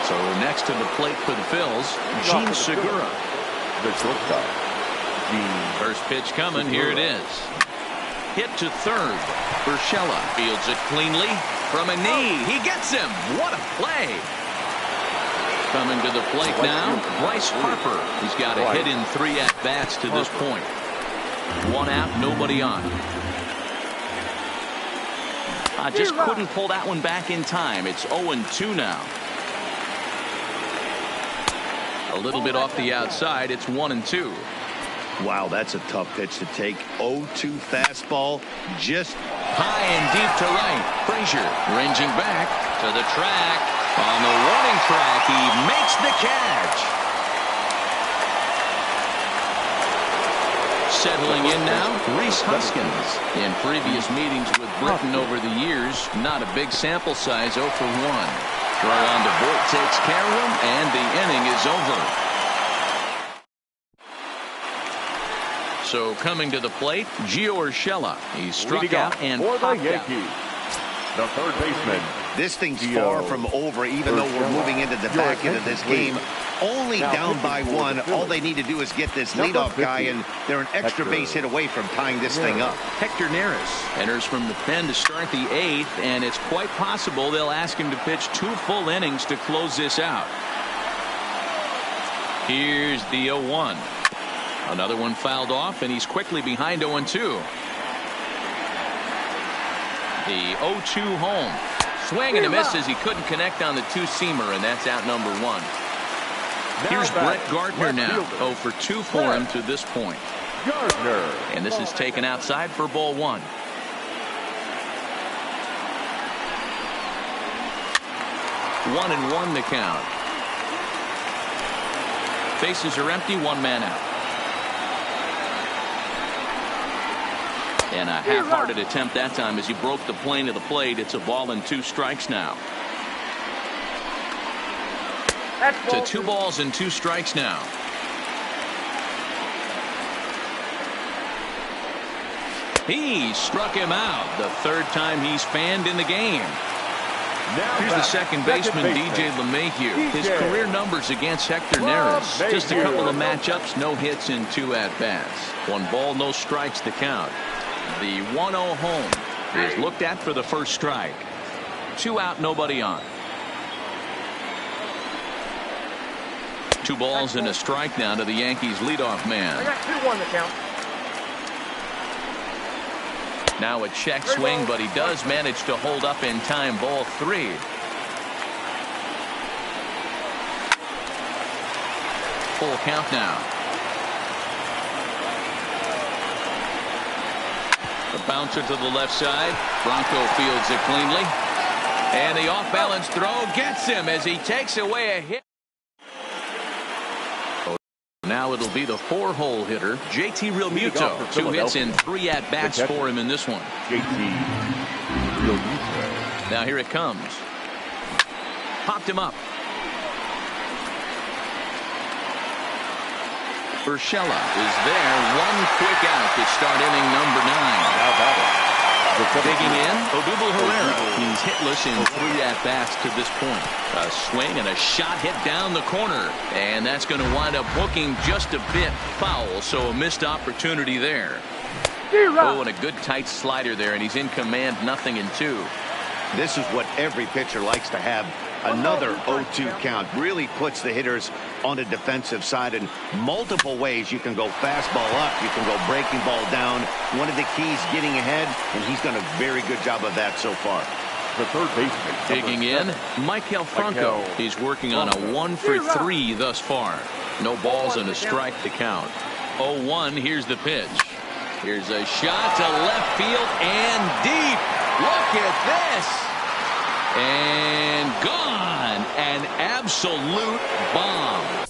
So next to the plate for the Phils, Gene Segura.
The shortstop, Gene.
First pitch coming. Here it is. Hit to third. Urshela fields it cleanly from a knee. He gets him. What a play. Coming to the plate now, Bryce Harper. He's got a hit in 3 at-bats to this point. 1 out, nobody on. Just couldn't pull that one back in time. It's 0-2 now. A little bit off the outside. It's 1-2.
Wow, that's a tough pitch to take. 0-2 fastball, just
high and deep to right. Frazier ranging back to the track. On the warning track, he makes the catch. Settling in now, Rhys Hoskins. In previous meetings with Britton over the years, not a big sample size, 0 for 1. Throw on to Voit takes care of him, and the inning is over. So coming to the plate, Gio Urshela. He struck out and
for the
popped
Yankees, the third baseman.
This thing's far from over, even though we're moving into the back end of this game. Only down by 1. All they need to do is get this leadoff guy, and they're an extra base hit away from tying this thing up.
Hector Neris enters from the pen to start the 8th, and it's quite possible they'll ask him to pitch 2 full innings to close this out. Here's the 0-1. Another one fouled off, and he's quickly behind 0-2. The 0-2 home. Swing and a miss as he couldn't connect on the 2-seamer, and that's out number 1. Here's Brett Gardner now. 0 for 2 for him to this point.
Gardner.
And this is taken outside for ball 1. One and 1 the count. Bases are empty, 1 man out. And a half-hearted attempt that time as he broke the plane of the plate. It's a ball and 2 strikes now. To 2 balls and 2 strikes now. He struck him out. The 3rd time he's fanned in the game. Here's the second baseman, DJ LeMahieu. His career numbers against Hector Neris. Just a couple of matchups, no hits in 2 at-bats. 1 ball, no strikes to count. The 1-0 home is looked at for the first strike. 2 out, nobody on. 2 balls and a strike now to the Yankees leadoff man.
I got 2-1 to count.
Now a check swing, but he does manage to hold up in time. Ball 3. Full count now. The bouncer to the left side. Bronco fields it cleanly. And the off-balance throw gets him as he takes away a hit. Now it'll be the 4-hole hitter, JT Realmuto. 2 hits and 3 at-bats for him in this one.
JT Realmuto.
Now here it comes. Popped him up. Urshela is there. 1 quick out to start inning number 9.
Now batting.
Digging in, Odubel Herrera. He's hitless in 3 at-bats to this point. A swing and a shot hit down the corner. And that's going to wind up hooking just a bit foul, so a missed opportunity there. Oh, and a good tight slider there, and he's in command, 0-2.
This is what every pitcher likes to have. Another 0-2 count really puts the hitters on the defensive side in multiple ways. You can go fastball up, you can go breaking ball down. One of the keys, getting ahead, and he's done a very good job of that so far.
The third baseman.
Digging in, Maikel Franco. He's working on a 1 for 3 thus far. No balls and a strike to count. 0-1, here's the pitch. Here's a shot to left field and deep. Look at this. And gone. An absolute bomb.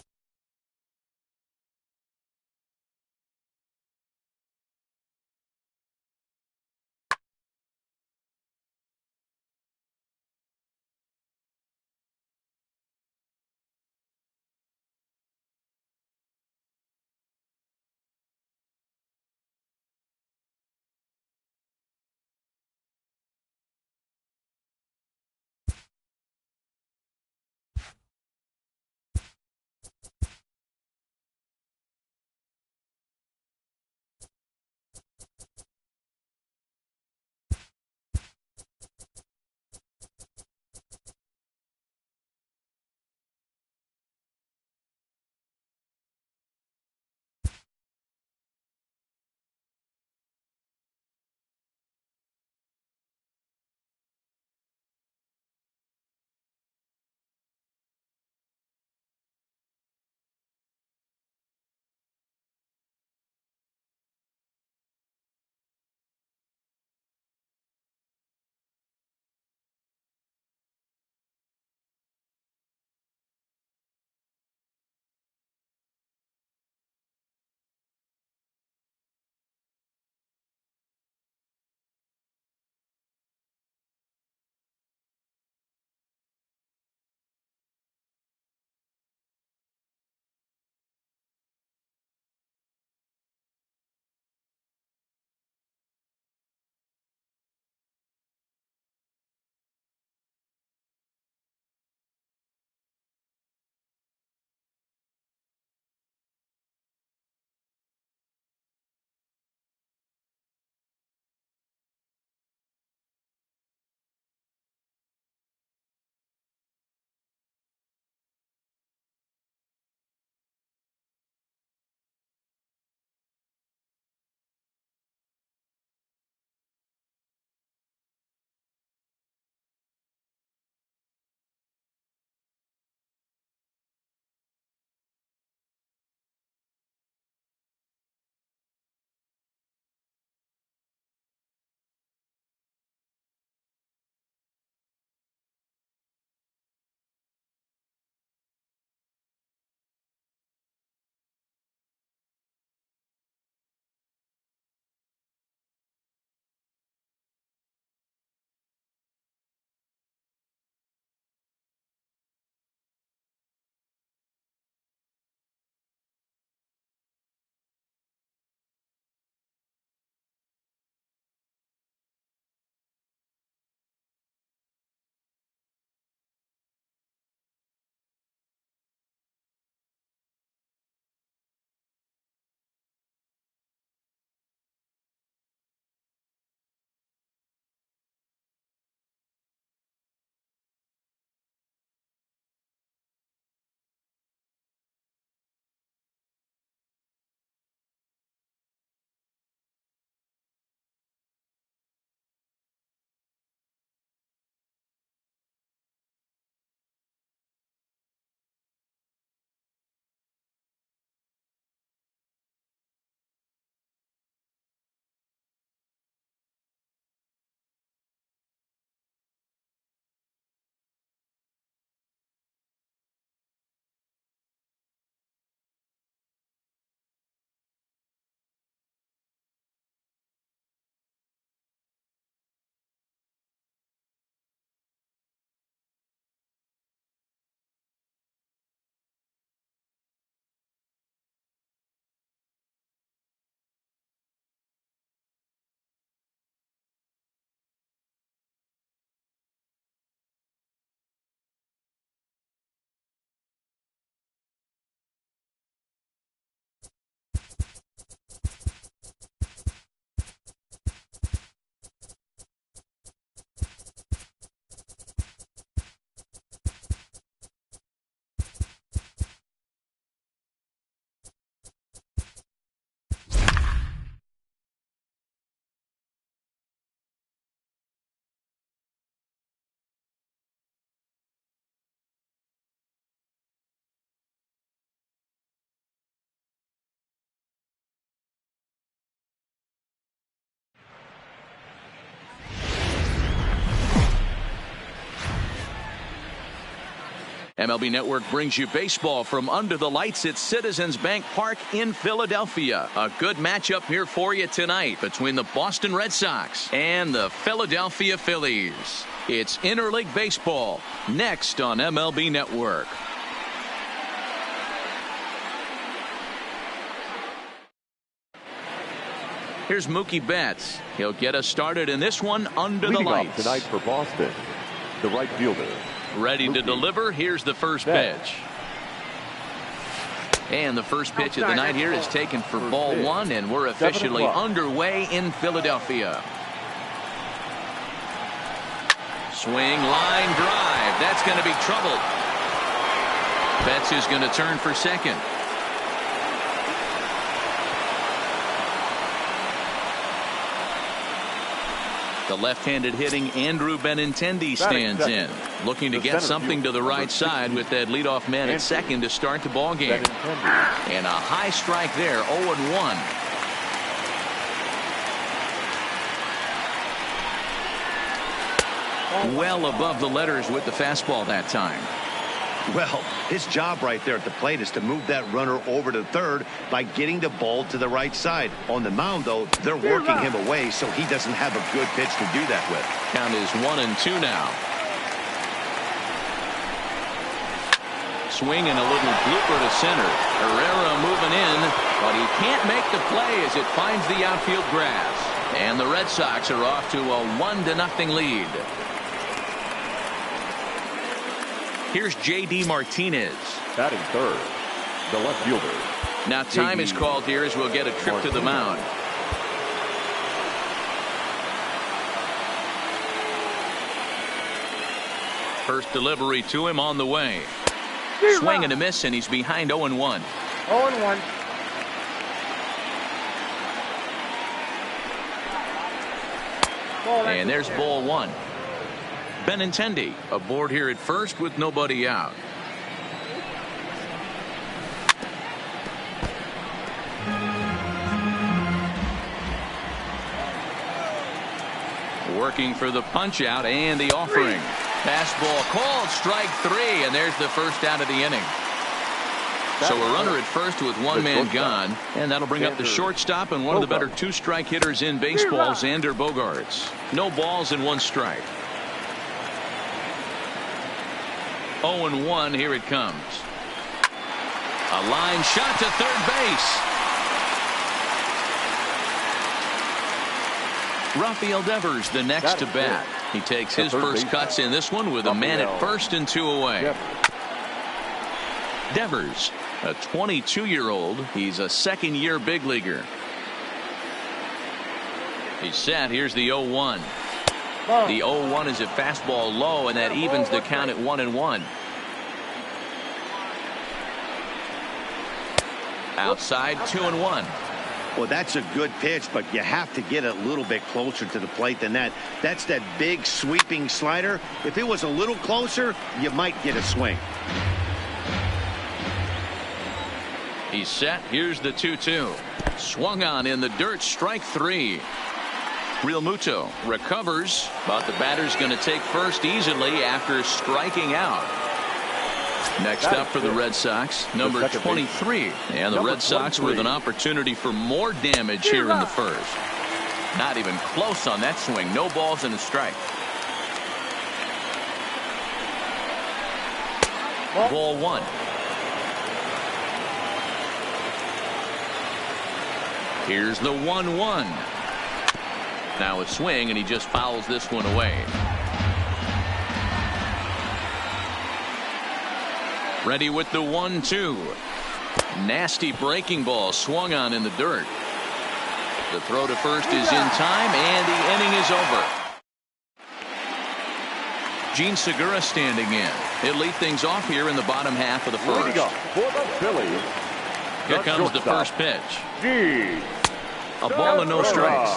MLB Network brings you baseball from under the lights at Citizens Bank Park in Philadelphia. A good matchup here for you tonight between the Boston Red Sox and the Philadelphia Phillies. It's interleague baseball next on MLB Network. Here's Mookie Betts. He'll get us started in this one under the lights.
Tonight for Boston, the right fielder.
Ready to deliver. Here's the first pitch. And the first pitch of the night here is taken for ball one, and we're officially underway in Philadelphia. Swing, line drive. That's going to be trouble. Betts is going to turn for second. The left-handed hitting Andrew Benintendi stands in, looking to get something to the right side with that leadoff man at second to start the ball game. And a high strike there, 0-1. Well above the letters with the fastball that time.
Well, his job right there at the plate is to move that runner over to third by getting the ball to the right side. On the mound, though, they're working him away, so he doesn't have a good pitch to do that with.
Count is 1-2 now. Swing and a little blooper to center. Herrera moving in, but he can't make the play as it finds the outfield grass. And the Red Sox are off to a 1-0 lead. Here's J.D. Martinez.
Batting third, the left fielder.
Now time is called here as we'll get a trip to the mound. First delivery to him on the way. Swing and a miss, and he's behind 0-1.
0-1.
And there's ball one. Benintendi aboard here at first with nobody out. Working for the punch out and the offering. Fastball called, strike three, and there's the first out of the inning. So a runner at first with one man gone, and that'll bring up the shortstop and one of the better two-strike hitters in baseball, Xander Bogaerts. No balls and one strike. 0-1, here it comes. A line shot to third base. Rafael Devers the next to bat. He takes his first cuts in this one with a man at first and two away. Devers, a 22-year-old. He's a second-year big leaguer. He's set. Here's the 0-1. The 0-1 is a fastball low, and that evens the count at 1-1. Outside, 2-1.
Well, that's a good pitch, but you have to get a little bit closer to the plate than that. That's that big sweeping slider. If it was a little closer, you might get a swing.
He's set. Here's the 2-2. Swung on in the dirt. Strike three. Real Muto recovers, but the batter's going to take first easily after striking out. Next up for the Red Sox, number 23. And the Red Sox with an opportunity for more damage here in the first. Not even close on that swing. No balls and a strike. Ball one. Here's the 1-1. Now a swing, and he just fouls this one away. Ready with the 1-2. Nasty breaking ball swung on in the dirt. The throw to first is in time, and the inning is over. Gene Segura standing in. He'll lead things off here in the bottom half of the first. Here comes the first pitch. A ball and no strikes.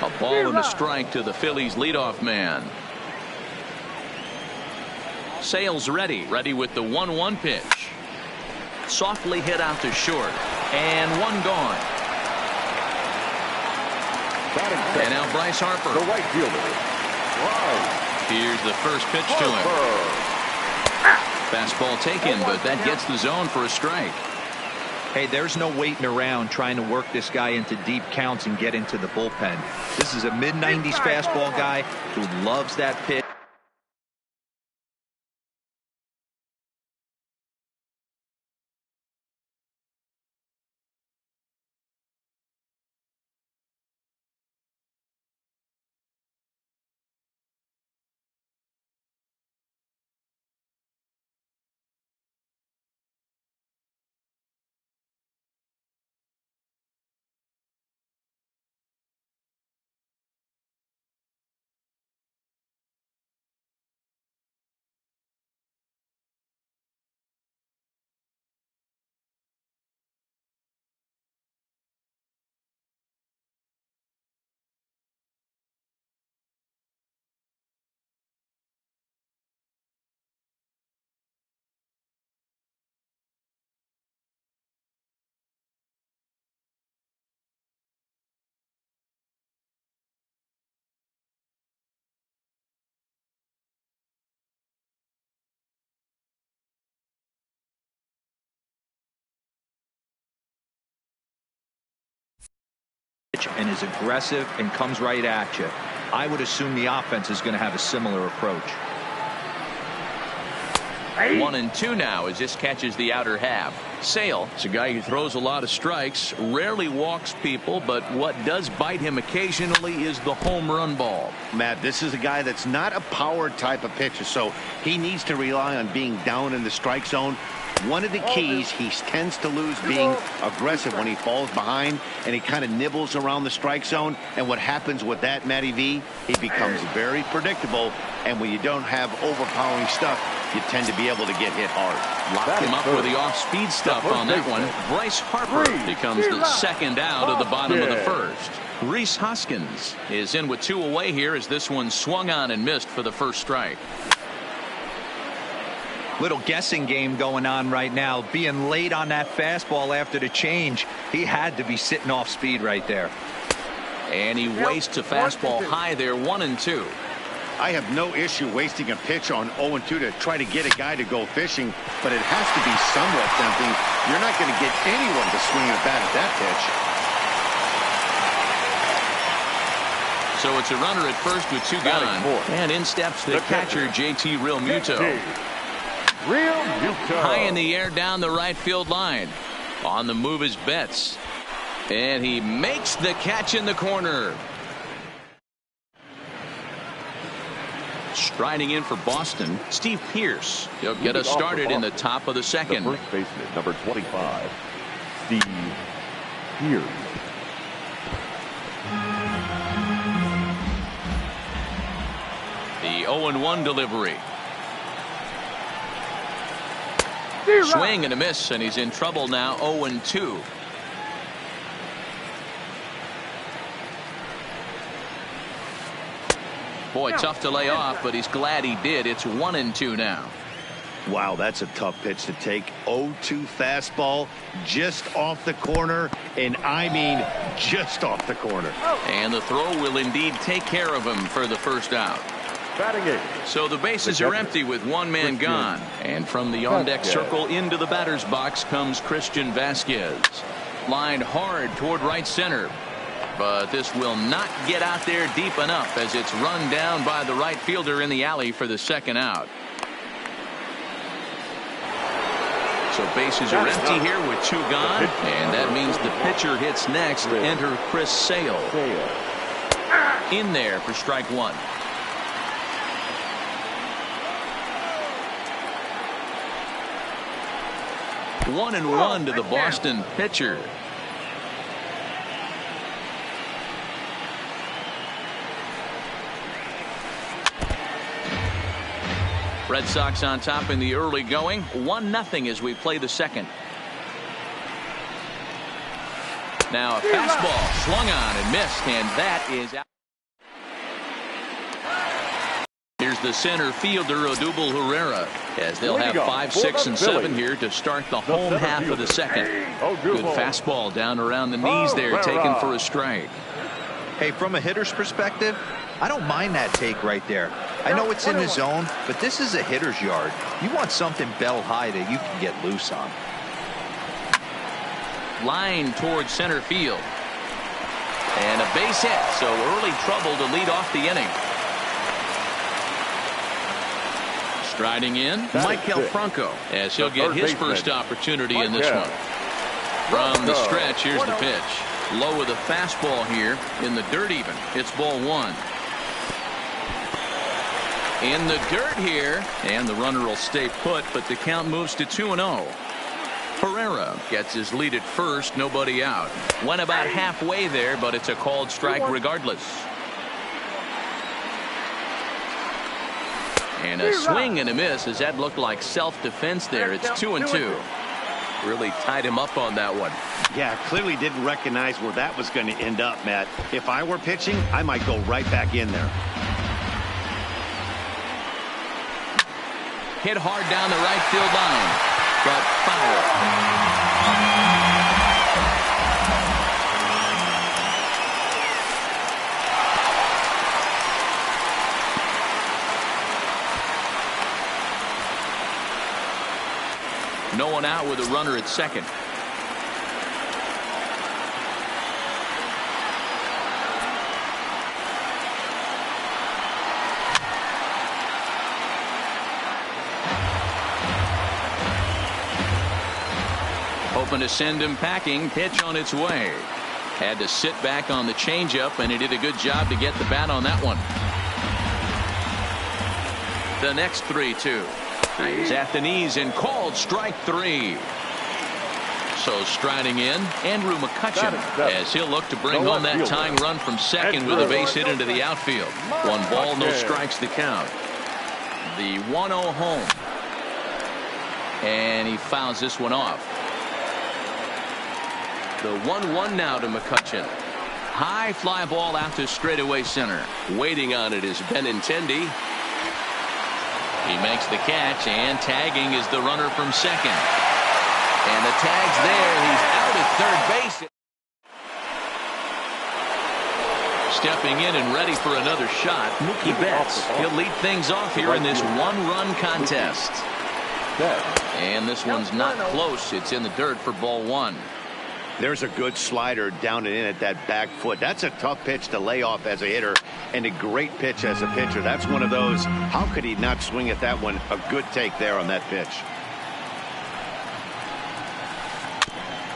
A ball and a strike to the Phillies leadoff man. Sale's ready with the 1-1 pitch. Softly hit out to short, and one gone. And now Bryce Harper.
The right fielder.
Here's the first pitch to him. Fastball taken, but that gets the zone for a strike.
Hey, there's no waiting around trying to work this guy into deep counts and get into the bullpen. This is a mid-90s fastball guy who loves that pitch. And is aggressive and comes right at you. I would assume the offense is going to have a similar approach.
1-2 now as this catches the outer half. Sale is a guy who throws a lot of strikes, rarely walks people, but what does bite him occasionally is the home run ball.
Matt, this is a guy that's not a power type of pitcher, so he needs to rely on being down in the strike zone. One of the keys, he tends to lose being aggressive when he falls behind and he kind of nibbles around the strike zone. And what happens with that, Matty V, he becomes very predictable. And when you don't have overpowering stuff, you tend to be able to get hit hard.
Locked him up with the off-speed stuff on that one. Bryce Harper becomes the second out of the bottom of the first. Rhys Hoskins is in with 2 away here as this one swung on and missed for the first strike.
Little guessing game going on right now. Being late on that fastball after the change, he had to be sitting off speed right there.
And he wastes a fastball high there, 1-2.
I have no issue wasting a pitch on 0-2 to try to get a guy to go fishing, but it has to be somewhat tempting. You're not going to get anyone to swing a bat at that pitch.
So it's a runner at first with 2 gone. And in steps the catcher, JT Realmuto. High in the air down the right field line. On the move is Betts. And he makes the catch in the corner. Striding in for Boston, Steve Pearce. He'll get us started in the top of the second.
The first baseman, number 25, Steve Pearce.
The 0-1 delivery. Swing and a miss, and he's in trouble now. 0-2. Boy, tough to lay off, but he's glad he did. It's 1-2 now.
Wow, that's a tough pitch to take. 0-2 fastball just off the corner, and I mean just off the corner.
And the throw will indeed take care of him for the first out. So the bases are empty with 1 man gone. And from the on-deck circle into the batter's box comes Christian Vasquez. Lined hard toward right center. But this will not get out there deep enough as it's run down by the right fielder in the alley for the second out. So bases are empty here with 2 gone. And that means the pitcher hits next. Enter Chris Sale. In there for strike 1. 1-1 to the Boston pitcher. Red Sox on top in the early going. 1-0 as we play the second. Now a fastball swung on and missed, and that is out. Here's the center fielder, Odubel Herrera, as they'll have 5, 6, and 7 here to start the home half of the second. Good fastball down around the knees there, taken for a strike.
Hey, from a hitter's perspective, I don't mind that take right there. I know it's in the zone, but this is a hitter's yard. You want something bell high that you can get loose on.
Line towards center field. And a base hit, so early trouble to lead off the inning. Striding in, Michael Franco, as he'll get his first opportunity in this one. From the stretch, here's the pitch. Low with a fastball here in the dirt even. It's ball one. In the dirt here, and the runner will stay put, but the count moves to 2-0. Pereira gets his lead at first, nobody out. Went about halfway there, but it's a called strike regardless. And a swing and a miss, as that looked like self-defense there. It's 2-2.
Really tied him up on that one.
Yeah, clearly didn't recognize where that was going to end up, Matt. If I were pitching, I might go right back in there.
Hit hard down the right field line, but foul. No one out with a runner at second. Hoping to send him packing. Pitch on its way. Had to sit back on the changeup, and he did a good job to get the bat on that one. The next 3-2. He's at the knees and called strike three. So striding in, Andrew McCutcheon, as he'll look to bring home that tying run from second with a base hit into the outfield. 1 ball, no strikes the count. The 1-0 home. And he fouls this one off. The 1-1 now to McCutcheon. High fly ball out to straightaway center.
Waiting on it is Benintendi.
He makes the catch, and tagging is the runner from second. And the tag's there. He's out at third base. Stepping in and ready for another shot, Mookie Betts. He'll lead things off here in this one-run contest. And this one's not close. It's in the dirt for ball one.
There's a good slider down and in at that back foot. That's a tough pitch to lay off as a hitter, and a great pitch as a pitcher. That's one of those. How could he not swing at that one? A good take there on that pitch.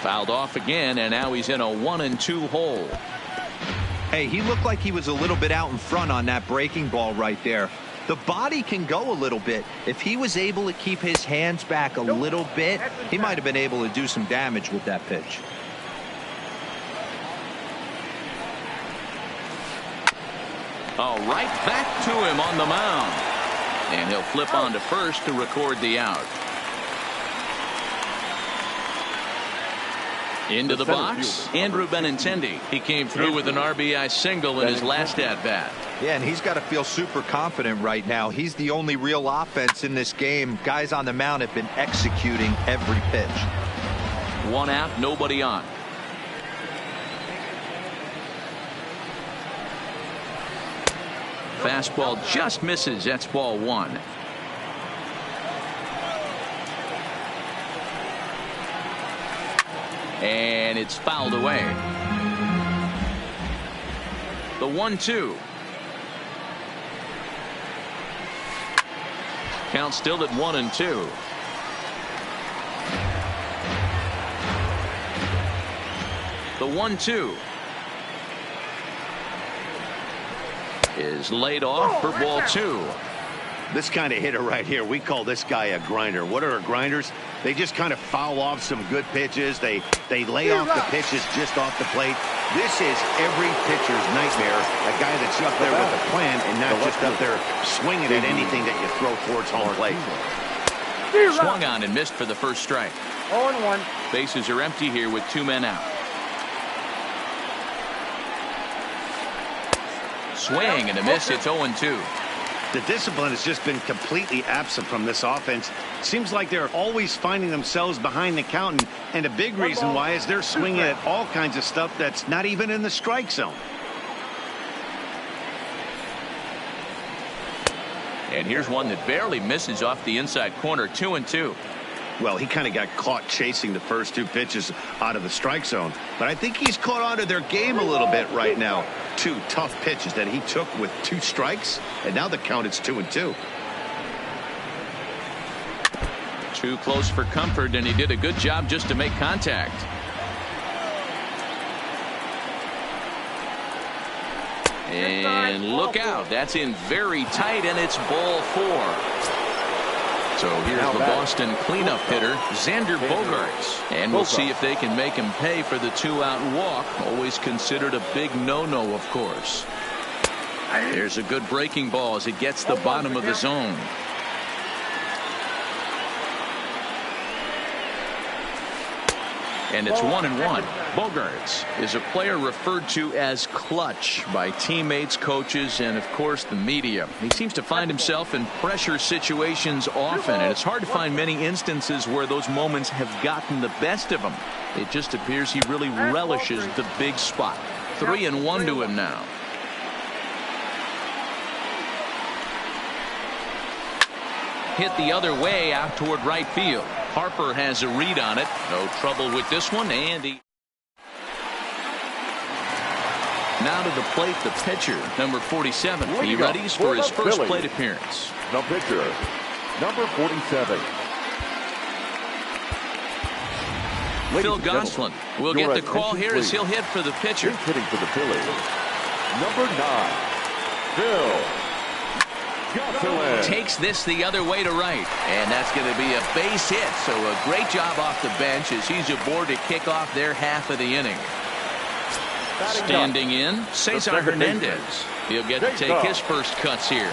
Fouled off again, and now he's in a 1-2 hole.
Hey, he looked like he was a little bit out in front on that breaking ball right there. The body can go a little bit. If he was able to keep his hands back a little bit, he might have been able to do some damage with that pitch.
Oh, right back to him on the mound. And he'll flip on to first to record the out. Into the box, Andrew Benintendi. He came through with an RBI single in his last at-bat.
Yeah, and he's got to feel super confident right now. He's the only real offense in this game. Guys on the mound have been executing every pitch.
1 out, nobody on. Fastball just misses. That's ball one. And it's fouled away. The 1-2. Count still at 1-2. The 1-2 is laid off for ball two.
This kind of hitter right here, we call this guy a grinder. What are grinders? They just kind of foul off some good pitches. They lay off the pitches just off the plate. This is every pitcher's nightmare. A guy that's up there with a plan and not just up there swinging at anything that you throw towards home plate.
Swung on and missed for the first strike.
0-1.
Bases are empty here with 2 men out. Swing and a miss. It's 0-2.
The discipline has just been completely absent from this offense. Seems like they're always finding themselves behind the count, and a big reason why is they're swinging at all kinds of stuff that's not even in the strike zone.
And here's one that barely misses off the inside corner. 2-2.
Well, he kind of got caught chasing the first two pitches out of the strike zone. But I think he's caught on to their game a little bit right now. Two tough pitches that he took with 2 strikes, and now the count is 2-2.
Too close for comfort, and he did a good job just to make contact. And look out. That's in very tight, and it's ball 4. So here's the Boston cleanup hitter, Xander Bogaerts. And we'll see if they can make him pay for the 2-out walk. Always considered a big no-no, of course. There's a good breaking ball as it gets the bottom of the zone. And it's 1-1. Bogaerts is a player referred to as clutch by teammates, coaches, and of course the media. He seems to find himself in pressure situations often, and it's hard to find many instances where those moments have gotten the best of him. It just appears he really relishes the big spot. 3-1 to him now. Hit the other way out toward right field. Harper has a read on it. No trouble with this one, and he... Now to the plate, the pitcher, number 47. He readies for his first plate appearance.
The pitcher, number 47.
Phil Gosselin will get the call here as he'll hit for the pitcher.
He's hitting for the Phillies. Number 9, Phil Gosselin.
Takes this the other way to right, and that's going to be a base hit. So a great job off the bench as he's aboard to kick off their half of the inning. Standing in, Cesar Hernandez. He'll get to take his first cuts here.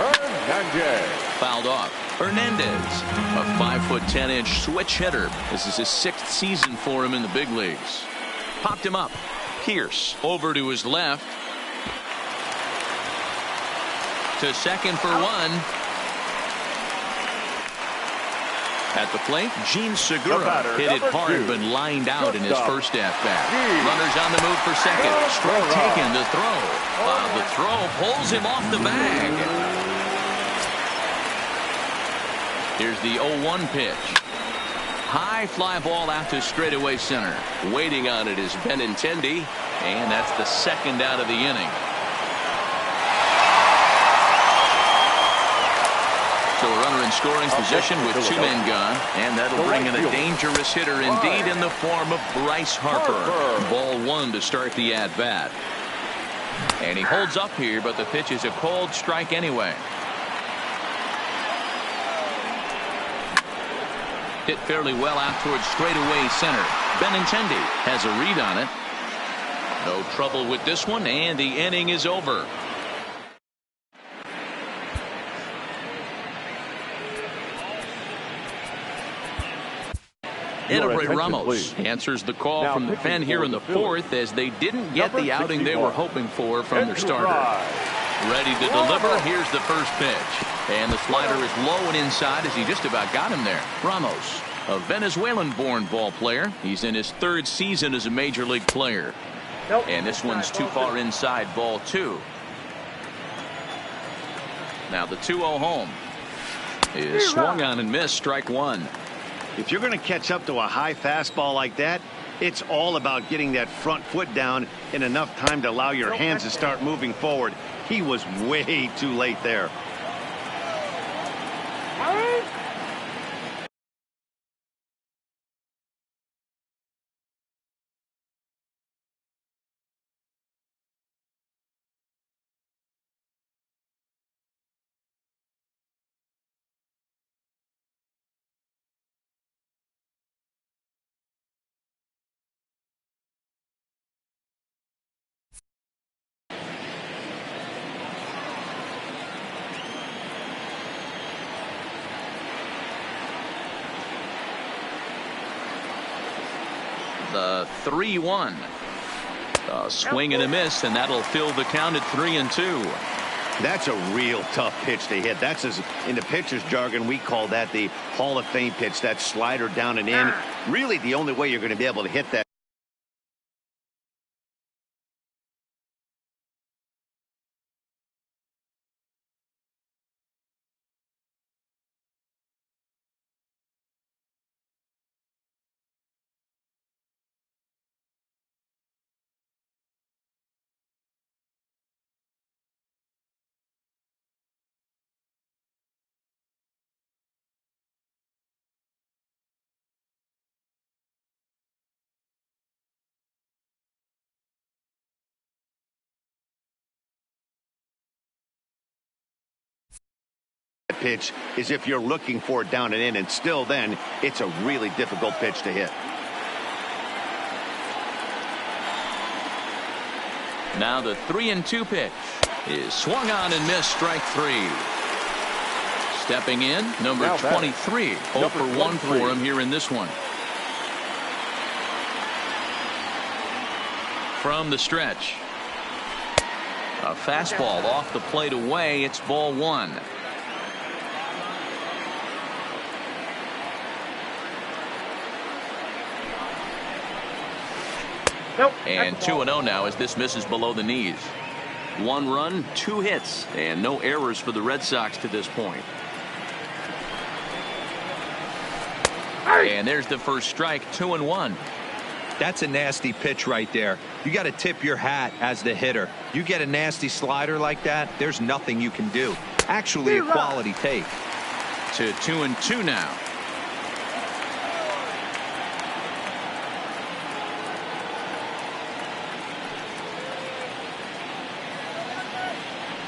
Fouled off. Hernandez, a 5'10" switch hitter. This is his 6th season for him in the big leagues. Popped him up. Pierce over to his left. To second for 1. At the plate, Gene Segura hit it hard but lined out in his first at-bat. Runners on the move for second. Strike taken to throw. The throw pulls him off the bag. Here's the 0-1 pitch. High fly ball out to straightaway center. Waiting on it is Benintendi, and that's the second out of the inning. So a runner in scoring position with 2 men gone, and that'll bring in a dangerous hitter indeed in the form of Bryce Harper. Ball 1 to start the at-bat. And he holds up here, but the pitch is a cold strike anyway. Hit fairly well out towards straightaway center. Benintendi has a read on it. No trouble with this one, and the inning is over. Edebray Ramos answers the call from the pen here in the 4th as they didn't get the outing they were hoping for from their starter. Ready to deliver. Here's the first pitch. And the slider is low and inside as he just about got him there. Ramos, a Venezuelan-born ball player. He's in his 3rd season as a major league player. And this one's too far inside, ball 2. Now the 2-0 home is swung on and missed, strike 1.
If you're going to catch up to a high fastball like that, it's all about getting that front foot down in enough time to allow your hands to start moving forward. He was way too late there.
The 3-1. A swing and a miss, and that'll fill the count at 3-2.
That's a real tough pitch to hit. That's, as in the pitcher's jargon, we call that the Hall of Fame pitch. That slider down and in. Really the only way you're going to be able to hit that pitch is if you're looking for it down and in, and still then, it's a really difficult pitch to hit.
Now the 3-2 pitch is swung on and missed, strike 3. Stepping in, number 23. 0 for 1 for him here in this one. From the stretch. A fastball off the plate away. It's ball 1.
Nope.
And 2-0 now as this misses below the knees.
1 run, 2 hits, and no errors for the Red Sox to this point.
And there's the first strike, 2-1.
That's a nasty pitch right there. You got to tip your hat as the hitter. You get a nasty slider like that, there's nothing you can do. Actually, a quality take.
To 2-2 now.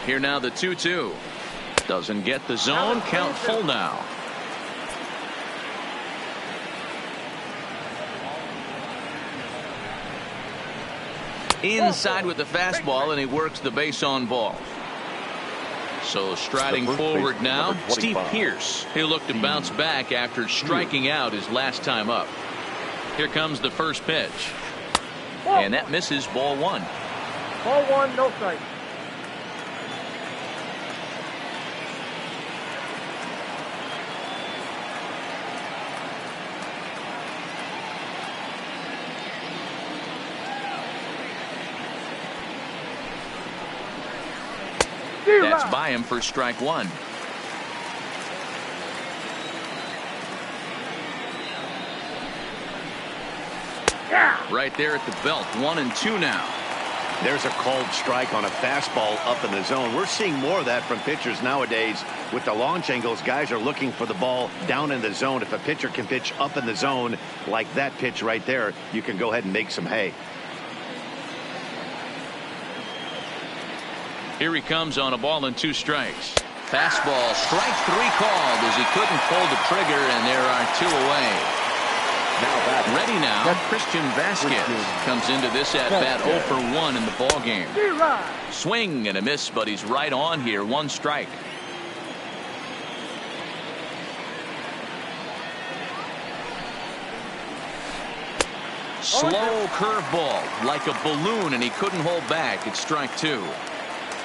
Here now the 2-2. Doesn't get the zone. Count full now. Inside with the fastball, and he works the base on ball. So striding forward now, Steve Pearce. He'll look to bounce back after striking out his last time up. Here comes the first pitch. And that misses, ball 1.
Ball 1, no strike.
That's by him for strike 1. Right there at the belt. 1-2 now.
There's a called strike on a fastball up in the zone. We're seeing more of that from pitchers nowadays. With the launch angles, guys are looking for the ball down in the zone. If a pitcher can pitch up in the zone like that pitch right there, you can go ahead and make some hay.
Here he comes on a ball and 2 strikes. Fastball, strike 3 called as he couldn't pull the trigger, and there are 2 away. Ready now, Christian Vasquez comes into this at-bat 0 for 1 in the ball game. Swing and a miss, but he's right on here. 1 strike. Slow curveball, like a balloon, and he couldn't hold back. It's strike 2.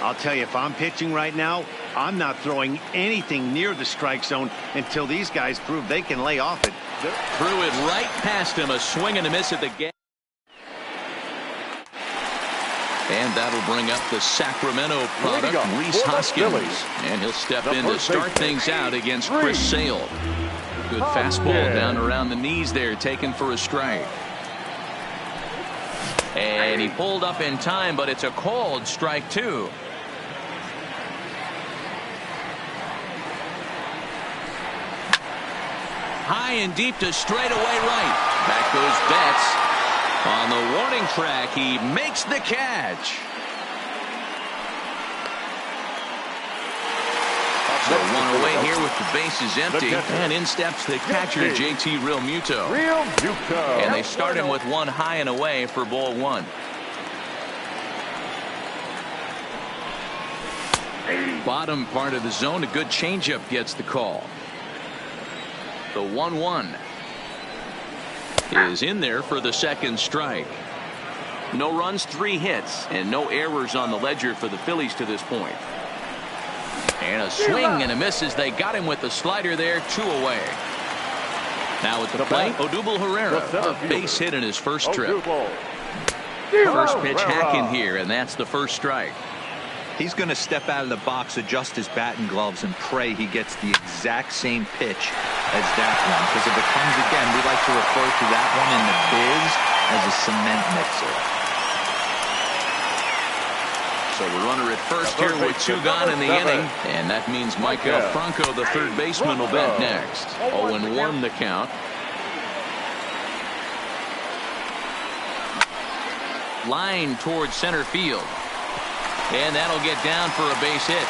I'll tell you, if I'm pitching right now, I'm not throwing anything near the strike zone until these guys prove they can lay off it.
Threw it right past him. A swing and a miss at the gap. And that'll bring up the Sacramento product, Rhys Hoskins. And he'll step in to start things out against Chris Sale. Good fastball down around the knees there, taken for a strike. And he pulled up in time, but it's a called strike 2. High and deep to straightaway right. Back goes Betts. On the warning track, he makes the catch. So 1 away here with the bases empty. And in steps the catcher, JT Realmuto. And they start him with 1 high and away for ball 1. Bottom part of the zone, a good changeup gets the call. The 1-1 is in there for the second strike.
No runs, 3 hits, and no errors on the ledger for the Phillies to this point.
And a swing and a miss as they got him with the slider there. 2 away. Now at the plate, Odubel Herrera, a base hit in his first trip. First pitch hacking here, and that's the first strike.
He's going to step out of the box, adjust his batting gloves, and pray he gets the exact same pitch as that one. Because if it comes again, we like to refer to that one in the biz as a cement mixer.
So the runner at first here with 2 gone in the inning. And that means Micah Franco, the third baseman, will bat next. 0-1 the count. Line towards center field. And that'll get down for a base hit.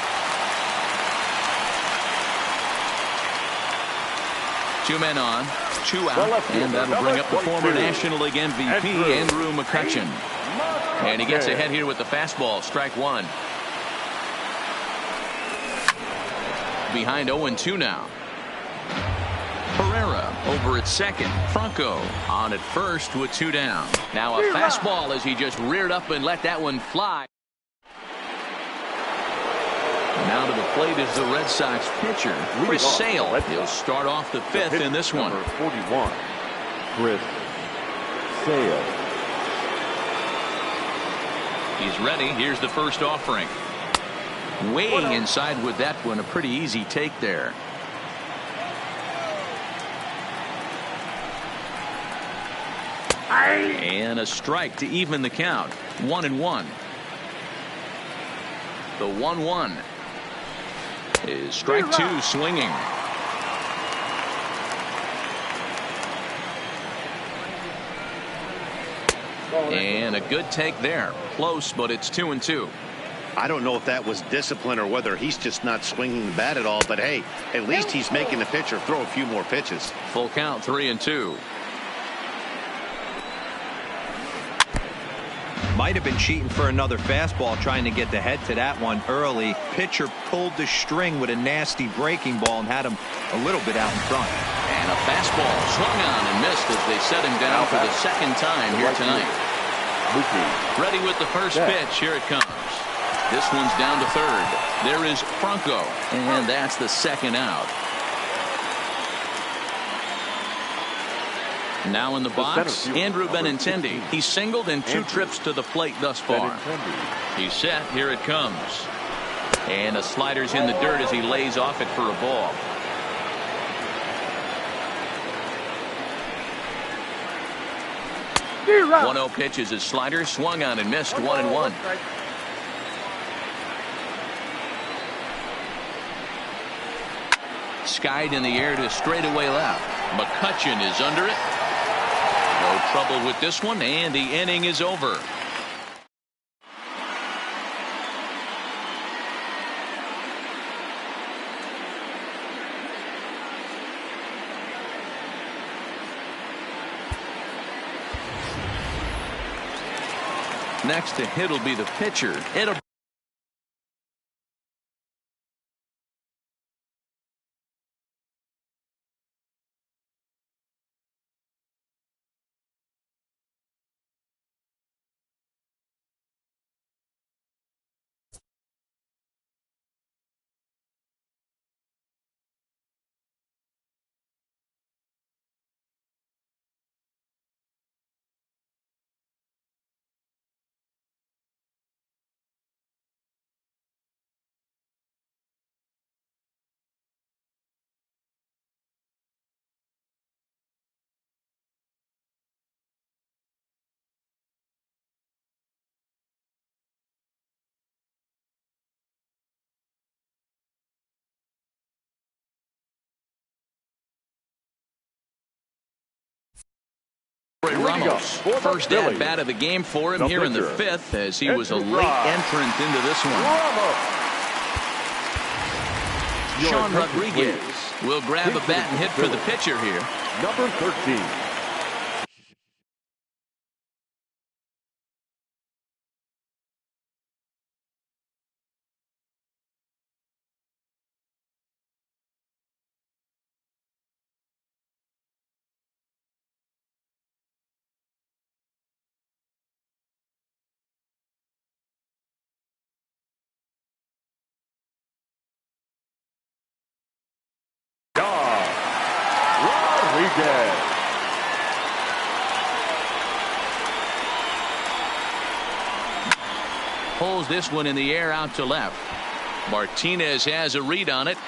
2 men on, 2 out, and that'll bring up the former National League MVP, Andrew McCutchen. And he gets ahead here with the fastball, strike 1. Behind 0-2 now. Pereira over at second. Franco on at first with 2 down. Now a fastball as he just reared up and let that one fly. Now to the plate is the Red Sox pitcher, Chris Sale. He'll start off the 5th in this one.
Number 41, Chris Sale.
He's ready. Here's the first offering. Way inside with that one. A pretty easy take there. And a strike to even the count. 1-1. The 1-1 is strike 2, swinging. And a good take there. Close, but it's 2-2.
I don't know if that was discipline or whether he's just not swinging the bat at all, but hey, at least he's making the pitcher throw a few more pitches.
Full count, 3-2.
Might have been cheating for another fastball, trying to get the head to that one early. Pitcher pulled the string with a nasty breaking ball and had him a little bit out in front.
And a fastball swung on and missed as they set him down for the second time here tonight. Ready with the first pitch. Here it comes. This one's down to third. There is Franco, and that's the second out. Now in the box, Andrew Benintendi. He's singled in 2 trips to the plate thus far. He's set. Here it comes. And a slider's in the dirt as he lays off it for a ball.
Zero.
1-0 pitch is his slider, swung on and missed. 1-1. Skied in the air to straightaway left. McCutchen is under it. No trouble with this one, and the inning is over. Next to hit will be the pitcher. It'll Ramos, first at bat of the game for him here in the 5th, as he was a late entrant into this one. Sean Rodriguez will grab a bat and hit for the pitcher here.
Number 13.
Pulls this one in the air out to left. Martinez has a read on it,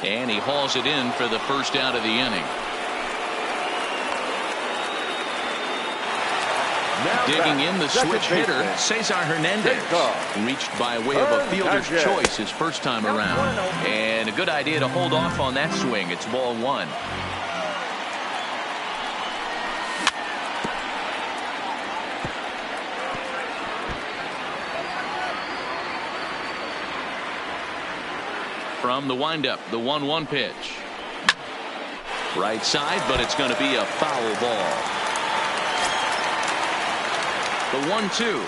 and he hauls it in for the first out of the inning. Digging in the switch hitter, Cesar Hernandez, reached by way of a fielder's choice his first time around, and a good idea to hold off on that swing. It's ball 1. From the windup, the 1-1 pitch. Right side, but it's going to be a foul ball. The 1-2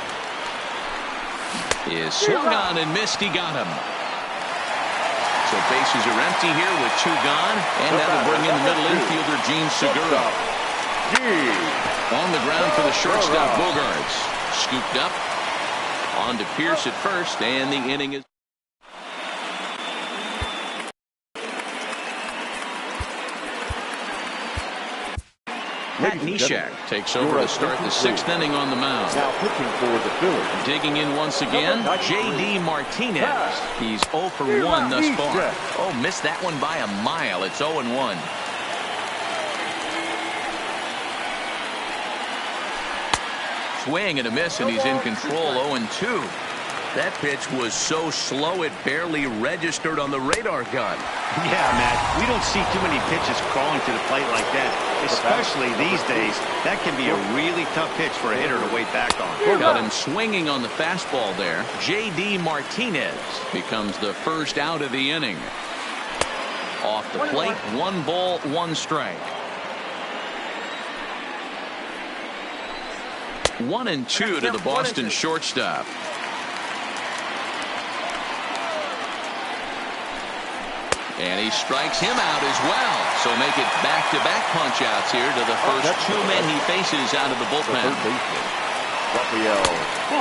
is swung on and missed. He got him. So bases are empty here with 2 gone, and that'll bring in the middle infielder Gene Segura. On the ground for the shortstop Bogarts. Scooped up. On to Pierce at first, and the inning is. Pat Neshek takes over to start the 6th inning on the mound.
Now pitching for the Phillies.
Digging in once again, J.D. Martinez. He's 0 for 1 thus far. Oh, missed that one by a mile. It's 0-1. Swing and a miss, and he's in control. 0-2. That pitch was so slow it barely registered on the radar gun.
Yeah, Matt, we don't see too many pitches crawling to the plate like that, especially these days. That can be a really tough pitch for a hitter to wait back on.
Got him swinging on the fastball there. J.D. Martinez becomes the first out of the inning. Off the plate, 1 ball, 1 strike. 1-2 to the Boston shortstop. And he strikes him out as well. So make it back-to-back punch-outs here to the first 2 men he faces out of the bullpen.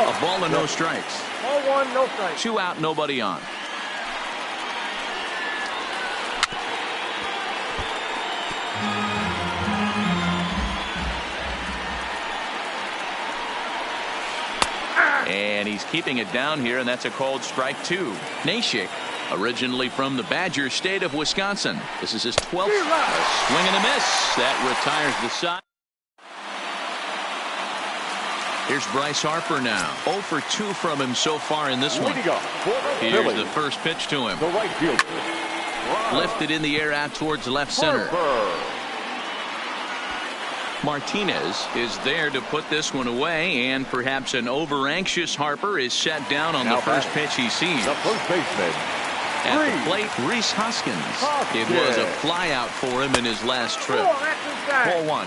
A ball and no strikes.
Ball 1, no strikes.
2 out, nobody on. And he's keeping it down here, and that's a called strike 2. Neshek, originally from the Badger State of Wisconsin. This is his 12th. A swing and a miss. That retires the side. Here's Bryce Harper now. 0 for 2 from him so far in this one. Here's the first pitch to him.
The right fielder.
Lifted in the air out towards left center. Martinez is there to put this one away, and perhaps an over-anxious Harper is set down on the first pitch he sees.
The first baseman.
At the plate, Rhys Hoskins. It was a flyout for him in his last trip. Ball 1.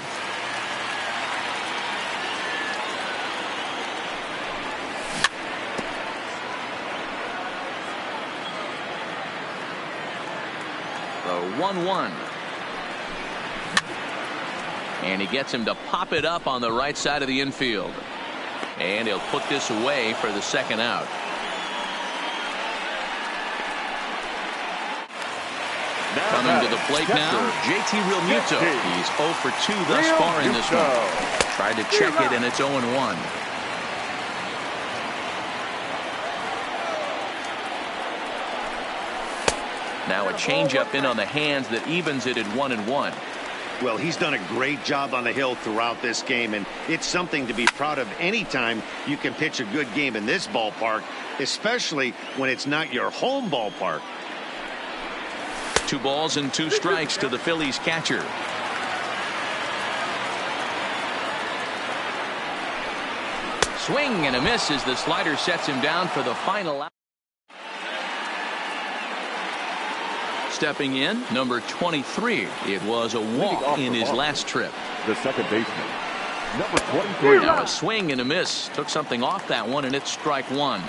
The 1-1. And he gets him to pop it up on the right side of the infield. And he'll put this away for the second out. Coming to the plate now, JT Realmuto. He's 0 for 2 thus far in this one. Tried to check it, and it's 0-1. Now a changeup in on the hands that evens it at 1-1.
Well, he's done a great job on the hill throughout this game, and it's something to be proud of anytime you can pitch a good game in this ballpark, especially when it's not your home ballpark.
2 balls and 2 strikes to the Phillies catcher. Swing and a miss as the slider sets him down for the final out. Stepping in, number 23. It was a walk in his last trip.
The second baseman, number 23.
Now a swing and a miss. Took something off that one, and it's strike 1.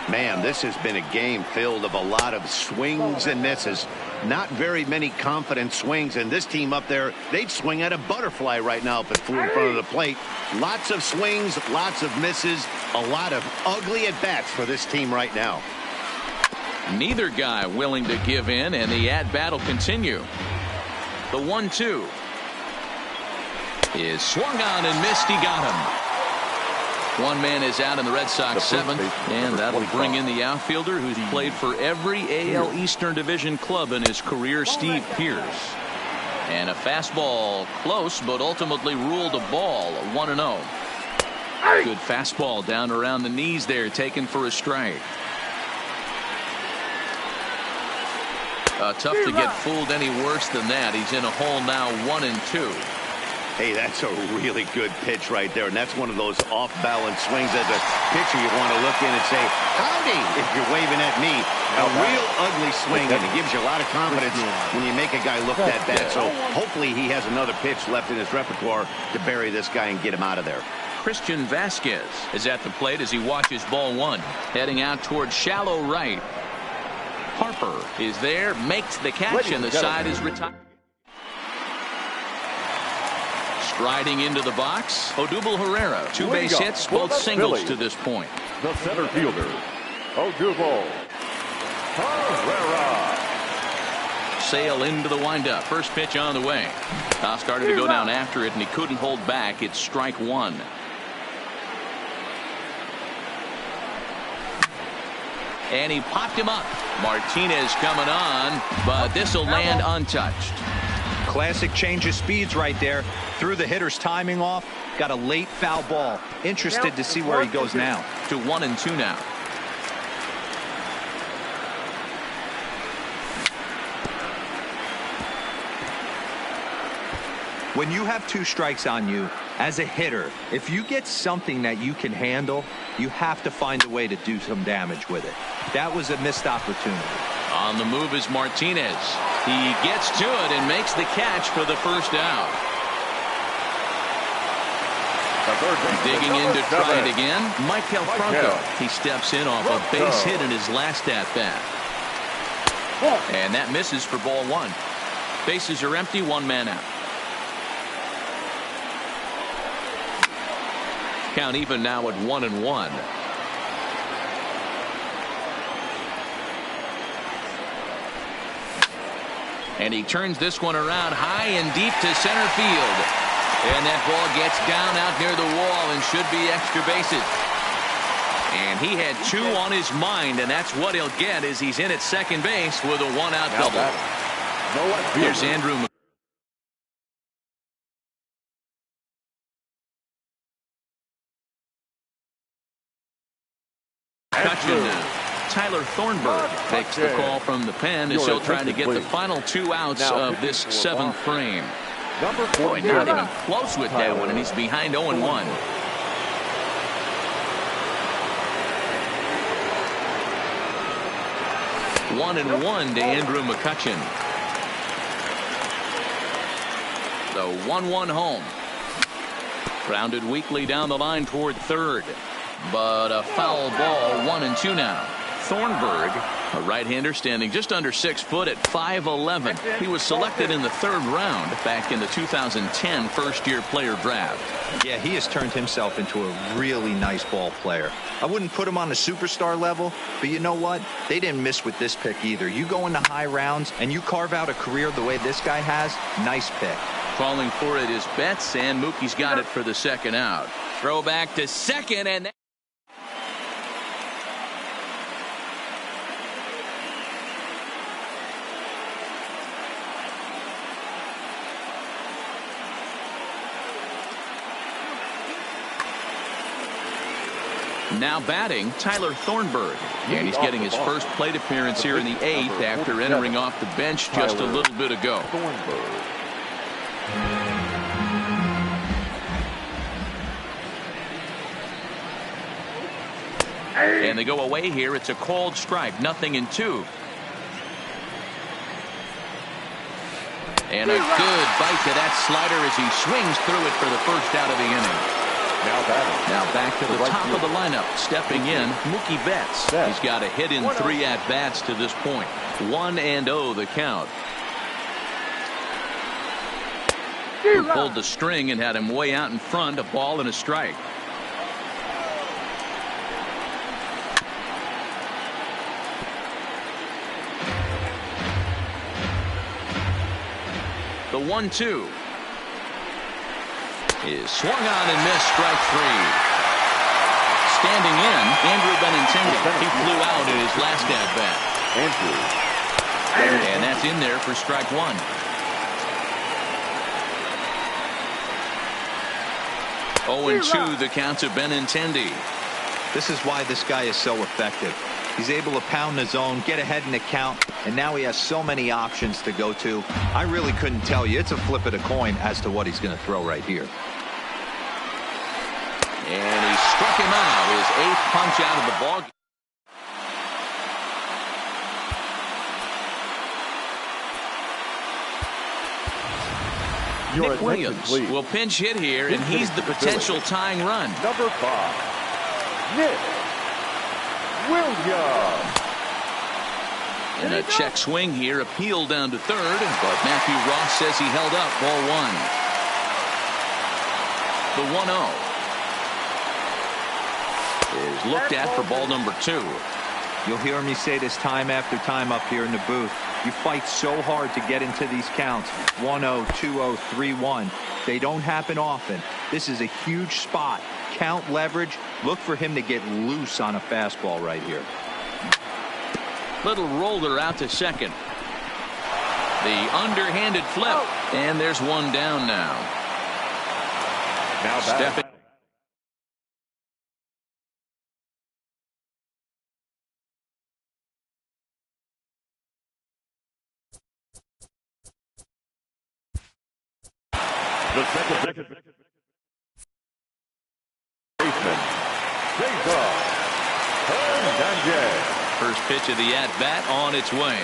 Man, this has been a game filled of a lot of swings and misses. Not very many confident swings, and this team up there, they'd swing at a butterfly right now if it flew in front of the plate. Lots of swings, lots of misses, a lot of ugly at-bats for this team right now.
Neither guy willing to give in, and the at-bat will continue. The 1-2 is swung on and missed. He got him. 1 man is out in the Red Sox 7th, and that'll bring in the outfielder who's played for every AL Eastern Division club in his career, Steve Pierce. And a fastball close, but ultimately ruled a ball. 1-0. Good fastball down around the knees there, taken for a strike. Tough to get fooled any worse than that. He's in a hole now, 1-2.
Hey, that's a really good pitch right there, and that's one of those off-balance swings as a pitcher you want to look in and say, howdy, if you're waving at me. A real ugly swing, and it gives you a lot of confidence when you make a guy look that bad. So hopefully he has another pitch left in his repertoire to bury this guy and get him out of there.
Christian Vasquez is at the plate as he watches ball one, heading out towards shallow right. Harper is there, makes the catch, and the side is retired. Striding into the box, Odubel Herrera. Two base hits, both singles to this point.
The center fielder, Odubel Herrera.
Sale into the windup. First pitch on the way. Now started to go down after it, and he couldn't hold back. It's strike one. And he popped him up. Martinez coming on, but this will land untouched.
Classic change of speeds right there. Threw the hitter's timing off. Got a late foul ball. Interested to see where he goes now.
To 1-2 now.
When you have two strikes on you, as a hitter, if you get something that you can handle, you have to find a way to do some damage with it. That was a missed opportunity.
On the move is Martinez. He gets to it and makes the catch for the first out. Digging in to try it again, Michael Franco. He steps in off a base hit in his last at-bat. And that misses for ball one. Bases are empty, one man out. Count even now at 1-1. And he turns this one around high and deep to center field. And that ball gets down out near the wall and should be extra bases. And he had two on his mind, and that's what he'll get as he's in at second base with a one-out double. Here's Andrew. Tyler Thornburg takes the call from the pen as he'll try to get the final two outs of this seventh frame. Boy, not even close with that one, and he's behind 0-1. 1-1 to Andrew McCutchen. The 1-1 home. Grounded weakly down the line toward third. But a foul ball, 1-2 now. Thornburg, a right-hander standing just under 6 foot at 5'11". He was selected in the third round back in the 2010 first-year player draft.
Yeah, he has turned himself into a really nice ball player. I wouldn't put him on the superstar level, but you know what? They didn't miss with this pick either. You go into high rounds and you carve out a career the way this guy has, nice pick.
Calling for it is Betts, and Mookie's got it for the second out. Throw back to second, and now batting, Tyler Thornburg. And he's getting his first plate appearance here in the 8th after entering off the bench just a little bit ago. And they go away here. It's a called strike, 0-2. And a good bite to that slider as he swings through it for the first out of the inning. Now back to the top of the lineup. Stepping in, Mookie Betts. He's got a hit in 3 at-bats to this point. 1-0 the count. He pulled the string and had him way out in front. A ball and a strike. The 1-2 is swung on and missed, strike 3. Standing in, Andrew Benintendi. He flew out in his last at-bat. And that's in there for strike 1. Oh, and 2 the count to Benintendi.
This is why this guy is so effective. He's able to pound the zone, get ahead in the count, and now he has so many options to go to. I really couldn't tell you. It's a flip of the coin as to what he's going to throw right here.
And he struck him out. His 8th punch out of the ball. Nick Williams will pinch hit here, and he's the potential tying run.
Number 5, Nick Williams.
And a check swing here, appeal down to third, but Matthew Ross says he held up. Ball 1. The 1-0 is looked at for ball number 2.
You'll hear me say this time after time up here in the booth. You fight so hard to get into these counts. 1-0, 2-0, 3-1. They don't happen often. This is a huge spot. Count leverage. Look for him to get loose on a fastball right here.
Little roller out to second. The underhanded flip. And there's one down now.
Now
stepping.
The second baseman,
first pitch of the at-bat on its way.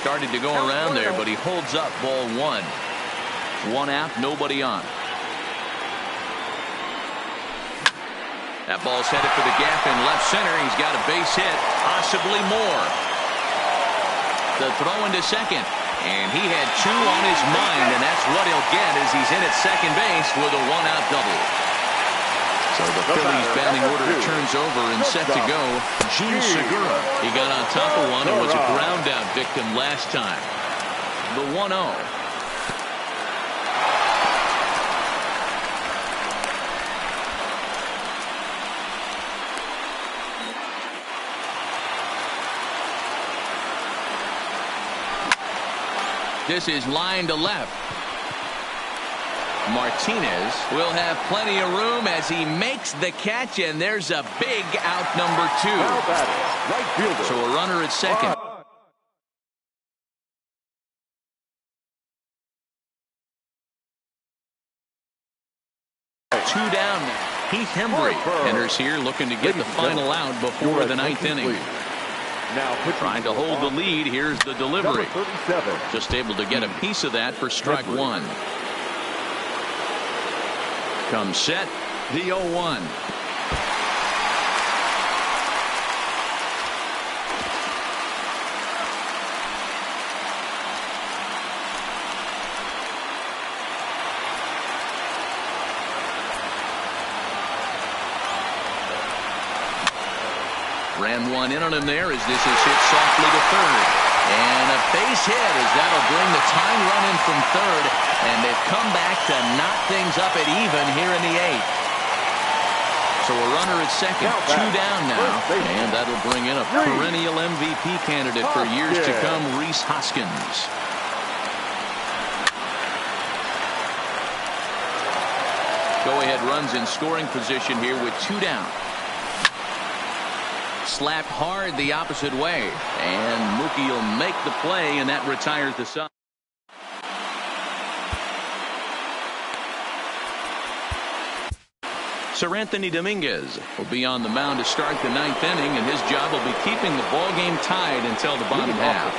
Started to go around there, but he holds up. Ball 1. 1 out, nobody on. That ball's headed for the gap in left center. He's got a base hit, possibly more. The throw into second. And he had 2 on his mind, and that's what he'll get as he's in at second base with a 1-out double. So the Phillies batting order turns over and set to go. Gene Segura. He got on top of one and was a ground out victim last time. The 1-0. This is line to left. Martinez will have plenty of room as he makes the catch, and there's a big out number 2.
Right fielder.
So a runner at second. Two down. Heath Hembry enters here looking to get the final out before the 9th inning.
Now
trying to hold the lead. Here's the delivery. Just able to get a piece of that for strike 1. Comes set. The 0-1. Ran one in on him there as this is hit softly to third. And a base hit as that'll bring the tying run in from third. And they've come back to knock things up at even here in the 8th. So a runner at second, 2 down now. And that'll bring in a perennial MVP candidate for years to come, Rhys Hoskins. Go-ahead runs in scoring position here with 2 down. Slapped hard the opposite way, and Mookie will make the play, and that retires the side. Sir Anthony Dominguez will be on the mound to start the 9th inning, and his job will be keeping the ball game tied until the bottom half.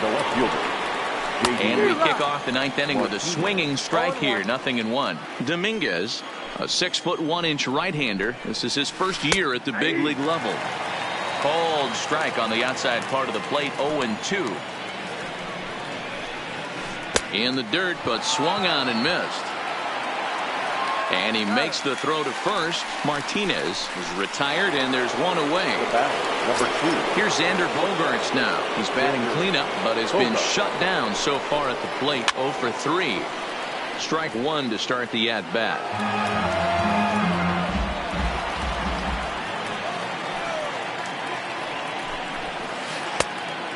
The left fielder.
And we kick off the 9th inning with a swinging strike here, 0-1. Dominguez, a 6'1" right-hander. This is his first year at the big league level. Called strike on the outside part of the plate, 0-2. In the dirt, but swung on and missed. And he makes the throw to first. Martinez is retired, and there's one away.
Number 2.
Here's Xander Bogaerts now. He's batting cleanup, but has been shut down so far at the plate, 0 for 3. Strike 1 to start the at-bat.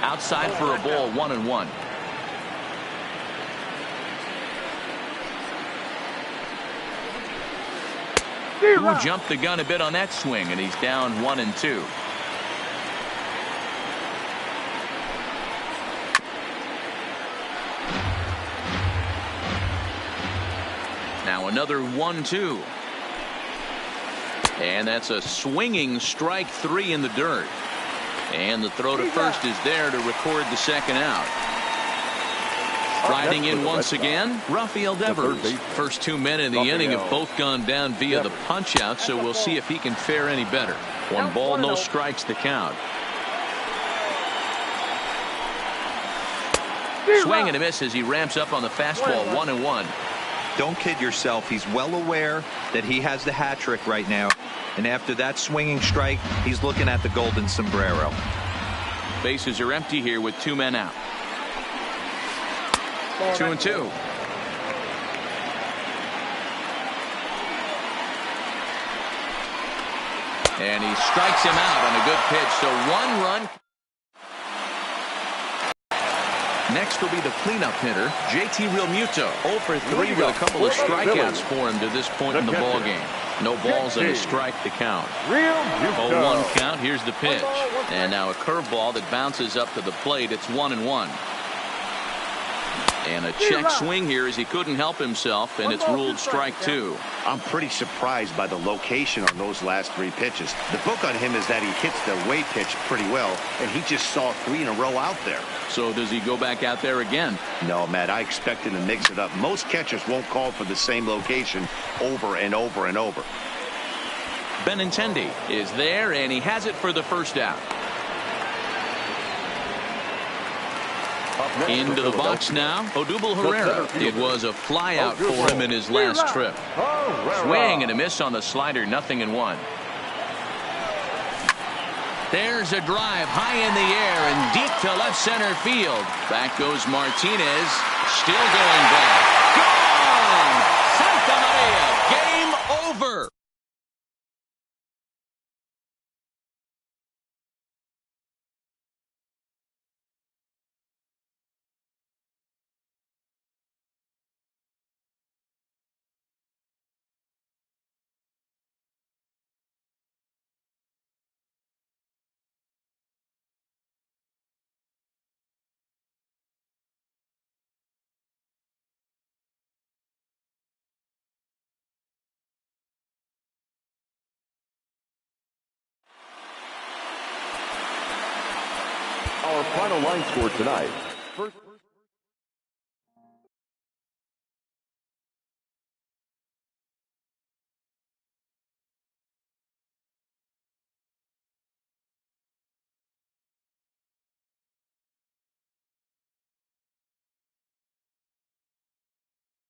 Outside for a ball, 1-1. Who jumped the gun a bit on that swing, and he's down 1-2. Now another 1-2. And that's a swinging strike 3 in the dirt. And the throw to first is there to record the second out. Striding in once again, Rafael Devers. First 2 men in the inning have both gone down via the punch out, so we'll see if he can fare any better. 1 ball, no strikes the count. Swing and a miss as he ramps up on the fastball. 1-1.
Don't kid yourself. He's well aware that he has the hat trick right now. And after that swinging strike, he's looking at the golden sombrero.
Bases are empty here with 2 men out. 2-2. And he strikes him out on a good pitch. So 1 run. Next will be the cleanup hitter, JT Realmuto. 0 for 3 with a couple of strikeouts for him to this point in the ballgame. No balls and a strike to count. 0-1 count. Here's the pitch. And now a curveball that bounces up to the plate. It's 1-1. And a check swing here as he couldn't help himself, and it's ruled strike 2.
I'm pretty surprised by the location on those last 3 pitches. The book on him is that he hits the way pitch pretty well, and he just saw 3 in a row out there.
So does he go back out there again?
No, Matt, I expect him to mix it up. Most catchers won't call for the same location over and over and over.
Benintendi is there, and he has it for the first out. Into the box now, Odubel Herrera. It was a fly out for him in his last trip. Swing and a miss on the slider, 0-1. There's a drive high in the air and deep to left center field. Back goes Martinez, still going back. Gone! Santa Maria, game over.
Our final line score tonight. First